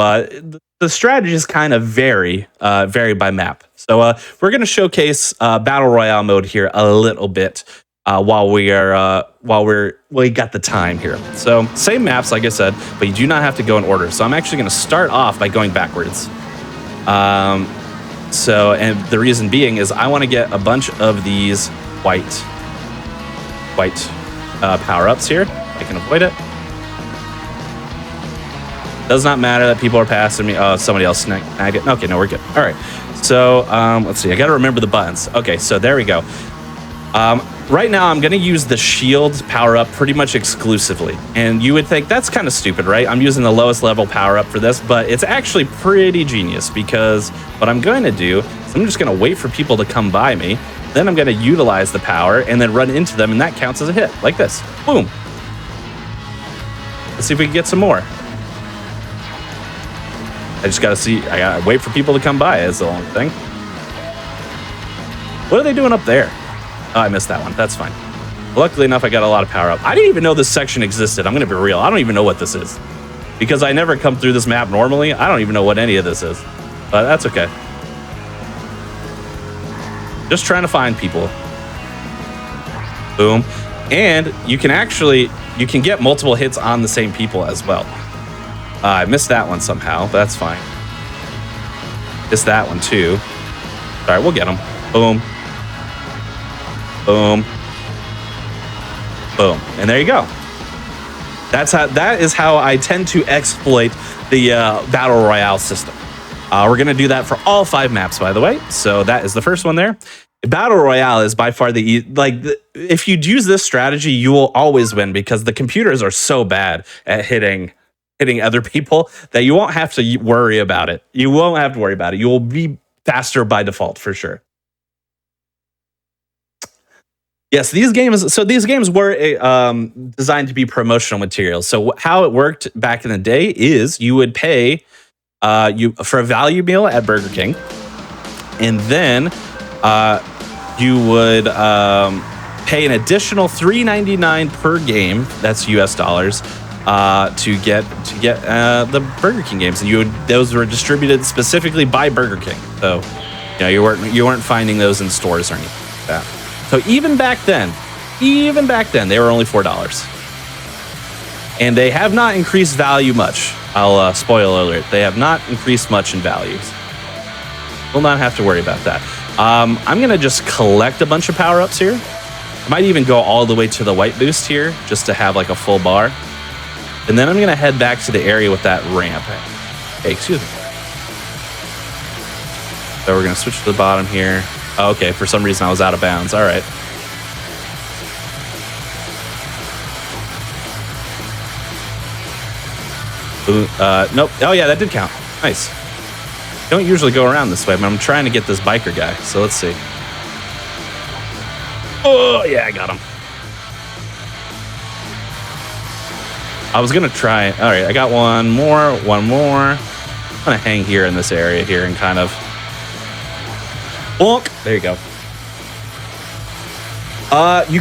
the strategies kind of vary by map. So we're going to showcase Battle Royale mode here a little bit while we got the time here. So same maps, like I said, but you do not have to go in order. So I'm actually going to start off by going backwards. So, and the reason being is I want to get a bunch of these white power-ups here. I can avoid it. Does not matter that people are passing me. Oh, somebody else snagged it. Okay, no, we're good. All right. So, let's see. I got to remember the buttons. Okay, so there we go. Right now, I'm going to use the shield power-up pretty much exclusively. And you would think that's kind of stupid, right? I'm using the lowest level power-up for this, but it's actually pretty genius because what I'm going to do is I'm just going to wait for people to come by me. Then I'm going to utilize the power and then run into them, and that counts as a hit, like this. Boom. Let's see if we can get some more. I just got to see. I got to wait for people to come by is the only thing. What are they doing up there? Oh, I missed that one. That's fine. Luckily enough, I got a lot of power up. I didn't even know this section existed. I'm going to be real. I don't even know what this is. Because I never come through this map normally. I don't even know what any of this is. But that's okay. Just trying to find people. Boom. And you can get multiple hits on the same people as well. I missed that one somehow, but that's fine. Missed that one too. All right, we'll get them. Boom. Boom. Boom. And there you go. That is how I tend to exploit the Battle Royale system. We're going to do that for all 5 maps, by the way. So that is the first one there. Battle Royale is by far if you use this strategy, you will always win because the computers are so bad at hitting other people that you won't have to worry about it. You won't have to worry about it. You will be faster by default for sure. Yes, these games were designed to be promotional materials. So how it worked back in the day is you would pay for a value meal at Burger King, and then you would pay an additional $3.99 per game. That's US dollars to get the Burger King games, and those were distributed specifically by Burger King. So you weren't finding those in stores or anything like that. So even back then, they were only $4. And they have not increased value much. I'll spoil alert. They have not increased much in values. We'll not have to worry about that. I'm going to just collect a bunch of power-ups here. I might even go all the way to the white boost here just to have like a full bar. And then I'm going to head back to the area with that ramp. Hey, excuse me. So we're going to switch to the bottom here. Oh, okay, for some reason I was out of bounds. All right. Nope. Oh, yeah, that did count. Nice. Don't usually go around this way, but I'm trying to get this biker guy. So let's see. Oh, yeah, I got him. I was going to try. All right, I got one more. I'm going to hang here in this area here and kind of... Bonk. There you go. You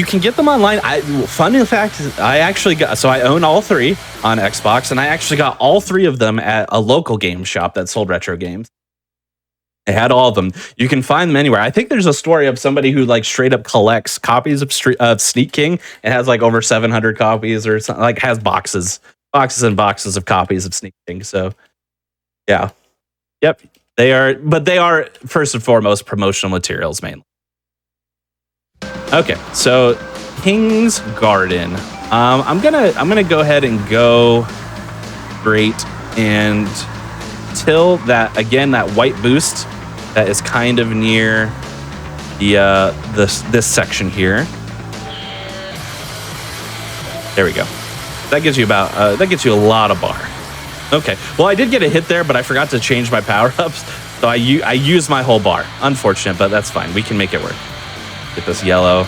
can get them online. Funny fact is I own all three on Xbox, and I actually got all three of them at a local game shop that sold retro games. They had all of them. You can find them anywhere. I think there's a story of somebody who like straight up collects copies of Sneak King and has like over 700 copies or something, like has boxes and boxes of copies of Sneak King. So yeah. Yep. They are first and foremost promotional materials mainly. Okay, so King's Garden. I'm gonna go ahead and go straight and till that white boost that is kind of near the this section here. There we go. That gives you a lot of bar. Okay, well, I did get a hit there, but I forgot to change my power-ups, so I used my whole bar. Unfortunate, but that's fine. We can make it work. Get this yellow.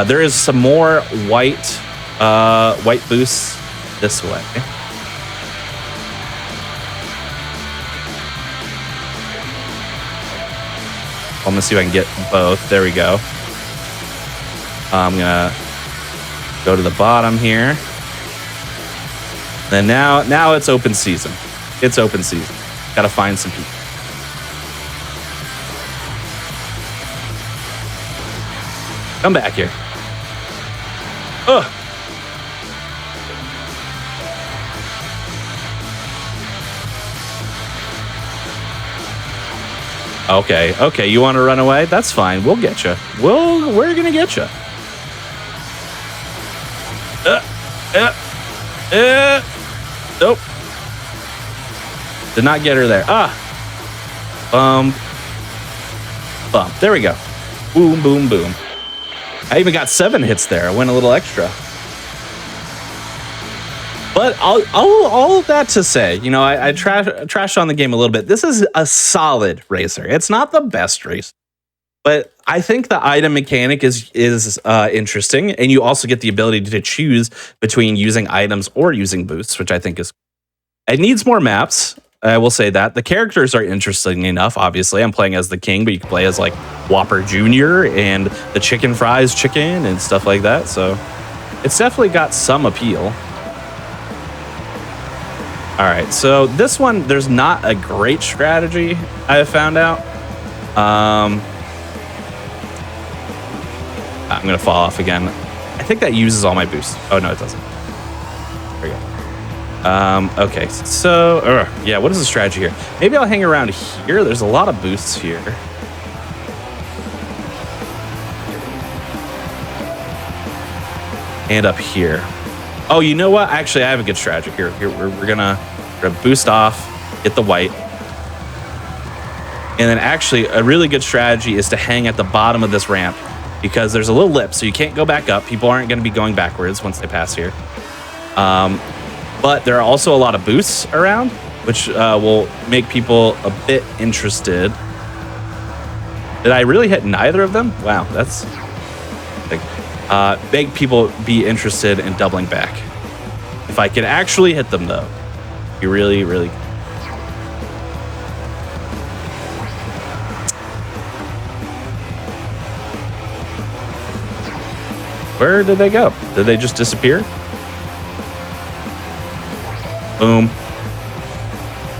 There is some more white boosts this way. I'm gonna see if I can get both. There we go. I'm gonna go to the bottom here. Then now it's open season. It's open season. Gotta find some people. Come back here. Ugh. Okay, you want to run away? That's fine. We'll get you. We're gonna get you. Nope. Did not get her there. Bump. There we go. Boom, boom, boom. I even got 7 hits there. I went a little extra. But all of that to say, I trash on the game a little bit. This is a solid racer. It's not the best race, but I think the item mechanic is interesting, and you also get the ability to choose between using items or using boosts, which I think is. It needs more maps. I will say that the characters are interesting enough. Obviously, I'm playing as the King, but you can play as like Whopper Jr. and the Chicken Fries Chicken and stuff like that. So it's definitely got some appeal. All right, so this one, there's not a great strategy I have found out. I'm gonna fall off again. I think that uses all my boosts. Oh no, it doesn't. There we go. Okay, so yeah, what is the strategy here? Maybe I'll hang around here. There's a lot of boosts here. And up here. Oh, you know what? Actually, I have a good strategy here. We're gonna boost off, get the white. And then actually a really good strategy is to hang at the bottom of this ramp because there's a little lip, so you can't go back up. People aren't going to be going backwards once they pass here. But there are also a lot of boosts around, which will make people a bit interested. Did I really hit neither of them? Wow, that's big. Make people be interested in doubling back. If I can actually hit them, though, you really, really. Where did they go? Did they just disappear? Boom.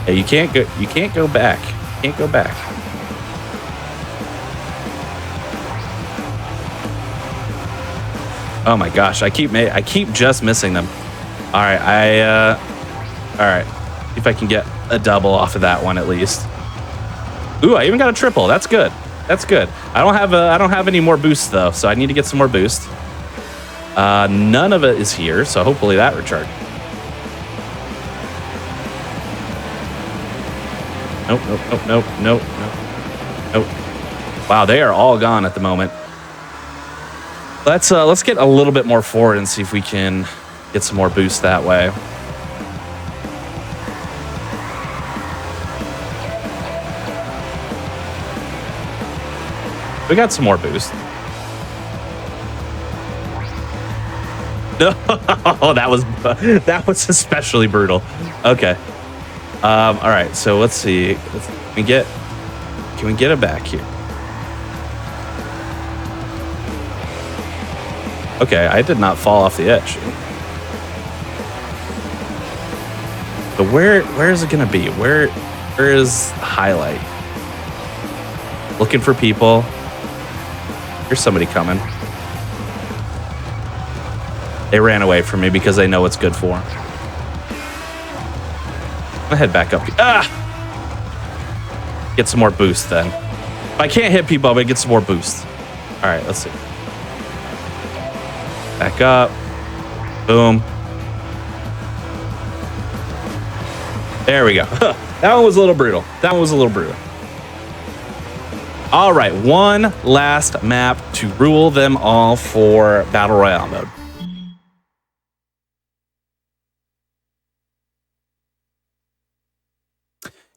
Yeah, you can't go. You can't go back. You can't go back. Oh my gosh! I keep just missing them. All right, all right. See if I can get a double off of that one at least. Ooh, I even got a triple. That's good. That's good. I don't have any more boosts though, so I need to get some more boost. None of it is here, so hopefully that recharged. Nope. Wow, they are all gone at the moment. Let's get a little bit more forward and see if we can get some more boost that way. We got some more boost. No, that was especially brutal. Okay. All right. So let's see. Can we get it back here? Okay, I did not fall off the edge. But where is it gonna be? Where is the highlight? Looking for people. Here's somebody coming. They ran away from me because they know what's good for them. I'm gonna head back up. Ah! Get some more boost then. If I can't hit people, I'm gonna get some more boost. All right, let's see. Back up. Boom. There we go. That one was a little brutal. All right, one last map to rule them all for Battle Royale mode.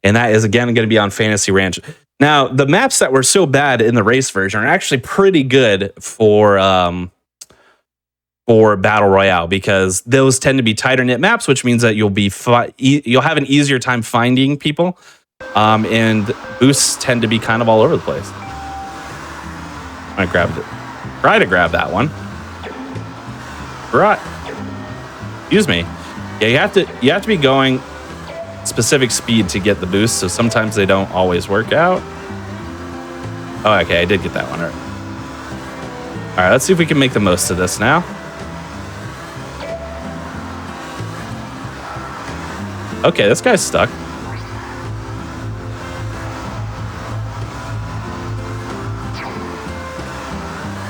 And that is, again, going to be on Fantasy Ranch. Now, the maps that were so bad in the race version are actually pretty good for Battle Royale because those tend to be tighter knit maps, which means that you'll have an easier time finding people, and boosts tend to be kind of all over the place. I grabbed it. Try to grab that one. Right. Excuse me. Yeah, you have to be going specific speed to get the boost, so sometimes they don't always work out. Oh, okay, I did get that one. All right, let's see if we can make the most of this now. Okay, this guy's stuck.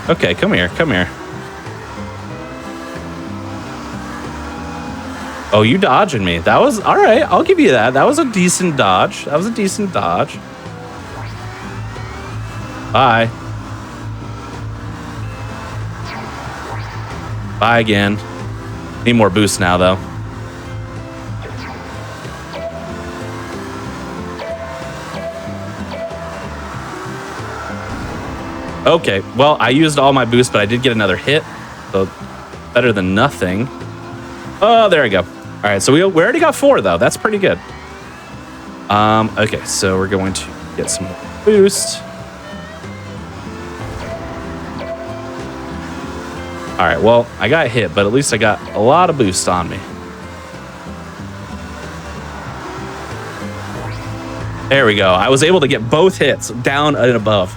Okay, come here. Oh, you dodging me. That was, all right, I'll give you that. That was a decent dodge. Bye. Bye again. Need more boost now, though. Okay, well, I used all my boost, but I did get another hit. So, better than nothing. Oh, there we go. All right, so we already got 4, though. That's pretty good. Okay, so we're going to get some more boost. All right, well, I got hit, but at least I got a lot of boost on me. There we go. I was able to get both hits down and above.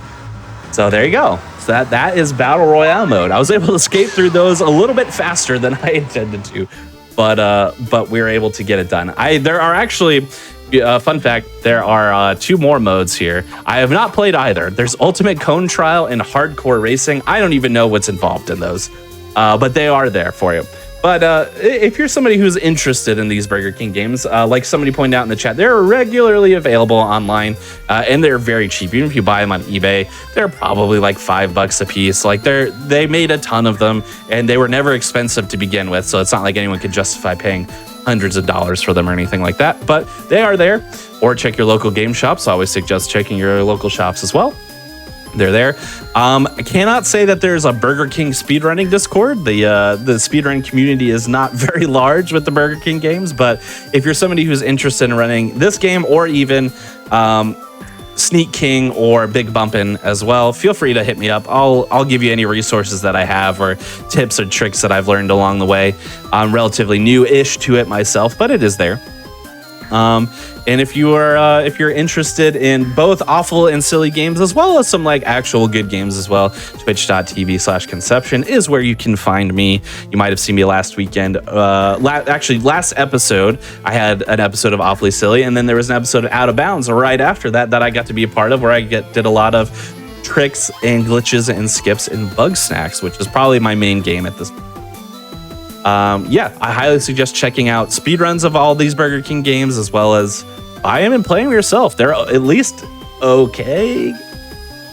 So there you go. So that is Battle Royale mode. I was able to skate through those a little bit faster than I intended to, but we were able to get it done. There are actually, fun fact, there are 2 more modes here. I have not played either. There's Ultimate Cone Trial and Hardcore Racing. I don't even know what's involved in those, but they are there for you. But if you're somebody who's interested in these Burger King games, like somebody pointed out in the chat, they're regularly available online, and they're very cheap. Even if you buy them on eBay, they're probably like $5 a piece. Like they made a ton of them, and they were never expensive to begin with. So it's not like anyone could justify paying hundreds of dollars for them or anything like that. But they are there. Or check your local game shops. I always suggest checking your local shops as well. They're there. I cannot say that there's a Burger King speedrunning Discord. The speedrun community is not very large with the Burger King games, but if you're somebody who's interested in running this game or even Sneak King or Big Bumpin' as well, feel free to hit me up. I'll give you any resources that I have or tips or tricks that I've learned along the way. I'm relatively new-ish to it myself, but it is there. And if you're interested in both awful and silly games, as well as some like actual good games as well, twitch.tv/conception is where you can find me. You might have seen me last weekend. Actually, last episode, I had an episode of Awfully Silly, and then there was an episode of Out of Bounds right after that I got to be a part of, where I did a lot of tricks and glitches and skips and bug snacks, which is probably my main game at this point. Yeah, I highly suggest checking out speedruns of all these Burger King games, as well as buy them and play them yourself. They're at least okay,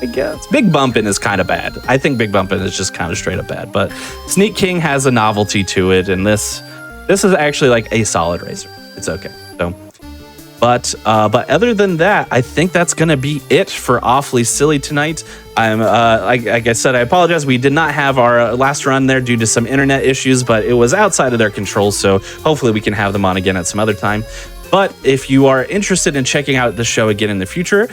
I guess. Big Bumpin' is kind of bad. I think Big Bumpin' is just kind of straight up bad, but Sneak King has a novelty to it, and this is actually like a solid racer. It's okay. So, but other than that, I think that's gonna be it for Awfully Silly tonight. Like I said, I apologize. We did not have our last run there due to some internet issues, but it was outside of their control. So hopefully we can have them on again at some other time. But if you are interested in checking out the show again in the future,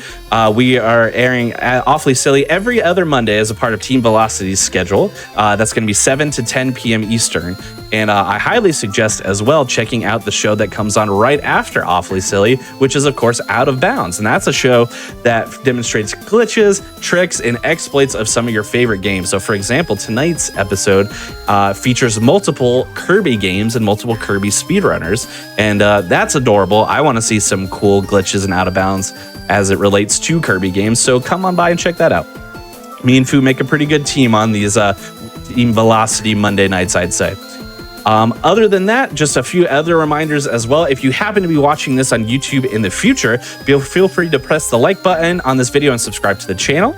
we are airing Awfully Silly every other Monday as a part of Team Velocity's schedule. That's going to be 7 to 10 p.m. Eastern. And I highly suggest as well checking out the show that comes on right after Awfully Silly, which is, of course, Out of Bounds. And that's a show that demonstrates glitches, tricks, and exploits of some of your favorite games. So, for example, tonight's episode features multiple Kirby games and multiple Kirby speedrunners. And that's adorable. I want to see some cool glitches and Out of Bounds as it relates to Kirby games. So come on by and check that out. Me and Fu make a pretty good team on these Team Velocity Monday nights, I'd say. Other than that, just a few other reminders as well. If you happen to be watching this on YouTube in the future, feel free to press the like button on this video and subscribe to the channel.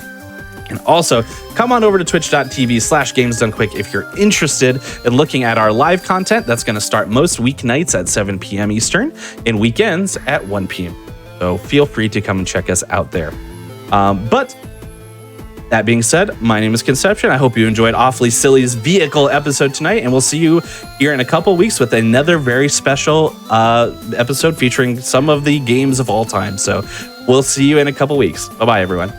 And also, come on over to twitch.tv/gamesdonequick if you're interested in looking at our live content. That's going to start most weeknights at 7 p.m. Eastern and weekends at 1 p.m. So feel free to come and check us out there. But that being said, my name is Conception. I hope you enjoyed Awfully Silly's vehicle episode tonight, and we'll see you here in a couple weeks with another very special episode featuring some of the games of all time. So we'll see you in a couple weeks. Bye-bye, everyone.